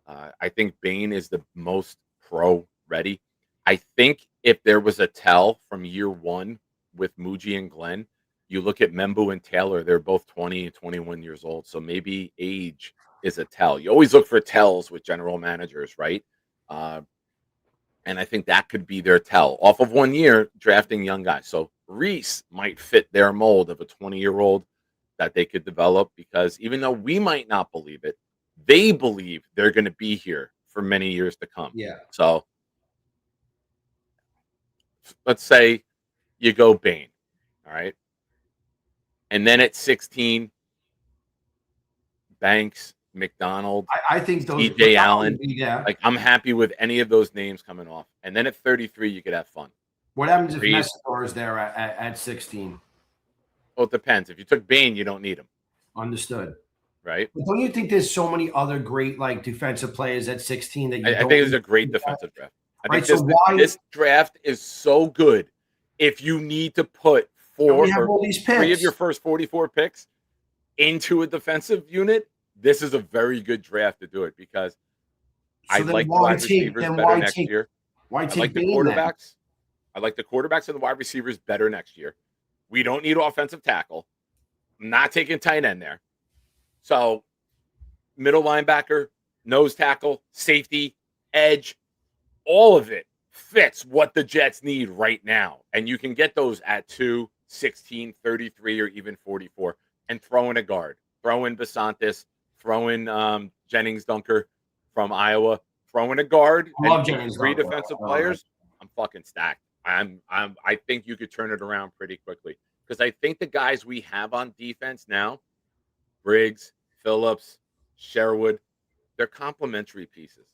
I think Bane is the most pro ready. I think if there was a tell from year 1 with Muji and Glenn, you look at Membu and Taylor, they're both 20 and 21 years old. So maybe age is a tell. You always look for tells with general managers, right? And I think that could be their tell off of 1 year drafting young guys. So Reese might fit their mold of a 20-year-old that they could develop, because even though we might not believe it, they believe they're going to be here for many years to come. Yeah. So let's say you go Bane, all right? And then at 16, Banks, McDonald, I think those DJ Allen. Yeah. Like, I'm happy with any of those names coming off. And then at 33, you could have fun. What happens if Messidor is there at 16? Well, it depends. If you took Bane, you don't need him. Understood. Right? But don't you think there's so many other great defensive players at 16 that I think it's a great defensive draft. I think this draft is so good. If you need to put 4 or 3 of your first 44 picks into a defensive unit, this is a very good draft to do it, because I like wide receivers better next year. I like the quarterbacks. I like the quarterbacks and the wide receivers better next year. We don't need offensive tackle. I'm not taking tight end there. So middle linebacker, nose tackle, safety, edge, all of it fits what the Jets need right now. And you can get those at 2, 16, 33, or even 44, and throw in a guard. Throw in Basantis, throw in Jennings Dunker from Iowa, throw in a guard, and 3 defensive players. I'm fucking stacked. I think you could turn it around pretty quickly, because I think the guys we have on defense now, Briggs, Phillips, Sherwood, they're complementary pieces.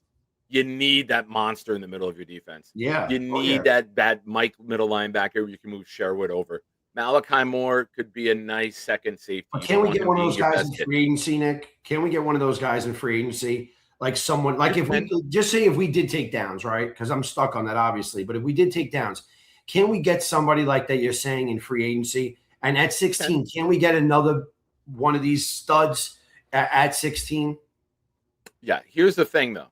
You need that monster in the middle of your defense. Yeah. You need that Mike middle linebacker. You can move Sherwood over. Malachi Moore could be a nice second safety. But can we get one of those guys in free agency, Nick? Can we get one of those guys in free agency? Like someone, like if we just say if we did take downs, right? Because I'm stuck on that, obviously. But if we did take downs, can we get somebody like that you're saying in free agency? And at 16, can we get another one of these studs at 16? Yeah. Here's the thing, though.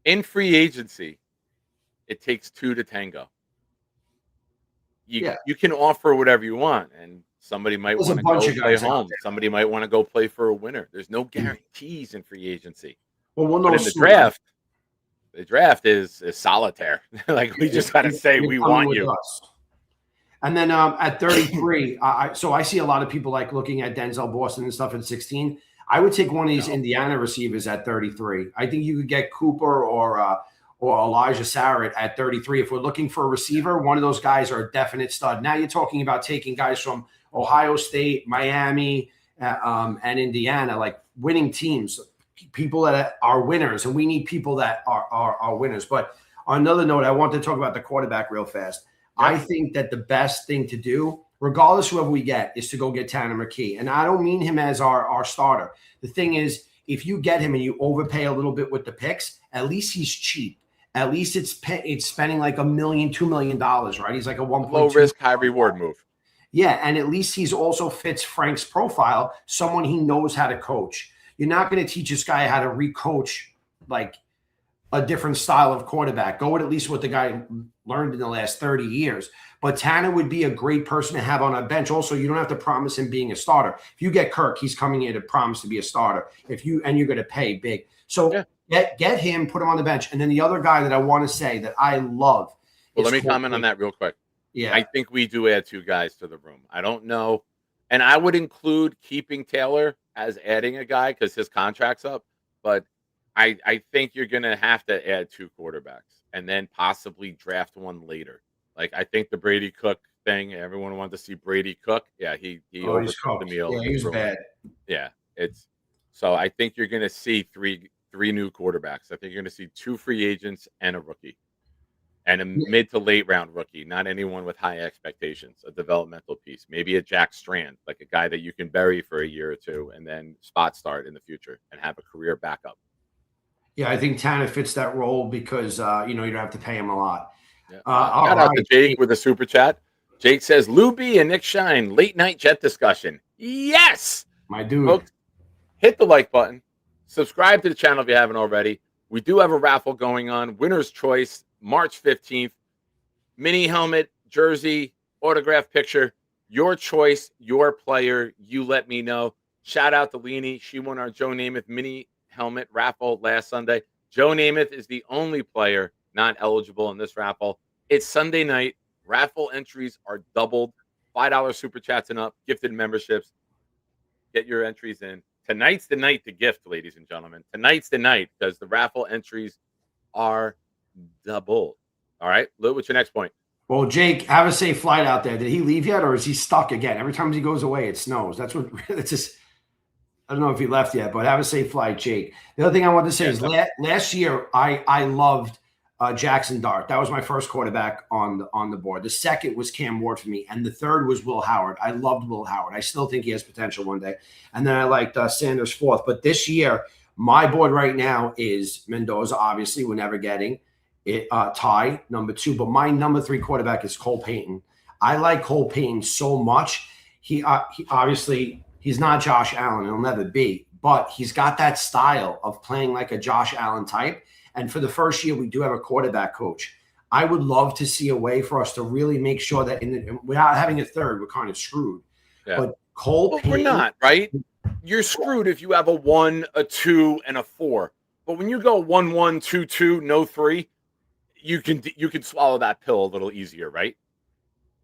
In free agency, it takes two to tango. You can offer whatever you want, and somebody might want to go play home. Somebody might want to go play for a winner. There's no guarantees in free agency. Well, we'll but know in the draft is solitaire. Like we just got to say we want you. And then at 33, so I see a lot of people like looking at Denzel Boston and stuff at 16. I would take one of these Indiana receivers at 33. I think you could get Cooper or Elijah Sarrett at 33. If we're looking for a receiver, one of those guys are a definite stud. Now you're talking about taking guys from Ohio State, Miami, and Indiana, like winning teams, people that are winners, and we need people that are winners. But on another note, I want to talk about the quarterback real fast. I think that the best thing to do, regardless of whoever we get, is to go get Tanner McKee. And I don't mean him as our starter. The thing is, if you get him and you overpay a little bit with the picks, at least he's cheap. At least it's spending like $1 million, $2 million, right? He's like a 1.2 low risk, high reward move. Yeah, and at least he's also fits Frank's profile, someone he knows how to coach. You're not going to teach this guy how to recoach like a different style of quarterback. Go with at least what the guy learned in the last 30 years. But Tanner would be a great person to have on a bench. Also, you don't have to promise him being a starter. If you get Kirk, he's coming in to promise to be a starter. You're going to pay big. So get him, put him on the bench. And then the other guy that I want to say that I love. Well, let me comment on that real quick. Yeah. I think we do add two guys to the room. I don't know. And I would include keeping Taylor as adding a guy because his contract's up. But I think you're going to have to add two quarterbacks and then possibly draft one later. Like, I think the Brady Cook thing, everyone wanted to see Brady Cook. Yeah, he overcooked the meal. Yeah, he was bad. Yeah, so I think you're going to see three new quarterbacks. I think you're going to see two free agents and a rookie. And a mid to late round rookie, not anyone with high expectations, a developmental piece, maybe a Jack Strand, like a guy that you can bury for a year or two and then spot start in the future and have a career backup. Yeah, I think Tanner fits that role because, you don't have to pay him a lot. Yeah. Shout out to Jake with a super chat. Jake says, Lou B and Nick Shine, late night Jet discussion. Yes! My dude. Folks, hit the like button. Subscribe to the channel if you haven't already. We do have a raffle going on. Winner's Choice, March 15th. Mini helmet, jersey, autograph picture. Your choice, your player. You let me know. Shout out to Leanie. She won our Joe Namath mini helmet raffle last Sunday. Joe Namath is the only player not eligible in this raffle. It's Sunday night. Raffle entries are doubled. $5 super chats and up. Gifted memberships. Get your entries in. Tonight's the night to gift, ladies and gentlemen. Tonight's the night because the raffle entries are doubled. All right, Lou, what's your next point? Well, Jake, have a safe flight out there. Did he leave yet, or is he stuck again? Every time he goes away, it snows. That's what. It's just. I don't know if he left yet, but have a safe flight, Jake. The other thing I want to say is last year I loved Jackson Dart. That was my first quarterback on the board. The second was Cam Ward for me, and the third was Will Howard. I loved Will Howard. I still think he has potential one day. And then I liked Sanders fourth. But this year, my board right now is Mendoza. Obviously, we're never getting it. Ty, number 2. But my number 3 quarterback is Cole Payton. I like Cole Payton so much. He obviously he's not Josh Allen. He'll never be. But he's got that style of playing like a Josh Allen type. And for the first year, we do have a quarterback coach. I would love to see a way for us to really make sure that without having a third, we're kind of screwed. Yeah. But Cole Payton, we're not, right? You're screwed if you have a 1, a 2, and a 4. But when you go 1, 1, 2, 2, no 3, you can swallow that pill a little easier, right?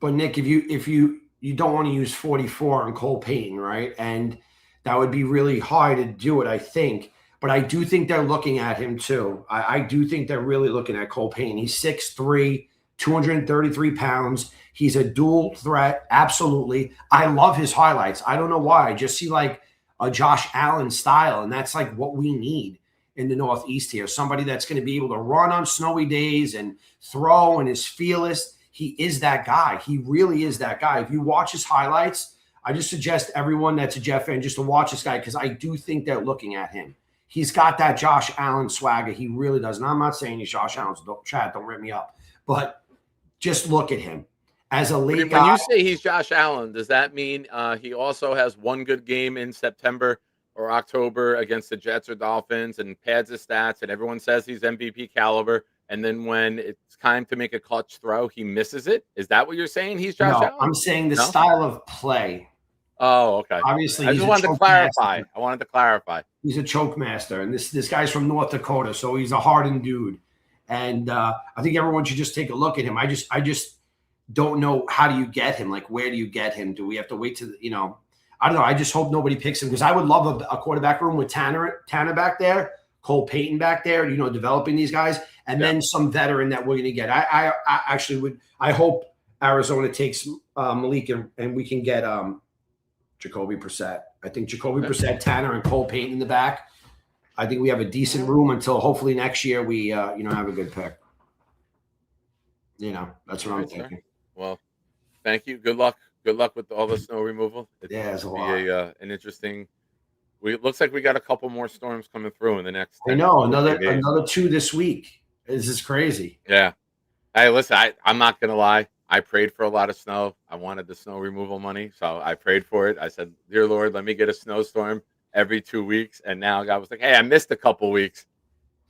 But Nick, if you don't want to use 44 on Cole Payton, right? And that would be really hard to do it, I think. But I do think they're looking at him too. I do think they're really looking at Cole Payton. He's 6'3", 233 pounds. He's a dual threat. Absolutely. I love his highlights. I don't know why. I just see like a Josh Allen style, and that's like what we need in the Northeast here. Somebody that's going to be able to run on snowy days and throw and is fearless. He is that guy. He really is that guy. If you watch his highlights, I just suggest everyone that's a Jet fan just to watch this guy because I do think they're looking at him. He's got that Josh Allen swagger. He really does. And I'm not saying he's Josh Allen. So don't rip me up. But just look at him as a late guy. When you say he's Josh Allen, does that mean he also has one good game in September or October against the Jets or Dolphins and pads his stats and everyone says he's MVP caliber, and then when it's time to make a clutch throw, he misses it? Is that what you're saying? He's Josh Allen? I'm saying the style of play. Oh, okay. Obviously, I just wanted to clarify. I wanted to clarify. He's a choke master, and this guy's from North Dakota, so he's a hardened dude. And I think everyone should just take a look at him. I just don't know, how do you get him? Like, where do you get him? Do we have to wait to, I don't know. I just hope nobody picks him, because I would love a quarterback room with Tanner back there, Cole Payton back there, developing these guys, and then some veteran that we're going to get. I actually would. I hope Arizona takes Malik and we can get Jacoby Brissett. I think Jacoby Brissett, Tanner, and Cole Payton in the back. I think we have a decent room until hopefully next year we have a good pick. That's what I'm thinking. Sir. Well, thank you. Good luck. Good luck with all the snow removal. It's a lot. An interesting. It looks like we got a couple more storms coming through in the next. I know another 2 this week. This is crazy. Yeah. Hey, listen. I'm not gonna lie. I prayed for a lot of snow. I wanted the snow removal money, so I prayed for it. I said, "Dear Lord, let me get a snowstorm every 2 weeks." And now God was like, "Hey, I missed a couple weeks.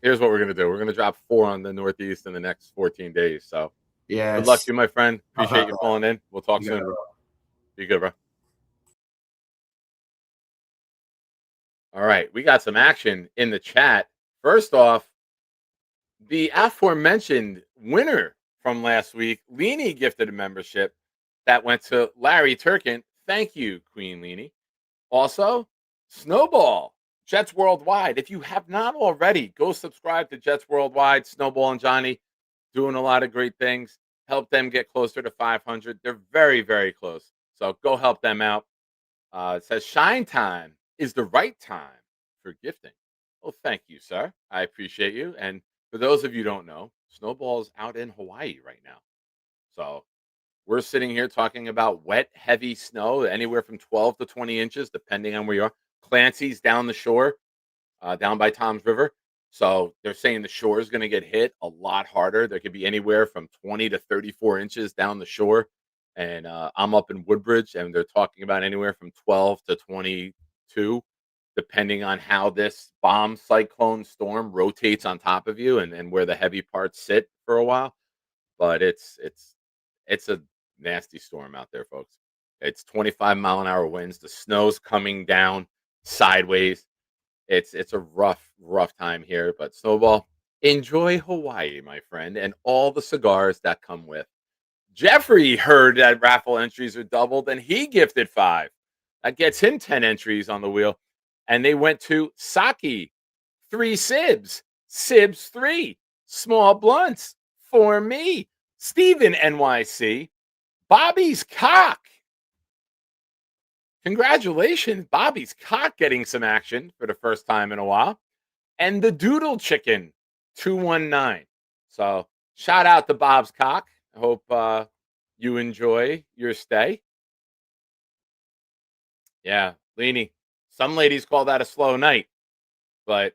Here's what we're gonna do. We're gonna drop 4 on the Northeast in the next 14 days." So, good luck to you, my friend. Appreciate you calling in. We'll talk soon. Be good, bro. All right, we got some action in the chat. First off, the aforementioned winner from last week, Leanie, gifted a membership that went to Larry Turkin. Thank you, Queen Leanie. Also, Snowball, Jets Worldwide. If you have not already, go subscribe to Jets Worldwide. Snowball and Johnny doing a lot of great things. Help them get closer to 500. They're very, very close. So go help them out. It says Shine Time is the right time for gifting. Well, thank you, sir. I appreciate you. And for those of you who don't know, Snowball's out in Hawaii right now. So we're sitting here talking about wet, heavy snow, anywhere from 12 to 20 inches, depending on where you are. Clancy's down the shore, down by Tom's River. So they're saying the shore is going to get hit a lot harder. There could be anywhere from 20 to 34 inches down the shore. And I'm up in Woodbridge, and they're talking about anywhere from 12 to 22, depending on how this bomb cyclone storm rotates on top of you and where the heavy parts sit for a while. But it's a nasty storm out there, folks. It's 25-mile-an-hour winds. The snow's coming down sideways. It's a rough time here. But Snowball, enjoy Hawaii, my friend, and all the cigars that come with. Jeffrey heard that raffle entries are doubled, and he gifted 5. That gets him 10 entries on the wheel. And they went to Saki, 3 Sibs, Sibs 3, Small Blunts, for me, Steven NYC, Bobby's Cock. Congratulations, Bobby's Cock getting some action for the first time in a while. And the Doodle Chicken, 219. So shout out to Bob's Cock. I hope you enjoy your stay. Yeah, Leanie. Some ladies call that a slow night, but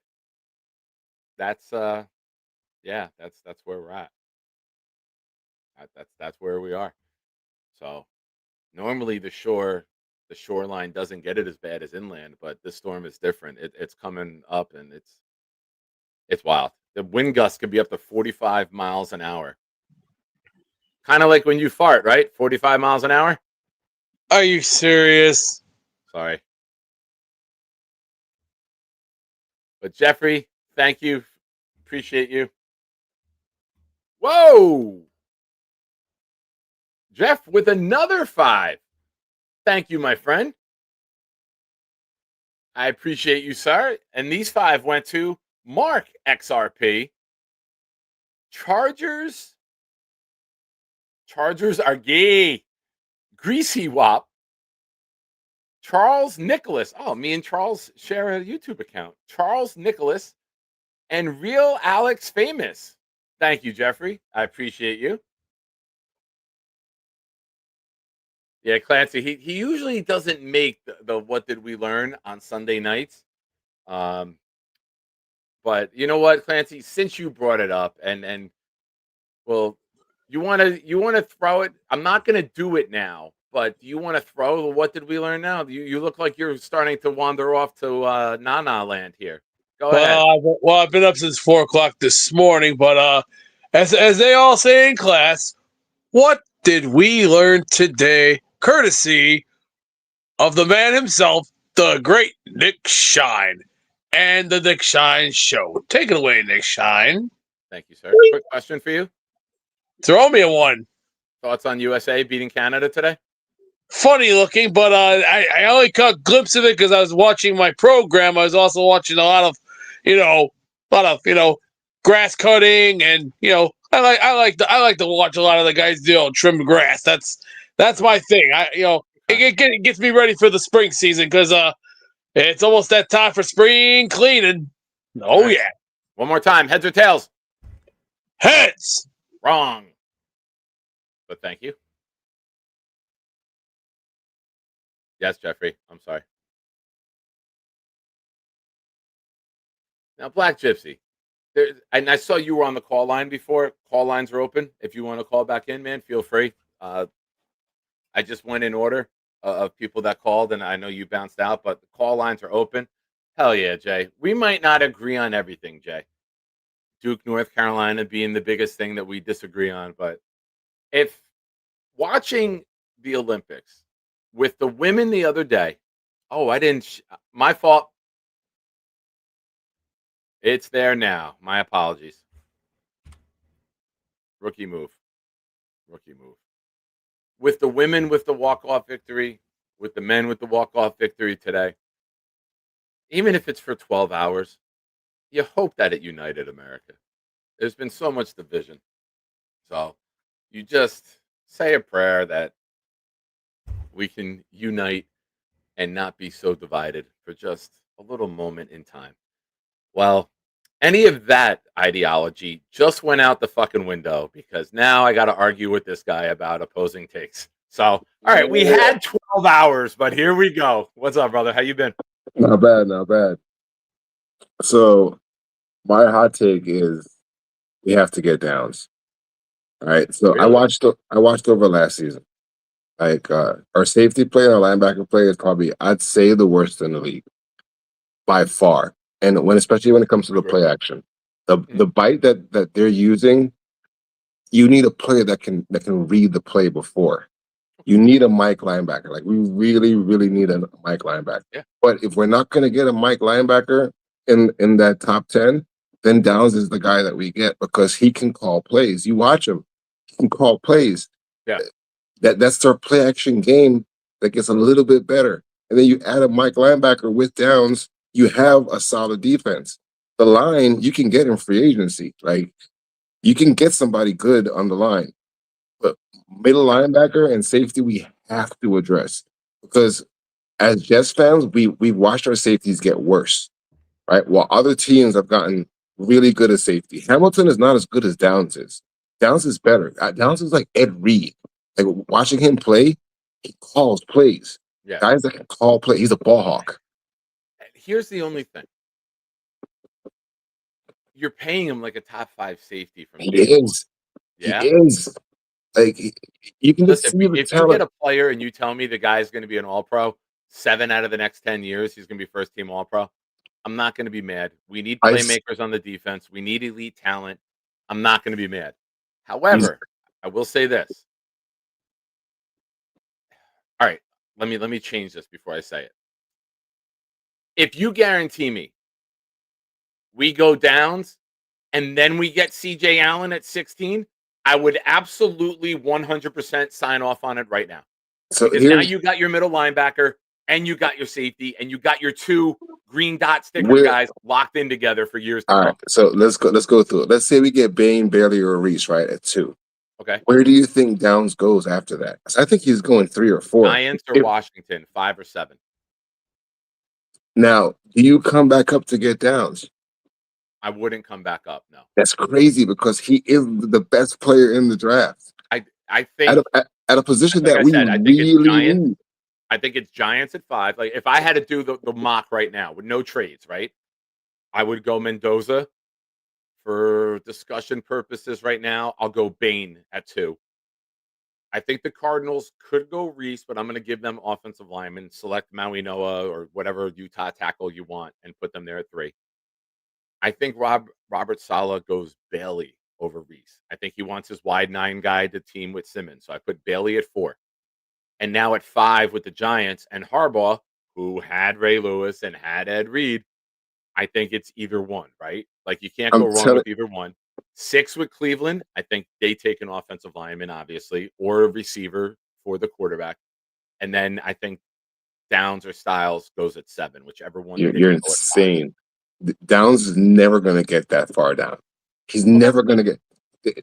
that's where we're at. That's where we are. So normally the shoreline doesn't get it as bad as inland, but this storm is different. It's coming up, and it's wild. The wind gusts could be up to 45 miles an hour. Kind of like when you fart, right? 45 miles an hour? Are you serious? Sorry. But Jeffrey, thank you. Appreciate you. Whoa! Jeff with another 5. Thank you, my friend. I appreciate you, sir. And these 5 went to Mark XRP. Chargers are gay. Greasy Wop. Charles Nicholas. Oh, me and Charles share a YouTube account. Charles Nicholas and Real Alex Famous. Thank you, Jeffrey. I appreciate you. Yeah, Clancy, he usually doesn't make the What Did We Learn on Sunday nights. But you know what, Clancy? Since you brought it up, and well, you want to throw it. I'm not going to do it now. But do you want to throw the what did we learn now? You look like you're starting to wander off to Nana land here. Go ahead. Well, I've been up since 4:00 this morning, but as they all say in class, what did we learn today? Courtesy of the man himself, the great Nick Shine, and the Nick Shine Show. Take it away, Nick Shine. Thank you, sir. Quick question for you. Throw me a one. Thoughts on USA beating Canada today? Funny looking, but I only caught a glimpse of it because I was watching my program. I was also watching a lot of grass cutting, and I like to watch a lot of the guys trim grass. That's my thing. It gets me ready for the spring season because it's almost that time for spring cleaning. Oh right. Yeah! One more time. Heads or tails? Heads. Wrong. But thank you. Yes, Jeffrey. I'm sorry. Now, Black Gypsy. And I saw you were on the call line before. Call lines are open. If you want to call back in, man, feel free. I just went in order of people that called, and I know you bounced out, but the call lines are open. Hell yeah, Jay. We might not agree on everything, Jay. Duke, North Carolina being the biggest thing that we disagree on. But if watching the Olympics with the women the other day, my fault. It's there now. My apologies. Rookie move. With the women with the walk-off victory, with the men with the walk-off victory today, even if it's for 12 hours, you hope that it united America. There's been so much division. So you just say a prayer that we can unite and not be so divided for just a little moment in time. Well, any of that ideology just went out the fucking window because now I got to argue with this guy about opposing takes. So, all right, we had 12 hours, but here we go. What's up, brother? How you been? Not bad. So my hot take is we have to get downs. All right. So Really? I watched over last season. Like our safety play and our linebacker play is probably, I'd say, the worst in the league by far. And especially when it comes to the play action, the bite that they're using, you need a player that can read the play before. You need a Mike linebacker. Like we really, really need a Mike linebacker. Yeah. But if we're not going to get a Mike linebacker in that top 10, then Downs is the guy that we get because he can call plays. You watch him, he can call plays. Yeah. That's their play action game that gets a little bit better. And then you add a Mike linebacker with Downs, you have a solid defense. The line you can get in free agency. Like you can get somebody good on the line. But middle linebacker and safety we have to address. Because as Jets fans, we've watched our safeties get worse. Right? While other teams have gotten really good at safety. Hamilton is not as good as Downs is. Downs is better. Downs is like Ed Reed. Like watching him play, he calls plays. Yeah. Guys that can call play. He's a ball hawk. Here's the only thing. You're paying him like a top 5 safety from He is. Yeah. He is. Like you can just Listen, see the if talent. you get a player and you tell me the guy's going to be an all-pro, 7 out of the next 10 years, he's going to be first-team all-pro, I'm not going to be mad. We need playmakers on the defense. We need elite talent. I'm not going to be mad. However, I will say this. All right, let me change this before I say it. If you guarantee me we go Downs and then we get CJ Allen at 16, I would absolutely 100% sign off on it right now. So because now you got your middle linebacker and you got your safety and you got your 2 green dot sticker guys locked in together for years to come. All right, so let's go through it. Let's say we get Bain, Bailey, or Reese right at 2. Okay. Where do you think Downs goes after that? I think he's going 3 or 4. Giants or Washington, 5 or 7. Now, do you come back up to get Downs? I wouldn't come back up. No. That's crazy because he is the best player in the draft. I think at a position like that I we said, I think really it's Giants. need. I think it's Giants at 5. Like if I had to do the mock right now with no trades, right? I would go Mendoza for discussion purposes right now. I'll go Bain at 2. I think the Cardinals could go Reese, but I'm going to give them offensive linemen. Select Maui Noah or whatever Utah tackle you want and put them there at 3. I think Robert Saleh goes Bailey over Reese. I think he wants his wide 9 guy to team with Simmons. So I put Bailey at 4. And now at 5 with the Giants and Harbaugh, who had Ray Lewis and had Ed Reed, I think it's either one, right? Like you can't go I'm wrong telling. with either one. 6 with Cleveland, I think they take an offensive lineman, obviously, or a receiver for the quarterback. And then I think Downs or Styles goes at 7, whichever one You're, they you're can go at 5. insane. Downs is never going to get that far down. He's never going to get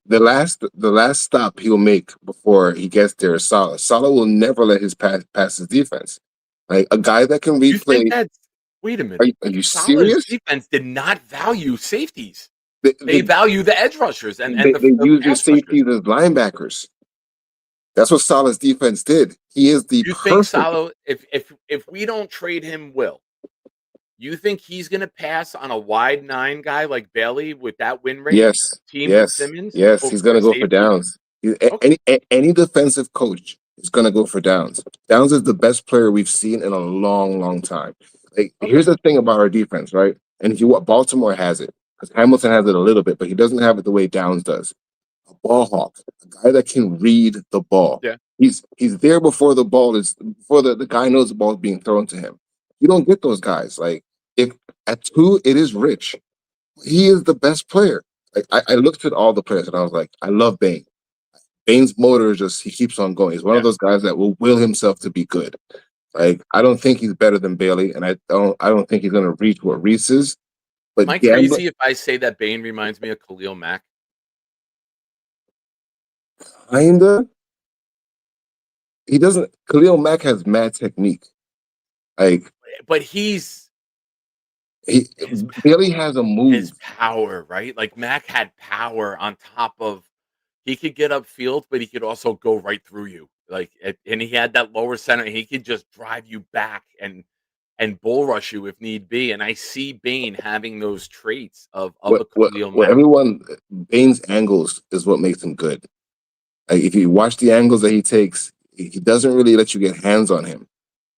the last stop he'll make before he gets there is Salah. Salah will never let his pass his defense. Like a guy that can You think replay. that's wait a minute. Are you Salah's serious? defense did not value safeties. They, They they, value the edge rushers and they, the they use their pass rushers. safeties as linebackers. That's what Salah's defense did. He is the You think perfect. Salah, if we don't trade him, you think he's going to pass on a wide 9 guy like Bailey with that win rate? Yes, Team with yes, Simmons yes. He's over going a to go for safety? Downs. Okay. Any defensive coach is going to go for Downs. Downs is the best player we've seen in a long, long time. Like, here's the thing about our defense, right? And if you want, Baltimore has it because Hamilton has it a little bit, but he doesn't have it the way Downs does. A ball hawk, a guy that can read the ball. Yeah. He's there before the ball is before the guy knows the ball is being thrown to him. You don't get those guys. Like if at 2, it is Rich. He is the best player. Like I looked at all the players and I was like, I love Bain. Bain's motor is just he keeps on going. He's one of those guys that will will himself to be good. Like I don't think he's better than Bailey, and I don't think he's gonna reach what Reese is. But Am I Gambler, crazy if I say that Bain reminds me of Khalil Mack? kinda. He doesn't. Khalil Mack has mad technique. Like But he's Bailey has a move. his power, right? Like Mack had power on top of he could get upfield, but he could also go right through you. Like and he had that lower center. He could just drive you back and bull rush you if need be. And I see Bain having those traits of a Khalil Mack. Everyone Bain's angles is what makes him good. Like if you watch the angles that he takes, he doesn't really let you get hands on him.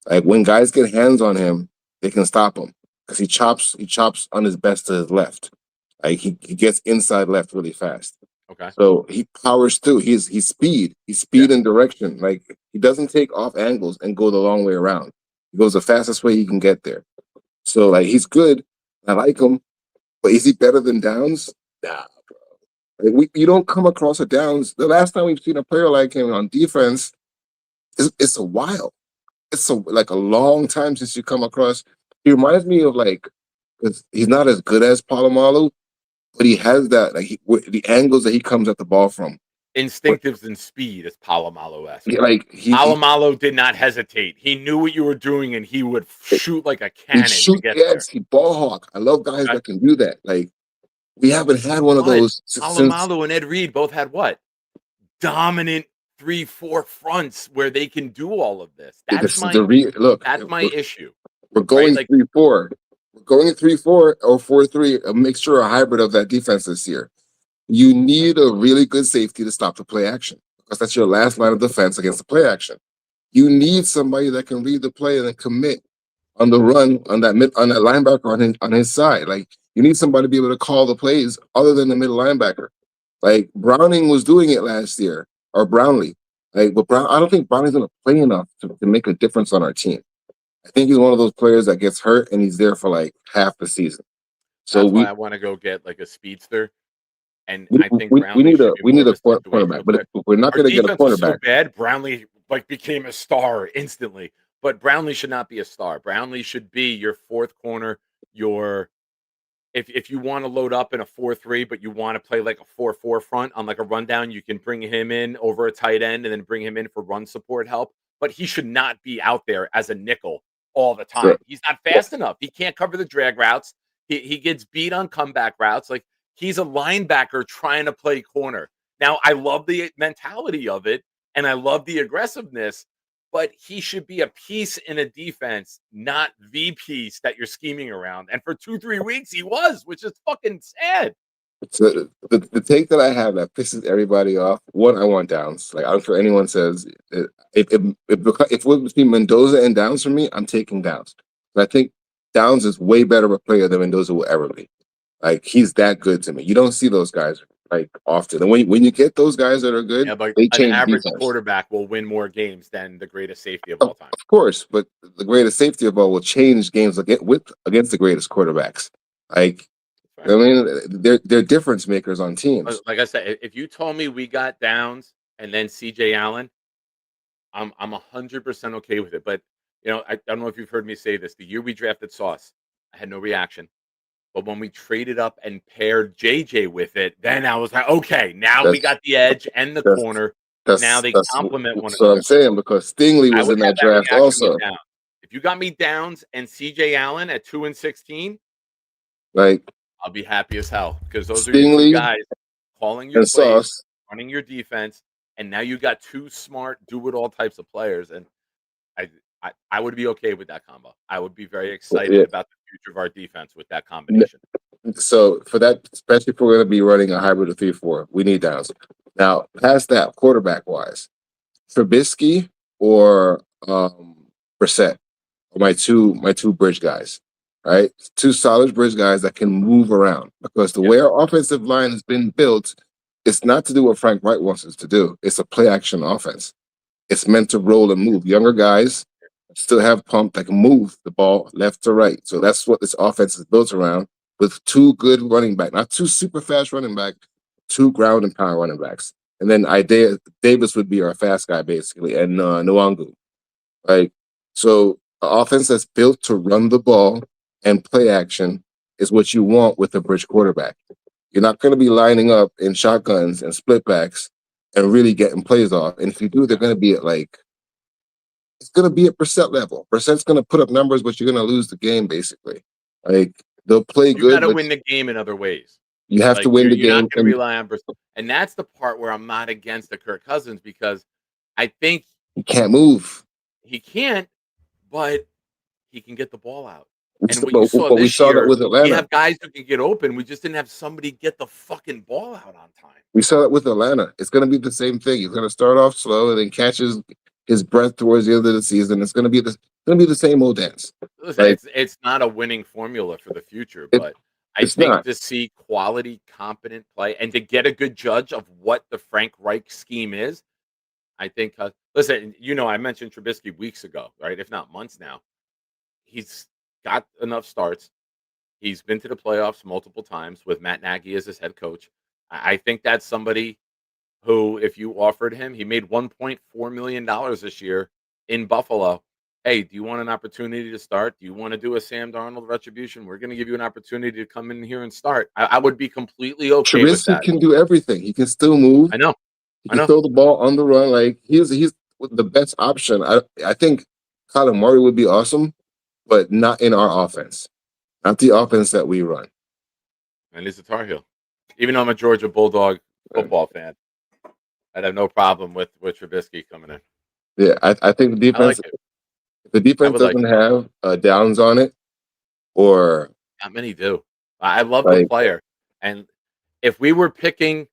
Like when guys get hands on him, they can stop him because he chops on his best to his left. Like he gets inside left really fast. Okay. So he powers through. He's speed. He's speed and direction. Like he doesn't take off angles and go the long way around. He goes the fastest way he can get there. So like he's good. I like him, but is he better than Downs? Nah, bro. Like, you don't come across a Downs. The last time we've seen a player like him on defense, it's a while. It's like a long time since you come across. He reminds me of like, because he's not as good as Palomalu, but he has that like the angles that he comes at the ball from. Instinctives and speed is Palomalu-esque. Like Palomalu did not hesitate. He knew what you were doing, and he would shoot like a cannon to get there. He ball hawk. I love guys that can do that. Like we haven't had one of those since Palomalu and Ed Reed both had what? Dominant 3-4 fronts where they can do all of this. That's my issue. We're going 3-4. We're going 3-4 or 4-3, a mixture, a hybrid of that defense this year. You need a really good safety to stop the play action because that's your last line of defense against the play action. You need somebody that can read the play and then commit on the run on that linebacker on his side. Like you need somebody to be able to call the plays other than the middle linebacker. Like Browning was doing it last year, or Brownlee. Like, but I don't think Browning's going to play enough to make a difference on our team. I think he's one of those players that gets hurt and he's there for like half the season. So that's why I want to go get like a speedster. And I think we need a cornerback, but if we're not going to get a cornerback. So bad, Brownlee like became a star instantly. But Brownlee should not be a star. Brownlee should be your fourth corner. If you want to load up in a 4-3, but you want to play like a 4-4 front on like a rundown, you can bring him in over a tight end and then bring him in for run support help. But he should not be out there as a nickel all the time. Sure. He's not fast enough. He can't cover the drag routes. He gets beat on comeback routes. Like he's a linebacker trying to play corner. Now, I love the mentality of it and I love the aggressiveness, but he should be a piece in a defense, not the piece that you're scheming around. And for 2-3 weeks, he was, which is fucking sad. So the take that I have that pisses everybody off. One, I want Downs. Like I don't care anyone says. If we're between Mendoza and Downs for me, I'm taking Downs. And I think Downs is way better of a player than Mendoza will ever be. Like he's that good to me. You don't see those guys like often, and when you get those guys that are good, Yeah, but they an change average defense. quarterback will win more games than the greatest safety of all time. Of course, but the greatest safety of all will change games against the greatest quarterbacks. Like I mean, they're difference makers on teams. Like I said, if you told me we got Downs and then CJ Allen, I'm 100% okay with it. But I don't know if you've heard me say this. The year we drafted Sauce, I had no reaction. But when we traded up and paired JJ with it, then I was like, okay, now we got the edge and the corner. Now they complement one So another. I'm saying because Stingley I was would in have that draft reaction also. with Downs. If you got me Downs and CJ Allen at 2 and 16, like I'll be happy as hell because those are your two guys calling your and plays, Sauce. running your defense, and now you got two smart, do-it-all types of players. And I would be okay with that combo. I would be very excited about the future of our defense with that combination. So for that, especially if we're going to be running a hybrid of 3-4, we need Downs. Now, past that, quarterback-wise, Trubisky or Brissett are my two bridge guys. Right, two solid bridge guys that can move around because the way our offensive line has been built, it's not to do what Frank Wright wants us to do. It's a play action offense. It's meant to roll and move. Younger guys still have pump that can move the ball left to right. So that's what this offense is built around with two good running back, not two super fast running back, two ground and pound running backs. And then Isaiah Davis would be our fast guy basically, and Nwangu. Right. So the offense that's built to run the ball and play action is what you want with a bridge quarterback. You're not going to be lining up in shotguns and split backs and really getting plays off. And if you do, they're going to be at it's going to be at Brissett level. Brissett's going to put up numbers, but you're going to lose the game basically. Like they'll play good. You got to win the game in other ways. You have to win the game. You're not going to rely on Brissett. And that's the part where I'm not against the Kirk Cousins because I think he can't move. He can't, but he can get the ball out. And we saw that with Atlanta. We have guys who can get open. We just didn't have somebody get the fucking ball out on time. We saw that with Atlanta. It's going to be the same thing. He's going to start off slow and then catches his breath towards the end of the season. It's going to be the same old dance. Listen, it's not a winning formula for the future, but I think to see quality, competent play and to get a good judge of what the Frank Reich scheme is, I think. Listen, I mentioned Trubisky weeks ago, right? If not months now. He's got enough starts. He's been to the playoffs multiple times with Matt Nagy as his head coach. I think that's somebody who, if you offered him, he made $1.4 million this year in Buffalo. Hey, do you want an opportunity to start? Do you want to do a Sam Darnold retribution? We're going to give you an opportunity to come in here and start. I would be completely okay with that. Trubisky can do everything. He can still move. I know. He can throw the ball on the run. Like he's the best option. I think Kyler Murray would be awesome, but not in our offense. Not the offense that we run. And he's a Tar Heel. Even though I'm a Georgia Bulldog football fan, I'd have no problem with Trubisky coming in. Yeah, I think the defense. If the defense doesn't have Downs on it, or not many do. I love the player, and if we were picking,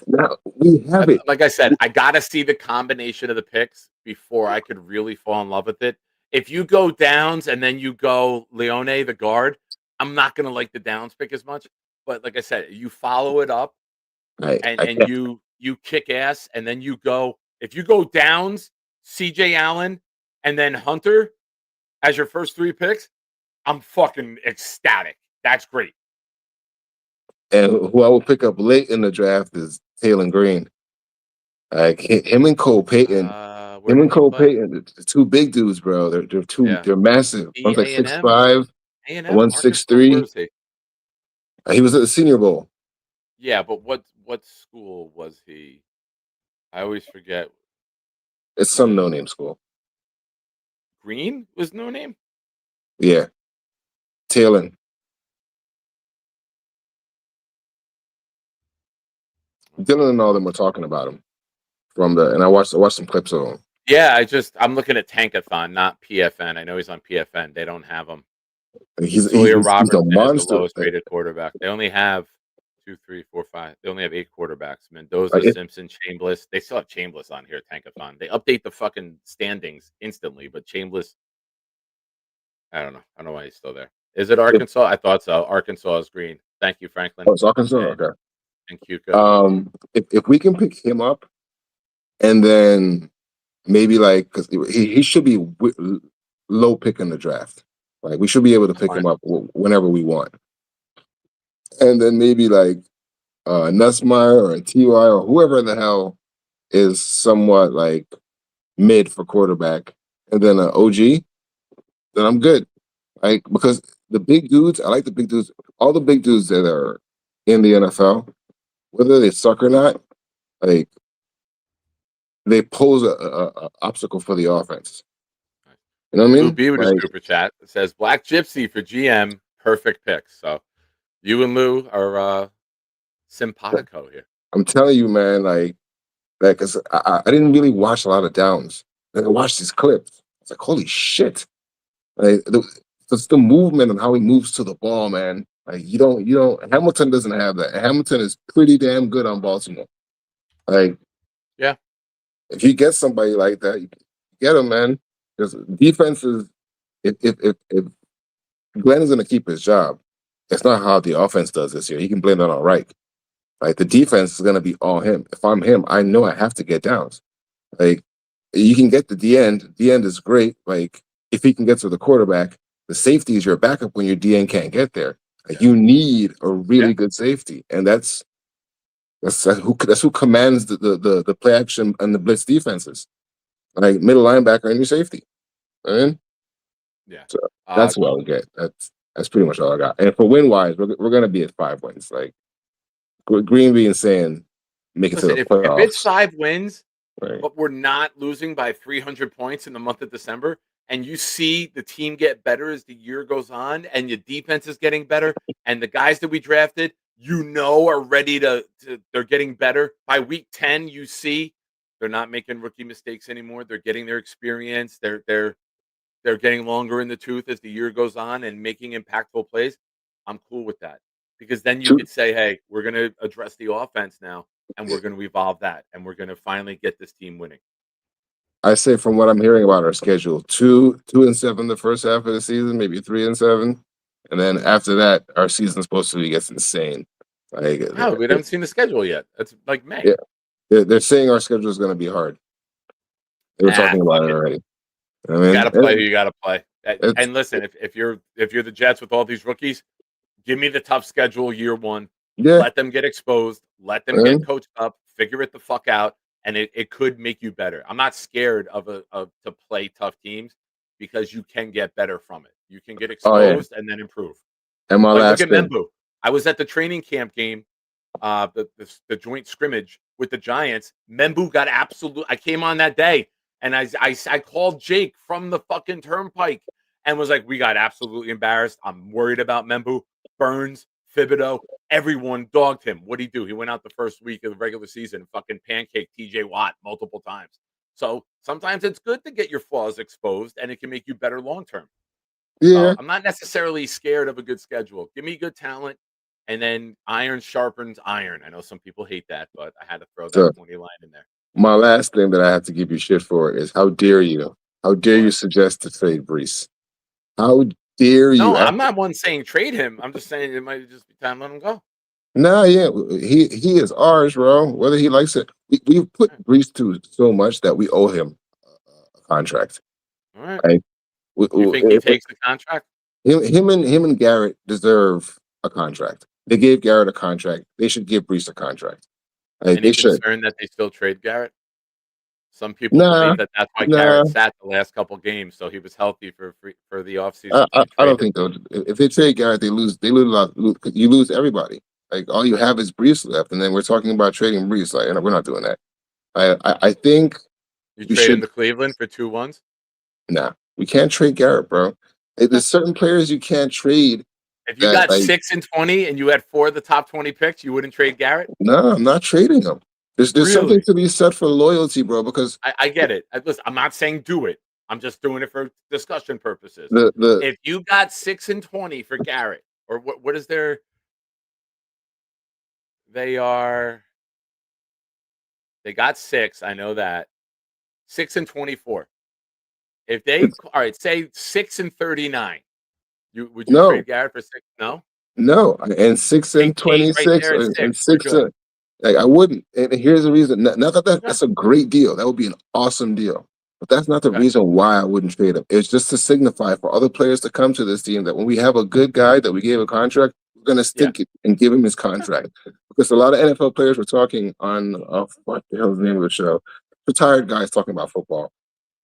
now we have it. Like I said, I got to see the combination of the picks before I could really fall in love with it. If you go Downs and then you go Leone, the guard, I'm not going to like the Downs pick as much. But like I said, you follow it up, and you kick ass, and then you go. If you go Downs, CJ Allen, and then Hunter as your first three picks, I'm fucking ecstatic. That's great. And who I will pick up late in the draft is Taylor Green. Like him and Cole Payton. Him and Cole Payton, the two big dudes, bro. They're massive. One's like 6'5", one's 6'3". He was at the Senior Bowl. Yeah, but what school was he? I always forget. It's some no-name school. Green was no name? Yeah. Taylor. Dylan and all them were talking about him from the, and I watched some clips of him. Yeah, I'm looking at Tankathon, not PFN. I know he's on PFN. They don't have him. He's Sawyer a Robertson is the monster. lowest rated quarterback. They only have 2, 3, 4, 5. They only have 8 quarterbacks. Mendoza, Like, Simpson, Chambliss. They still have Chambliss on here, Tankathon. They update the fucking standings instantly, but Chambliss, I don't know. I don't know why he's still there. Is it Arkansas? I thought so. Arkansas is green. Thank you, Franklin. Oh, it's Arkansas. Okay. And Cuca. If we can pick him up, and then maybe like, because he should be low pick in the draft. Like, we should be able to pick him up whenever we want. And then maybe like Nussmeyer or a TY or whoever the hell is somewhat like mid for quarterback, and then an OG, then I'm good. Like, because the big dudes, I like the big dudes. All the big dudes that are in the NFL, whether they suck or not, like, they pose a obstacle for the offense. You know what I mean? Lou B with his super chat. It says Black Gypsy for GM, perfect pick. So you and Lou are simpatico here. I'm telling you, man, like, because I didn't really watch a lot of downs. And I watched these clips. It's like, holy shit. Like, it's the movement and how he moves to the ball, man. Like, you don't, Hamilton doesn't have that. Hamilton is pretty damn good on Baltimore. Like, yeah. If you get somebody like that, you get him, man. Because defense is, if Glenn is going to keep his job, it's not how the offense does this year. He can blame that on Reich. Like, the defense is going to be all him. If I'm him, I know I have to get downs. Like, you can get the end. The end is great. Like, if he can get to the quarterback, the safety is your backup when your DN can't get there. Like, you need a really good safety, and that's who commands the play action and the blitz defenses. Like, middle linebacker and your safety. Right? Yeah. So that's what I'll get. That's pretty much all I got. And for win wise, we're gonna be at 5 wins. Like, Greenbean saying, make it to the playoffs. If it's 5 wins, right, but we're not losing by 300 points in the month of December, and you see the team get better as the year goes on, and your defense is getting better, and the guys that we drafted, are ready they're getting better. By week 10, you see they're not making rookie mistakes anymore. They're getting their experience. They're getting longer in the tooth as the year goes on and making impactful plays. I'm cool with that, because then you could say, hey, we're going to address the offense now, and we're going to evolve that, and we're going to finally get this team winning. I say, from what I'm hearing about our schedule, 2-7 the first half of the season, maybe 3-7, and then after that, our season's supposed to gets insane. Like, no, we haven't seen the schedule yet. It's like May. Yeah, they're saying our schedule is going to be hard. They were talking about it already. I mean, you got to play who you got to play. And listen, if you're the Jets with all these rookies, give me the tough schedule year one. Yeah. Let them get exposed. Let them get coached up. Figure it the fuck out, and it could make you better. I'm not scared of to play tough teams, because you can get better from it. You can get exposed and then improve. And my last look at Membu. I was at the training camp game, the joint scrimmage with the Giants. Membu got I came on that day, and I called Jake from the fucking turnpike and was like, we got absolutely embarrassed. I'm worried about Membu. Burns, Thibodeau, everyone dogged him. What'd he do? He went out the first week of the regular season, fucking pancake TJ Watt multiple times. So sometimes it's good to get your flaws exposed, and it can make you better long term. Yeah. I'm not necessarily scared of a good schedule. Give me good talent, and then iron sharpens iron. I know some people hate that, but I had to throw that funny line in there. My last thing that I have to give you shit for is, how dare you? How dare you suggest to trade Breece? How dare you? No, I'm not one saying trade him. I'm just saying it might just be time to let him go. Nah, yeah, he is ours, bro. Whether he likes it, we've put Breece to so much that we owe him a contract. All right. Like, you think he takes the contract? Him and Garrett deserve a contract. They gave Garrett a contract. They should give Breece a contract. Like, Any they should. concern that they still trade Garrett? Some people believe that that's why Garrett sat the last couple games, so he was healthy for the offseason. I don't think so. If they trade Garrett, they lose. They lose a lot. You lose everybody. Like, all you have is Breece left, and then we're talking about trading Breece. Like, we're not doing that. I think you trade him to Cleveland for 2 1s. Nah, we can't trade Garrett, bro. There's certain players you can't trade. If you got 6 and 20 and you had 4 of the top 20 picks, you wouldn't trade Garrett? No, I'm not trading him. There's something Really? to be said for loyalty, bro. Because I get it. Listen, I'm not saying do it. I'm just doing it for discussion purposes. the If you got 6-20 for Garrett, or what is their? They are. They got 6. I know that 6-24. If they all right, say 6-39, would you no, trade Garrett for 6? No, no, and six King and Kate right 26 there at and 6. We're six. good. Like I wouldn't. And here's the reason. Not that Okay. that's a great deal. That would be an awesome deal. But that's not the Okay. reason why I wouldn't trade him. It's just to signify for other players to come to this team that when we have a good guy that we gave a contract, we're gonna Yeah. stick it and give him his contract. Because a lot of NFL players were talking on what the hell's the name of the show? Retired guys talking about football.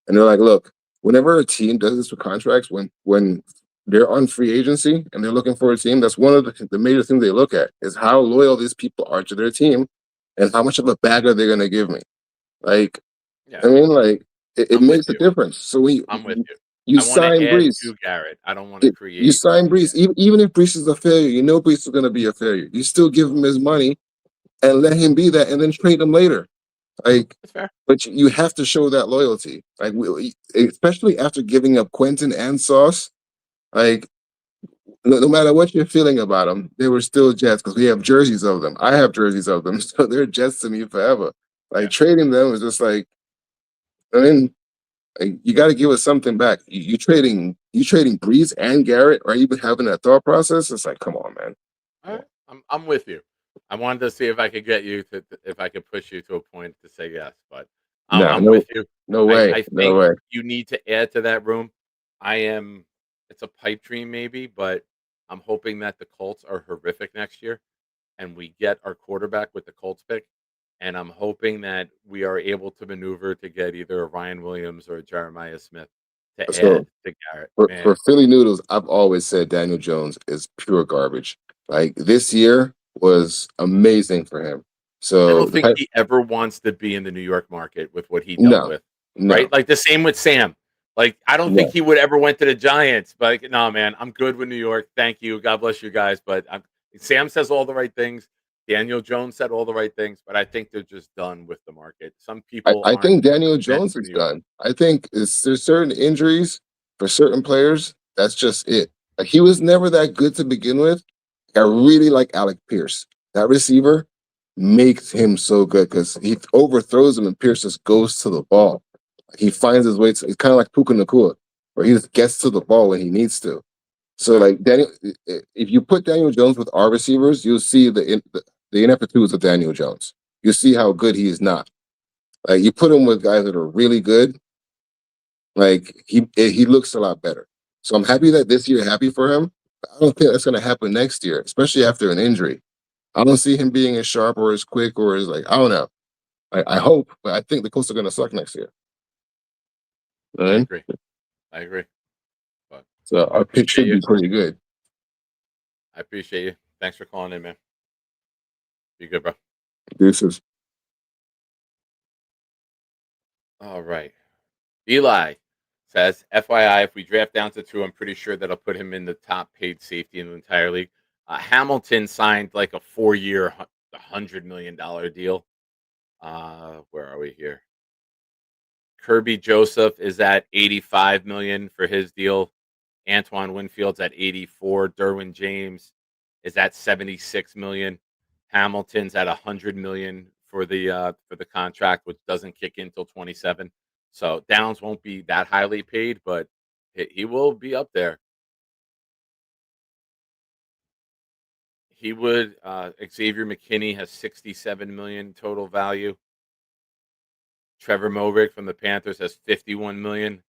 And they're like, look, whenever a team does this for contracts, when they're on free agency and they're looking for a team, that's one of the major things they look at is how loyal these people are to their team and how much of a bag are they going to give me. Like, Yeah. I mean, like it I'm with makes a you. difference. So I'm with you. you I want to sign add Breece. to Garrett. I don't want to You create. sign Breece, even if Breece is a failure, you know Breece is going to be a failure. You still give him his money and let him be that, and then trade him later. Like, That's fair. but you have to show that loyalty. Like, especially after giving up Quentin and Sauce. Like, no matter what you're feeling about them, they were still Jets because we have jerseys of them. I have jerseys of them, so they're Jets to me forever. Like Yeah. trading them is just like, I mean, like, you got to give us something back. You trading Breeze and Garrett, or even having that thought process. It's like, come on, man. All right. I'm with you. I wanted to see if I could get you to if I could push you to a point to say yes, but No, I'm with you. no way, I no think way. you need to add to that room. I am. It's a pipe dream, maybe, but I'm hoping that the Colts are horrific next year, and we get our quarterback with the Colts pick. And I'm hoping that we are able to maneuver to get either a Ryan Williams or a Jeremiah Smith to So add to Garrett. for Man, Philly Noodles, I've always said Daniel Jones is pure garbage. Like this year was amazing for him. I So don't think he ever wants to be in the New York market with what he dealt no, with, no, right? Like the same with Sam. Like I don't think no. he would ever went to the Giants, but like, no, man, I'm good with New York. Thank you, God bless you guys. But Sam says all the right things. Daniel Jones said all the right things, but I think they're just done with the market. Some people I aren't think Daniel meant Jones for is New York. done. I think there's certain injuries for certain players. That's just it. Like he was never that good to begin with. I really like Alec Pierce. That receiver makes him so good because he overthrows him and Pierce just goes to the ball. He finds his way to. It's kind of like Puka Nakua, where he just gets to the ball when he needs to. So like Daniel, if you put Daniel Jones with our receivers, you'll see the ineptitudes of Daniel Jones. You'll see how good he is not. Like you put him with guys that are really good, like he looks a lot better. So I'm happy that this year, happy for him. But I don't think that's going to happen next year, especially after an injury. I don't see him being as sharp or as quick or as like I don't know. I hope, but I think the Colts are going to suck next year. I Right? agree. I agree. But So I our pick appreciate should you. be pretty good. I appreciate you. Thanks for calling in, man. Be good, bro. Deuces. All right. Eli says, FYI, if we draft down to 2, I'm pretty sure that'll put him in the top paid safety in the entire league. Hamilton signed like a 4-year, $100 million deal. Where are we here? Kirby Joseph is at 85 million for his deal. Antoine Winfield's at 84. Derwin James is at 76 million. Hamilton's at 100 million for the contract, which doesn't kick in until 27. So Downs won't be that highly paid, but he will be up there. He would. Xavier McKinney has 67 million total value. Trevor Mobrick from the Panthers has 51 million.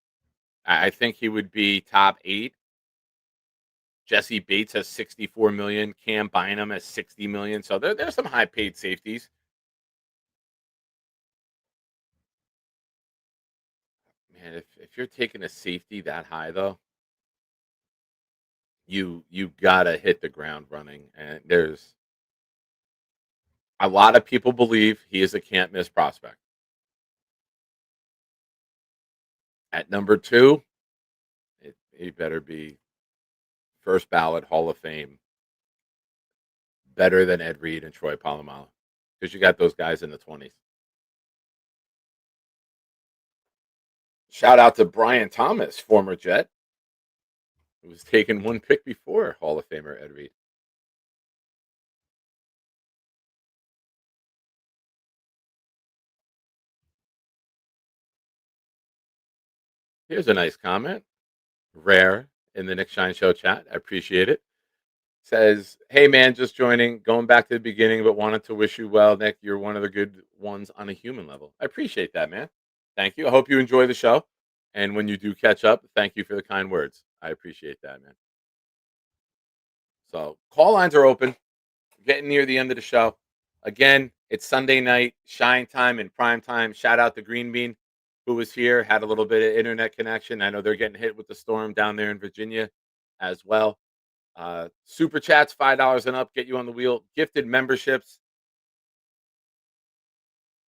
I think he would be top 8. Jesse Bates has 64 million. Cam Bynum has 60 million. So there's some high paid safeties. Man, if you're taking a safety that high though, you gotta hit the ground running. And there's a lot of people believe he is a can't miss prospect. At number 2, he better be first ballot Hall of Fame, better than Ed Reed and Troy Polamalu. because you got those guys in the 20s. Shout out to Brian Thomas, former Jet, who was taken one pick before Hall of Famer Ed Reed. Here's a nice comment. Rare in the Nick Shine Show chat. I appreciate it. Says, hey man, just joining, going back to the beginning, but wanted to wish you well, Nick. You're one of the good ones on a human level. I appreciate that, man. Thank you. I hope you enjoy the show. And when you do catch up, thank you for the kind words. I appreciate that, man. So call lines are open. Getting near the end of the show. Again, it's Sunday night, shine time and prime time. Shout out to Greenbean, who was here, had a little bit of internet connection. I know they're getting hit with the storm down there in Virginia as well. Super chats, $5 and up, get you on the wheel. Gifted memberships.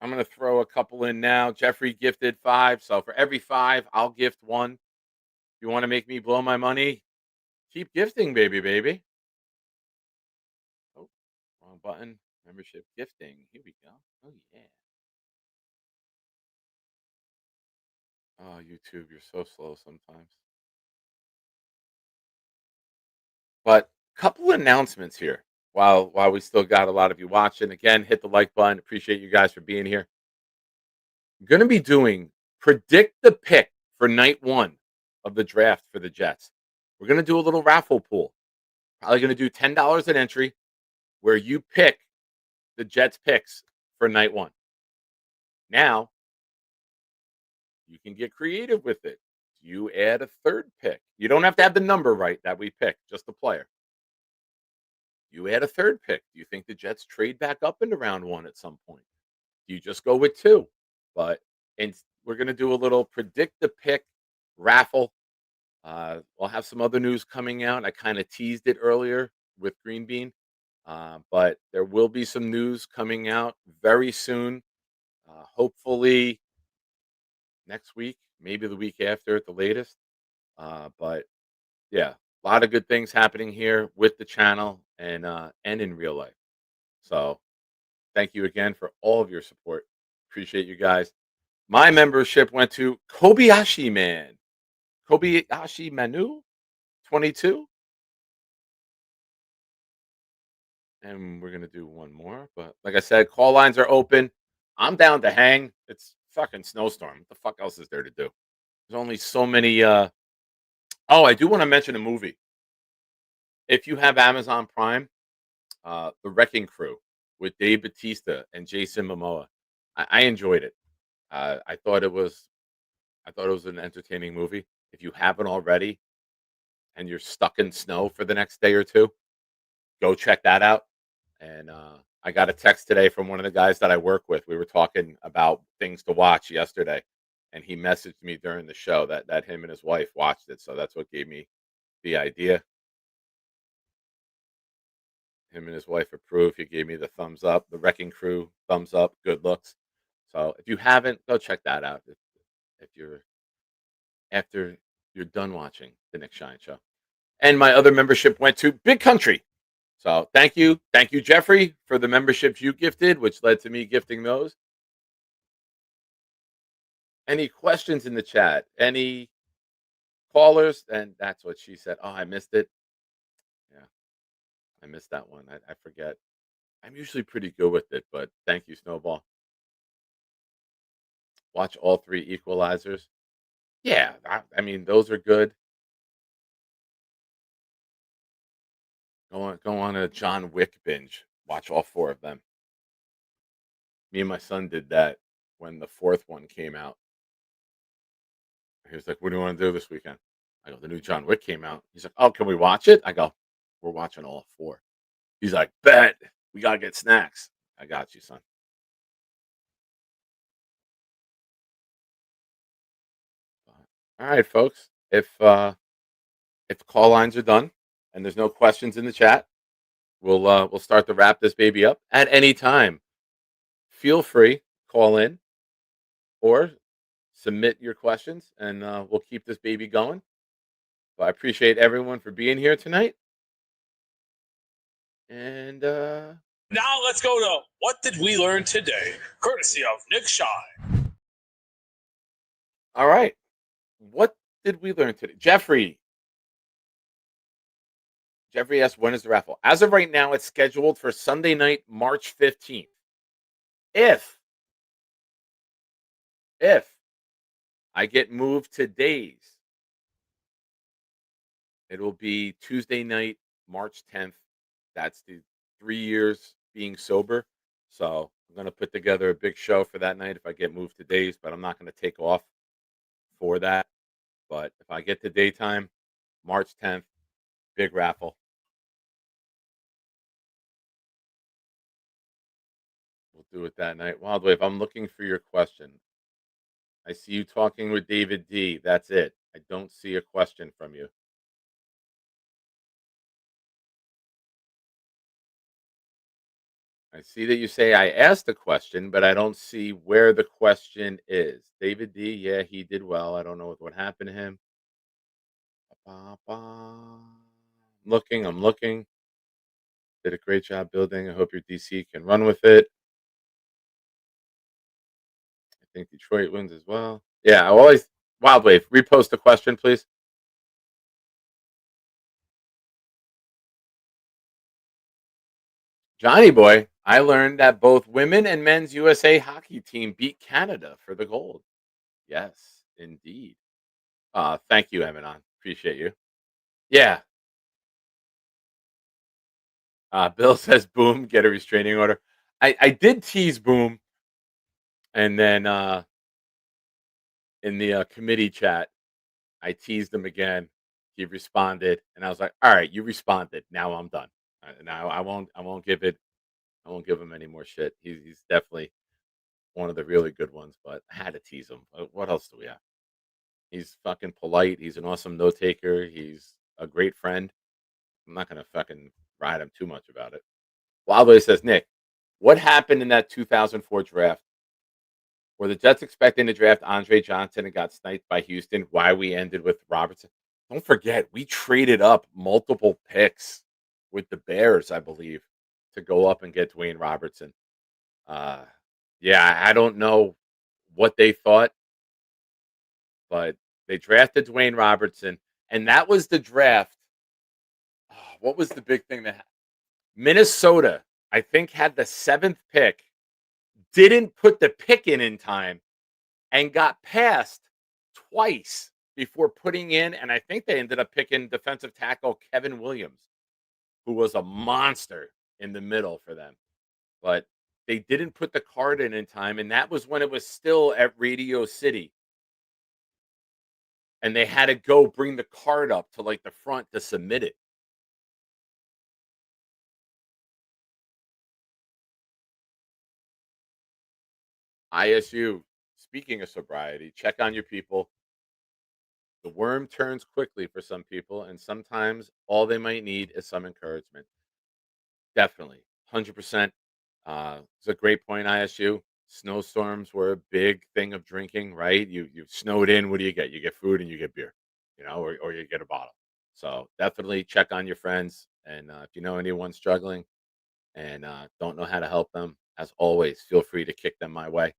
I'm going to throw a couple in now. Jeffrey gifted 5. So for every 5, I'll gift 1. If you want to make me blow my money, keep gifting, baby. Oh, wrong button. Membership gifting. Here we go. Oh, yeah. Oh, YouTube, you're so slow sometimes. But a couple announcements here while we still got a lot of you watching. Again, hit the like button. Appreciate you guys for being here. I'm going to be doing predict the pick for night 1 of the draft for the Jets. We're going to do a little raffle pool. Probably going to do $10 an entry where you pick the Jets picks for night 1. Now, you can get creative with it. You add a third pick. You don't have to have the number right that we picked, just the player. You add a third pick. Do you think the Jets trade back up into round 1 at some point? Do you just go with 2? But we're going to do a little predict the pick raffle. We'll have some other news coming out. I kind of teased it earlier with Greenbean. But there will be some news coming out very soon. Hopefully next week, maybe the week after at the latest. But yeah, a lot of good things happening here with the channel and in real life. So thank you again for all of your support. Appreciate you guys. My membership went to Kobayashi Man. Kobayashi Manu 22. And we're going to do one more. But like I said, call lines are open. I'm down to hang. It's fucking snowstorm. What the fuck else is there to do? There's only so many. Oh, I do want to mention a movie. If you have Amazon Prime, The Wrecking Crew with Dave Bautista and Jason Momoa. I enjoyed it. I thought it was an entertaining movie. If you haven't already and you're stuck in snow for the next day or two, go check that out. And I got a text today from one of the guys that I work with. We were talking about things to watch yesterday, and he messaged me during the show that him and his wife watched it. So that's what gave me the idea. Him and his wife approved. He gave me the thumbs up. The Wrecking Crew, thumbs up. Good looks. So if you haven't, go check that out. If you're after you're done watching the Nick Shine Show. And my other membership went to Big Country. So thank you, Jeffrey, for the memberships you gifted, which led to me gifting those. Any questions in the chat? Any callers? And that's what she said. Oh, I missed it. Yeah, I missed that one. I forget. I'm usually pretty good with it, but thank you, Snowball. Watch all 3 Equalizers. Yeah, I mean, those are good. Go on a John Wick binge. Watch all 4 of them. Me and my son did that when the 4th one came out. He was like, what do you want to do this weekend? I go, the new John Wick came out. He's like, oh, can we watch it? I go, we're watching all 4. He's like, bet. We got to get snacks. I got you, son. All right, folks. If call lines are done and there's no questions in the chat, we'll start to wrap this baby up at any time. Feel free, call in or submit your questions, and we'll keep this baby going. But I appreciate everyone for being here tonight. And Now let's go to What Did We Learn Today? Courtesy of Nick Shine. All right. What did we learn today? Jeffrey asked, when is the raffle? As of right now, it's scheduled for Sunday night, March 15th. If I get moved to days, it will be Tuesday night, March 10th. That's the 3 years being sober. So I'm going to put together a big show for that night if I get moved to days, but I'm not going to take off for that. But if I get to daytime, March 10th, big raffle. We'll do it that night. Wildwave, I'm looking for your question. I see you talking with David D. That's it. I don't see a question from you. I see that you say I asked a question, but I don't see where the question is. David D, yeah, he did well. I don't know what happened to him. I'm looking. Did a great job building. I hope your DC can run with it. I think Detroit wins as well. Yeah, I always Wildwave, repost the question, please. Johnny boy, I learned that both women and men's USA hockey team beat Canada for the gold. Yes, indeed. Thank you, Eminon. Appreciate you. Yeah. Bill says, boom, get a restraining order. I did tease Boom, and then in the committee chat, I teased him again. He responded, and I was like, "All right, you responded. Now I'm done. Now I won't give him any more shit. He's definitely one of the really good ones, but I had to tease him. What else do we have? He's fucking polite. He's an awesome note taker. He's a great friend. I'm not gonna fucking ride him too much about it." Wildway says, Nick, what happened in that 2004 draft? Were the Jets expecting to draft Andre Johnson and got sniped by Houston? Why we ended with Robertson? Don't forget, we traded up multiple picks with the Bears, I believe, to go up and get Dwayne Robertson. Yeah, I don't know what they thought, but they drafted Dwayne Robertson, and that was the draft. What was the big thing that Minnesota, I think, had the 7th pick, didn't put the pick in time, and got passed twice before putting in, and I think they ended up picking defensive tackle Kevin Williams, who was a monster in the middle for them. But they didn't put the card in time, and that was when it was still at Radio City. And they had to go bring the card up to like the front to submit it. ISU, speaking of sobriety, check on your people. The worm turns quickly for some people, and sometimes all they might need is some encouragement. Definitely, 100%. It's a great point, ISU. Snowstorms were a big thing of drinking, right? You snowed in. What do you get? You get food and you get beer, or you get a bottle. So definitely check on your friends, and if you know anyone struggling and don't know how to help them, as always, feel free to kick them my way.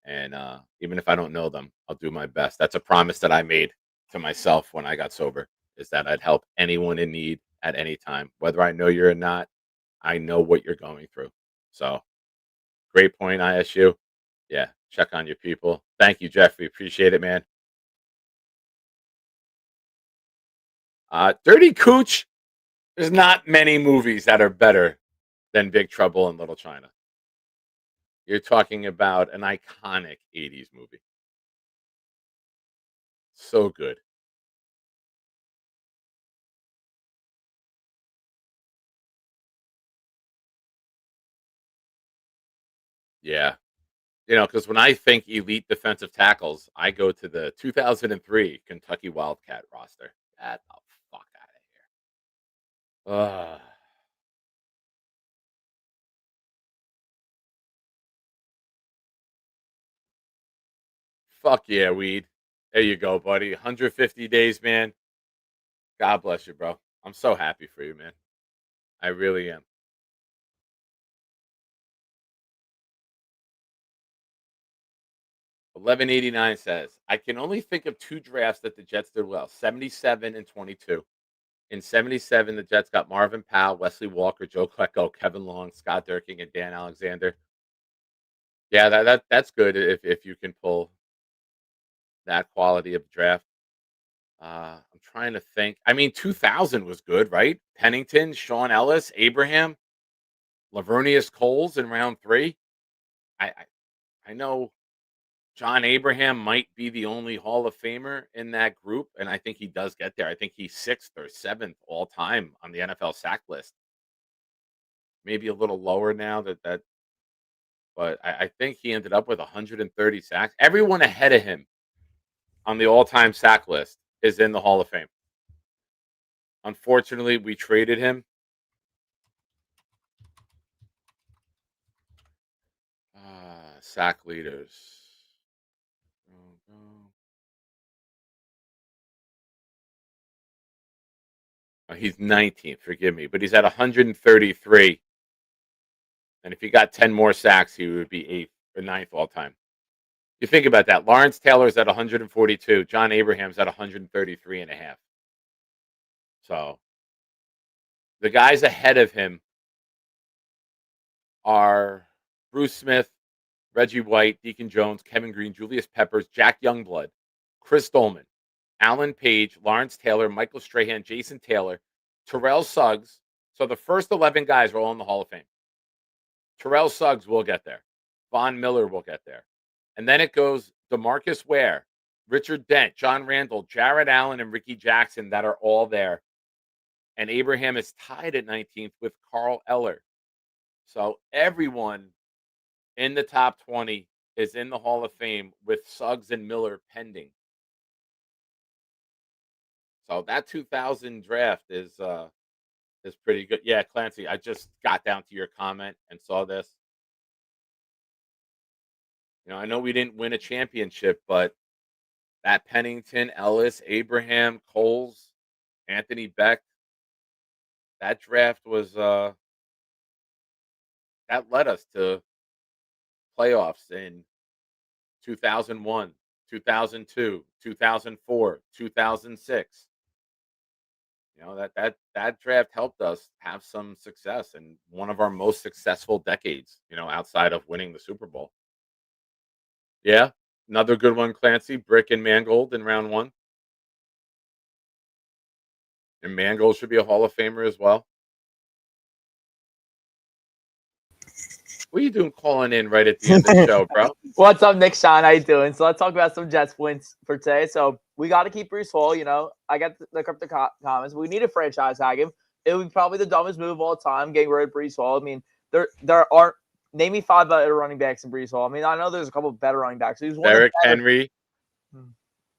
And even if I don't know them, I'll do my best. That's a promise that I made to myself when I got sober, is that I'd help anyone in need at any time, whether I know you or not. I know what you're going through. So great point, ISU. Yeah, check on your people. Thank you, Jeffrey. Appreciate it, man. Dirty Cooch. There's not many movies that are better than Big Trouble in Little China. You're talking about an iconic 80s movie. So good. Yeah. Because when I think elite defensive tackles, I go to the 2003 Kentucky Wildcat roster. Get the fuck out of here. Fuck yeah, weed. There you go, buddy. 150 days, man. God bless you, bro. I'm so happy for you, man. I really am. 1189 says, I can only think of 2 drafts that the Jets did well, 77 and 22. In 77, the Jets got Marvin Powell, Wesley Walker, Joe Klecko, Kevin Long, Scott Durkin, and Dan Alexander. Yeah, that's good if you can pull that quality of draft. I'm trying to think. I mean, 2000 was good, right? Pennington, Sean Ellis, Abraham, Lavernius Coles in round 3. I know John Abraham might be the only Hall of Famer in that group, and I think he does get there. I think he's 6th or 7th all time on the NFL sack list. Maybe a little lower now but I think he ended up with 130 sacks. Everyone ahead of him on the all-time sack list is in the Hall of Fame. Unfortunately, we traded him. Sack leaders. He's 19th, forgive me, but he's at 133. And if he got 10 more sacks, he would be 8th or 9th all time. You think about that. Lawrence Taylor's at 142. John Abraham's at 133 and a half. So the guys ahead of him are Bruce Smith, Reggie White, Deacon Jones, Kevin Green, Julius Peppers, Jack Youngblood, Chris Dolman, Alan Page, Lawrence Taylor, Michael Strahan, Jason Taylor, Terrell Suggs. So the first 11 guys are all in the Hall of Fame. Terrell Suggs will get there. Von Miller will get there. And then it goes DeMarcus Ware, Richard Dent, John Randall, Jared Allen, and Ricky Jackson that are all there. And Abraham is tied at 19th with Carl Eller. So everyone in the top 20 is in the Hall of Fame with Suggs and Miller pending. So that 2000 draft is pretty good. Yeah, Clancy, I just got down to your comment and saw this. You know, I know we didn't win a championship, but that Pennington, Ellis, Abraham, Coles, Anthony Beck, that draft was that led us to playoffs in 2001, 2002, 2004, 2006. You know, that draft helped us have some success in one of our most successful decades, you know, outside of winning the Super Bowl. Yeah, another good one, Clancy, Brick and Mangold in round 1. And Mangold should be a Hall of Famer as well. What are you doing calling in right at the end of the show, bro? What's up, Nick Sean? How you doing? So let's talk about some Jets wins for today. So we got to keep Breece Hall. You know, I got the cryptic comments. We need a franchise tag him. It would be probably the dumbest move of all time, getting rid of Breece Hall. I mean, there aren't. Name me 5 better running backs than Breece Hall. I mean, I know there's a couple of better running backs. He's one Derrick Henry,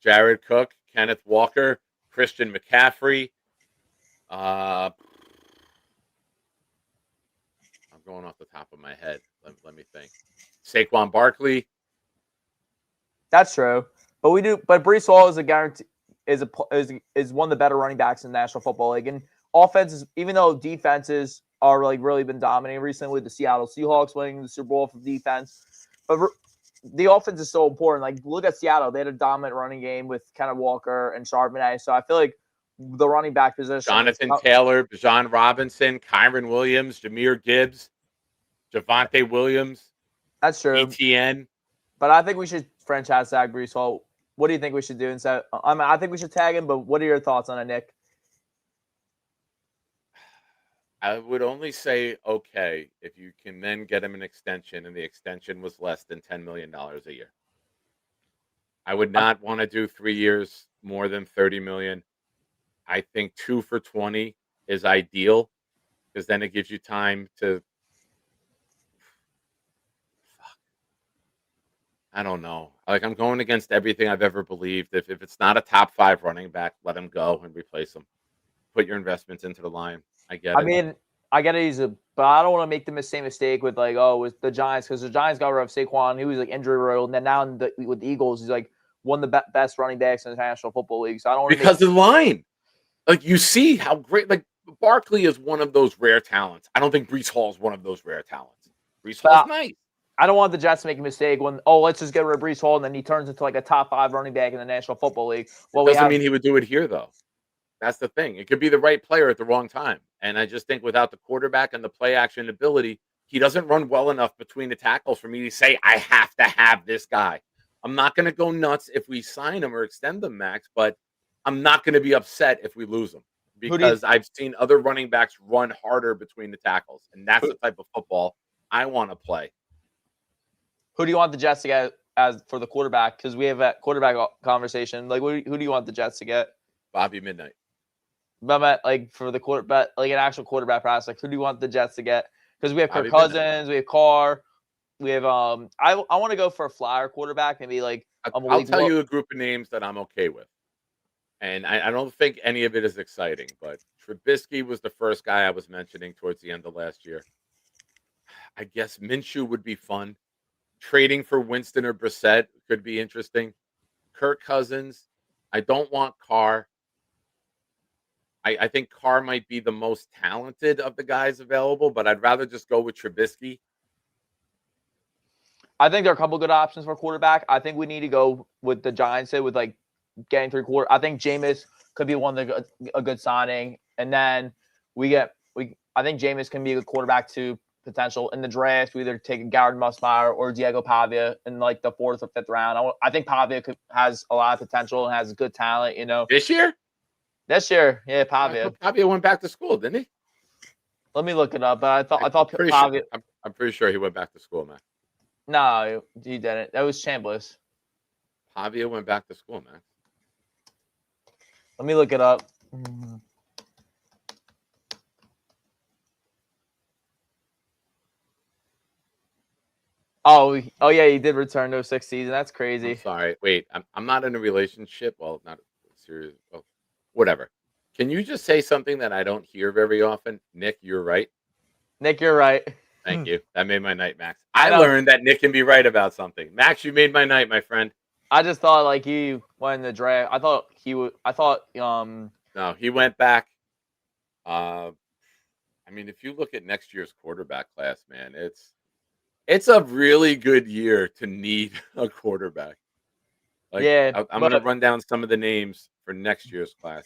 Jared Cook, Kenneth Walker, Christian McCaffrey. I'm going off the top of my head. Let me think. Saquon Barkley. That's true, but Breece Hall is a guarantee. Is one of the better running backs in the National Football League. And offenses, even though defenses are really been dominating recently with the Seattle Seahawks winning the Super Bowl for defense, but the offense is so important. Like, look at Seattle; they had a dominant running game with Kenneth Walker and Charbonnet. So I feel like the running back position, Jonathan Taylor, Bijan Robinson, Kyron Williams, Jahmyr Gibbs, Javonte Williams. That's true. ETN. But I think we should franchise tag Breece Hall. What do you think we should do instead? I mean, I think we should tag him, but what are your thoughts on it, Nick? I would only say okay if you can then get him an extension, and the extension was less than $10 million a year. I would not want to do 3 years more than $30 million. I think 2 for $20 is ideal because then it gives you time to. I don't know. Like, I'm going against everything I've ever believed. If it's not a top 5 running back, let him go and replace him. Put your investments into the line. I get it. I mean, I get it. But I don't want to make the same mistake with with the Giants, because the Giants got rid of Saquon. He was injury riddled, and then now with the Eagles, he's one of the best running backs in the National Football League. So I don't want because of the line. Like, you see how great. Like, Barkley is one of those rare talents. I don't think Breece Hall is one of those rare talents. Breece Hall's nice. I don't want the Jets to make a mistake when, let's just get rid of Breece Hall, and then he turns into like a top 5 running back in the National Football League. Well, Doesn't mean he would do it here, though. That's the thing. It could be the right player at the wrong time. And I just think without the quarterback and the play action ability, he doesn't run well enough between the tackles for me to say, I have to have this guy. I'm not going to go nuts if we sign him or extend him, Max, but I'm not going to be upset if we lose him because I've seen other running backs run harder between the tackles. And that's the type of football I want to play. Who do you want the Jets to get as for the quarterback? Because we have that quarterback conversation. Like, who do you want the Jets to get? Bobby Midnight. But like for the quarterback, like an actual quarterback prospect, who do you want the Jets to get? Because we have Kirk Bobby Cousins, we have Carr, we have I want to go for a flyer quarterback, maybe like I'll tell you a group of names that I'm okay with. And I don't think any of it is exciting, but Trubisky was the first guy I was mentioning towards the end of last year. I guess Minshew would be fun. Trading for Winston or Brissett could be interesting. Kirk Cousins. I don't want Carr. I think Carr might be the most talented of the guys available, but I'd rather just go with Trubisky. I think there are a couple good options for quarterback. I think we need to go with the Giants with like getting 3/4. I think Jameis could be a good signing, and then I think Jameis can be a good quarterback too. Potential in the draft, we either take Garrett Musmeyer or Diego Pavia in like the 4th or 5th round. I think Pavia has a lot of potential and has good talent. This year. This year, yeah, Pavia. Pavia went back to school, didn't he? Let me look it up. But I thought Pavia. Sure, I'm pretty sure he went back to school, man. No, he didn't. That was Chambliss. Pavia went back to school, man. Let me look it up. Oh yeah, he did return to 6th season. That's crazy. I'm sorry. Wait, I'm not in a relationship. Well, not serious. Well, whatever. Can you just say something that I don't hear very often? Nick, you're right. Nick, you're right. Thank you. That made my night, Max. I learned that Nick can be right about something. Max, you made my night, my friend. I just thought like he won the draft. I thought he would. No, he went back. I mean, if you look at next year's quarterback class, man, it's a really good year to need a quarterback. Like, yeah, I'm going to run down some of the names for next year's class.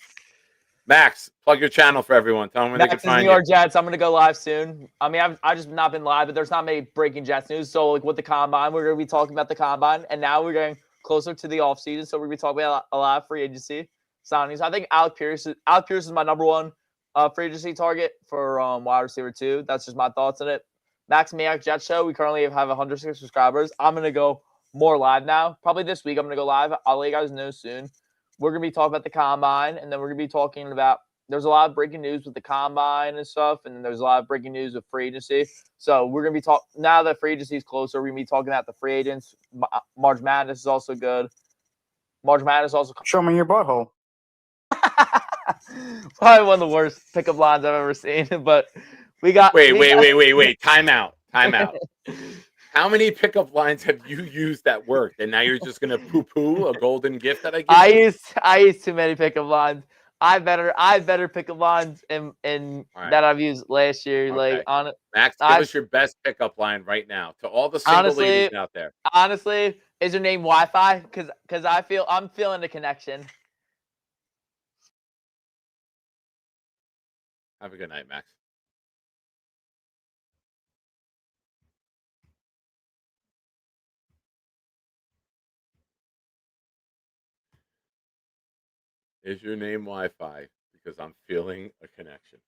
Max, plug your channel for everyone. Tell them where they can find New York Jets. I'm going to go live soon. I mean, I've just not been live, but there's not many breaking Jets news. So, like with the combine, we're going to be talking about the combine, and now we're getting closer to the offseason, so we're going to be talking about a lot of free agency signings. I think Alec Pierce is my number one free agency target for wide receiver 2. That's just my thoughts on it. Max Miak Jet Show. We currently have 106 subscribers. I'm going to go more live now. Probably this week I'm going to go live. I'll let you guys know soon. We're going to be talking about the combine, and then we're going to be talking about there's a lot of breaking news with the combine and stuff, and then there's a lot of breaking news with free agency. So we're going to be talking now that free agency is closer. We're going to be talking about the free agents. March Madness is also good. March Madness also. Show me your butthole. Probably one of the worst pickup lines I've ever seen, but we got. Wait. Time out. How many pickup lines have you used that worked, and now you're just gonna poo-poo a golden gift that I gave you? I used too many pickup lines. I better pickup lines in that I've used last year. Okay. Like on it, Max, give us your best pickup line right now to all the single ladies out there. Honestly, is your name Wi-Fi? Because I'm feeling the connection. Have a good night, Max. Is your name Wi-Fi? Because I'm feeling a connection.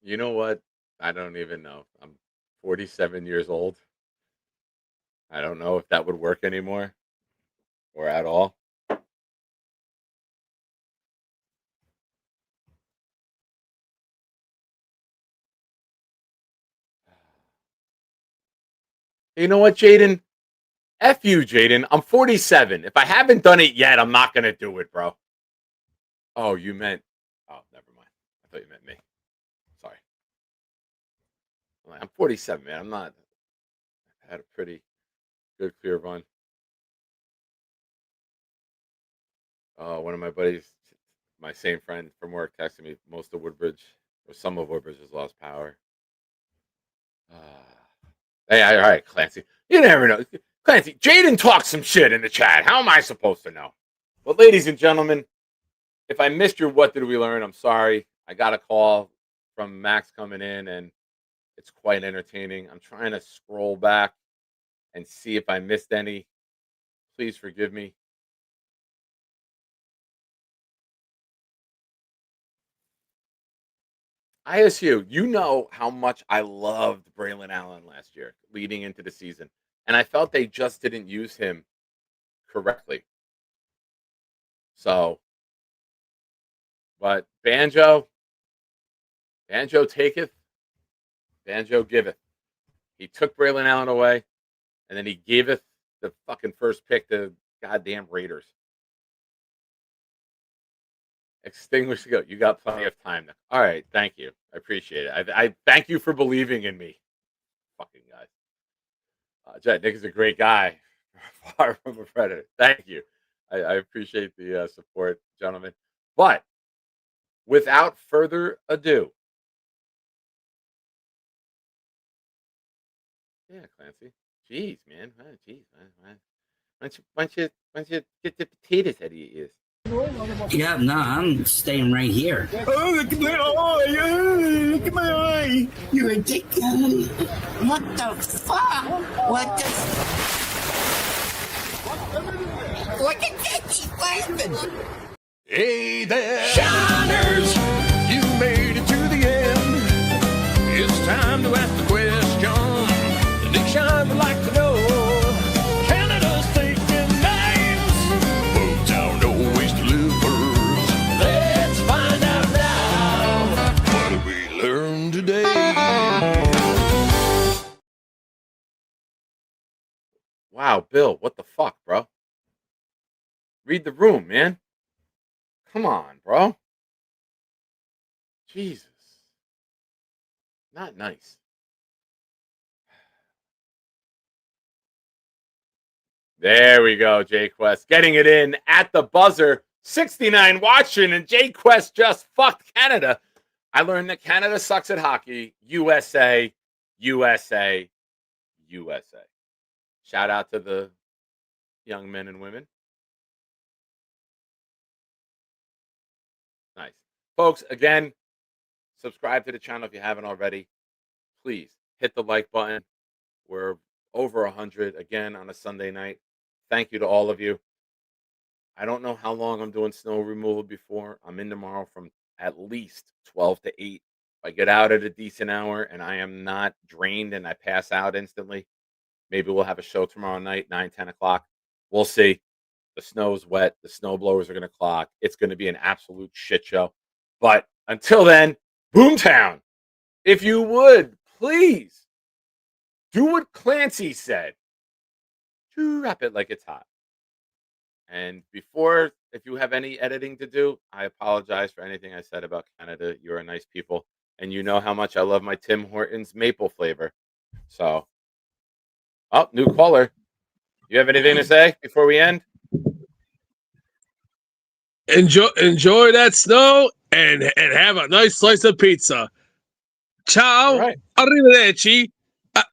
You know what? I don't even know. I'm 47 years old. I don't know if that would work anymore or at all. You know what, Jaden? F you, Jaden. I'm 47. If I haven't done it yet, I'm not going to do it, bro. Oh, you meant... Oh, never mind. I thought you meant me. Sorry. I'm 47, man. I'm not... I had a pretty good, clear run. Oh, one of my buddies, my same friend from work, texted me, most of Woodbridge Or some of Orbers has lost power. Hey, all right, Clancy. You never know. Clancy, Jaden talked some shit in the chat. How am I supposed to know? But ladies and gentlemen, if I missed your what did we learn, I'm sorry. I got a call from Max coming in, and it's quite entertaining. I'm trying to scroll back and see if I missed any. Please forgive me. ISU, you know how much I loved Braylon Allen last year leading into the season. And I felt they just didn't use him correctly. So, but Banjo taketh, Banjo giveth. He took Braylon Allen away, and then he giveth the fucking first pick to goddamn Raiders. Extinguish the go. You got plenty of time. All right, thank you. I appreciate it. I thank you for believing in me. Fucking guys. Jet, Nick is a great guy. Far from a predator. Thank you. I appreciate the support, gentlemen. But without further ado, yeah, Clancy. Jeez, man. Jeez, man. Why don't you get the potatoes out of your ears? Yeah, no, I'm staying right here. Oh, look at my eye! Look at my eye! You're a dick. What the fuck? What the Look at that, he's laughing. Hey there, Shiners! You made it to the end. It's time to ask the question. Nick Shine would like to know. Canada's taking names. Boomtown always delivers. Let's find out now. What did we learn today? Wow, Bill, what the fuck, bro? Read the room, man. Come on, bro. Jesus. Not nice. There we go, Jay Quest. Getting it in at the buzzer. 69 watching, and Jay Quest just fucked Canada. I learned that Canada sucks at hockey. USA, USA, USA. Shout out to the young men and women. Nice. Folks, again, subscribe to the channel if you haven't already. Please hit the like button. We're over 100 again on a Sunday night. Thank you to all of you. I don't know how long I'm doing snow removal before. I'm in tomorrow from at least 12 to 8. If I get out at a decent hour and I am not drained and I pass out instantly, maybe we'll have a show tomorrow night, 9, 10 o'clock. We'll see. The snow's wet. The snow blowers are going to clock. It's going to be an absolute shit show. But until then, Boomtown, if you would, please do what Clancy said. Wrap it like it's hot. And before, if you have any editing to do, I apologize for anything I said about Canada. You're a nice people. And you know how much I love my Tim Hortons maple flavor. So, oh, new caller. You have anything to say before we end? Enjoy that snow and have a nice slice of pizza. Ciao, right. arrivederci,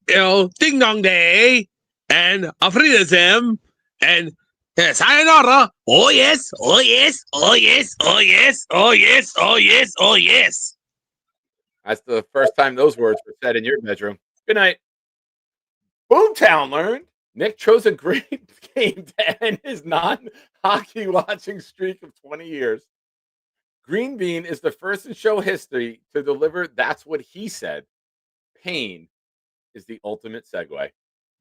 ding dong day, and auf Wiedersehen, and sayonara. Oh yes, oh yes, oh yes, oh yes, oh yes, oh yes, oh yes. That's the first time those words were said in your bedroom. Good night. Boomtown learned Nick chose a great game to end his non-hockey watching streak of 20 years. Greenbean is the first in show history to deliver That's What He Said. Pain is the ultimate segue.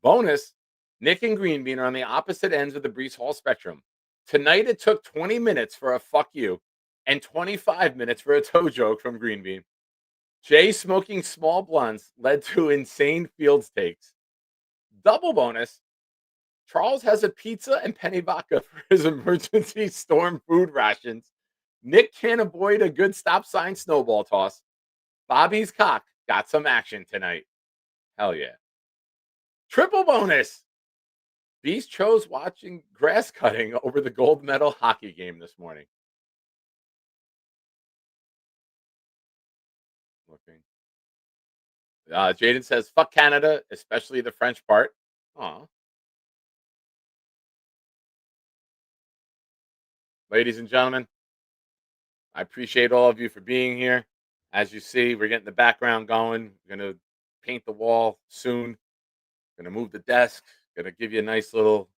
Bonus, Nick and Greenbean are on the opposite ends of the Breece Hall spectrum. Tonight it took 20 minutes for a fuck you and 25 minutes for a toe joke from Greenbean. Jay smoking small blunts led to insane Fields takes. Double bonus, Charles has a pizza and penny vodka for his emergency storm food rations. Nick can't avoid a good stop sign snowball toss. Bobby's cock got some action tonight. Hell yeah. Triple bonus. Beast chose watching grass cutting over the gold medal hockey game this morning. Jaden says, fuck Canada, especially the French part. Aw. Ladies and gentlemen, I appreciate all of you for being here. As you see, we're getting the background going. We're going to paint the wall soon. Going to move the desk. Going to give you a nice little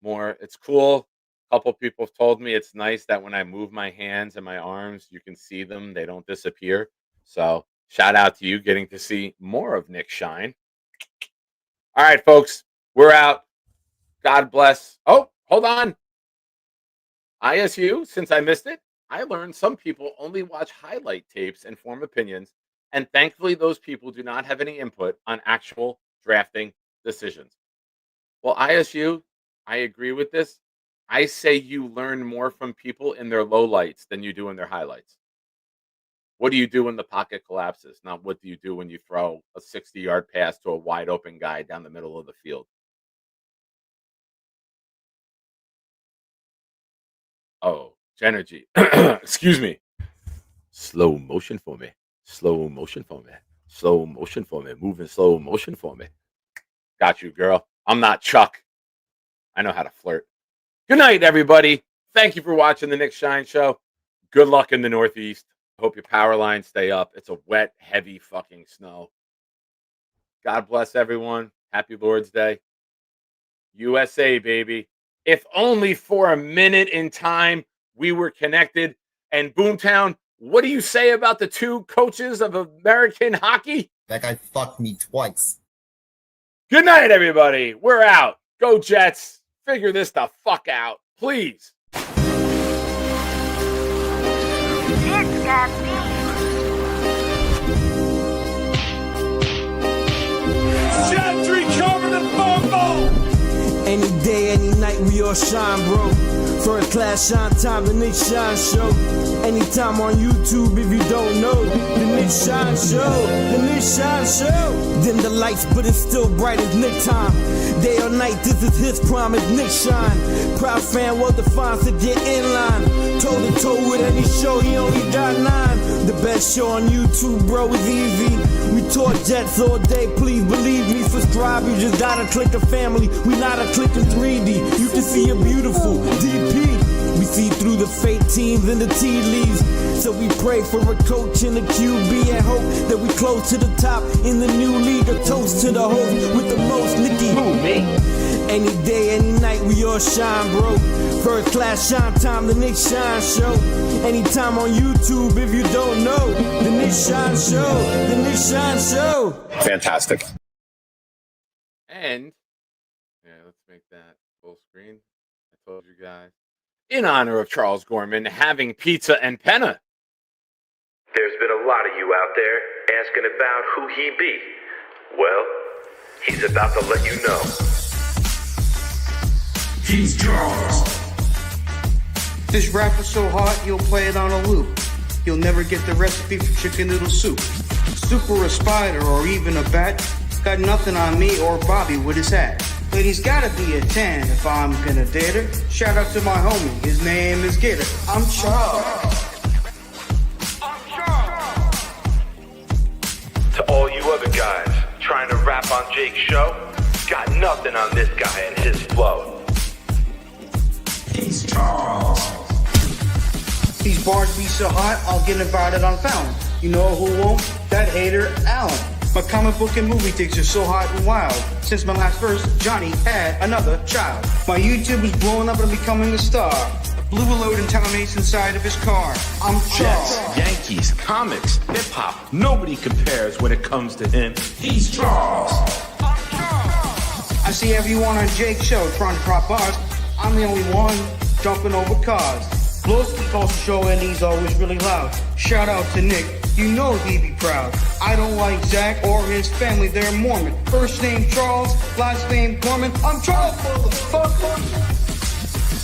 more. It's cool. A couple people have told me it's nice that when I move my hands and my arms, you can see them. They don't disappear. So shout out to you getting to see more of Nick shine. All right, folks, we're out. God bless. Oh, hold on. ISU, since I missed it, I learned some people only watch highlight tapes and form opinions, and thankfully those people do not have any input on actual drafting decisions. Well, ISU, I agree with this. I say you learn more from people in their lowlights than you do in their highlights. What do you do when the pocket collapses? Not what do you do when you throw a 60-yard pass to a wide open guy down the middle of the field? Oh, Genergy. Excuse me. Slow motion for me. Slow motion for me. Slow motion for me. Moving slow motion for me. Got you, girl. I'm not Chuck. I know how to flirt. Good night, everybody. Thank you for watching the Nick Shine Show. Good luck in the Northeast. Hope your power lines stay up. It's a wet, heavy fucking snow. God bless everyone. Happy Lord's Day. USA, baby. If only for a minute in time we were connected. And Boomtown, what do you say about the two coaches of American hockey? That guy fucked me twice. Good night, everybody. We're out. Go Jets. Figure this the fuck out, please. It's got Gentry covered in football. Any day, any night, we all shine, bro. First class shine time, the Nick Shine Show. Anytime on YouTube, if you don't know, the Nick Shine Show, the Nick Shine Show. Dim the lights, but it's still bright as Nick time. Day or night, this is his prime, it's Nick Shine. Proud fan, well defined, to get in line. Toe to toe with any show, he only got 9. The best show on YouTube, bro, is easy. We talk Jets all day, please believe me. Subscribe, you just gotta click a family. We not a click in 3D. You can see a beautiful DP. We see through the fake teams and the tea leaves. So we pray for a coach and a QB and hope that we close to the top in the new league. A toast to the host with the most, Nicky. Who, me? Any day, any night, we all shine, bro. First class shine time, the Nick Shine Show. Anytime on YouTube, if you don't know, the Nick Shine Show, the Nick Shine Show. Fantastic. And, yeah, let's make that full screen. I told you guys. In honor of Charles Gorman having pizza and penna. There's been a lot of you out there asking about who he be. Well, he's about to let you know. He's Charles. This rap is so hot, you'll play it on a loop. You'll never get the recipe for chicken noodle soup. Super a spider or even a bat. Got nothing on me or Bobby with his hat. Lady's gotta be a 10 if I'm gonna date her. Shout out to my homie, his name is Gator. I'm Charles. To all you other guys trying to rap on Jake's show, got nothing on this guy and his flow. He's Charles. These bars be so hot, I'll get invited on Fountain. You know who won't? That hater, Alan. My comic book and movie takes are so hot and wild. Since my last verse, Johnny had another child. My YouTube is blowing up and I'm becoming a star. Blue alert and Tommy's inside of his car. I'm Charles. Jets, Yankees, comics, hip-hop. Nobody compares when it comes to him. He's Charles. I see everyone on Jake's show trying to prop bars. I'm the only one jumping over cars. Blows keep also show and he's always really loud. Shout out to Nick, you know he'd be proud. I don't like Zach or his family, they're Mormon. First name Charles, last name Gorman. I'm Charles, motherfucker.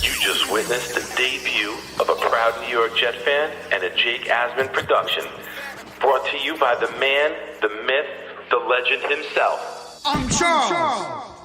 You just witnessed the debut of a proud New York Jet fan and a Jake Asman production. Brought to you by the man, the myth, the legend himself. I'm Charles.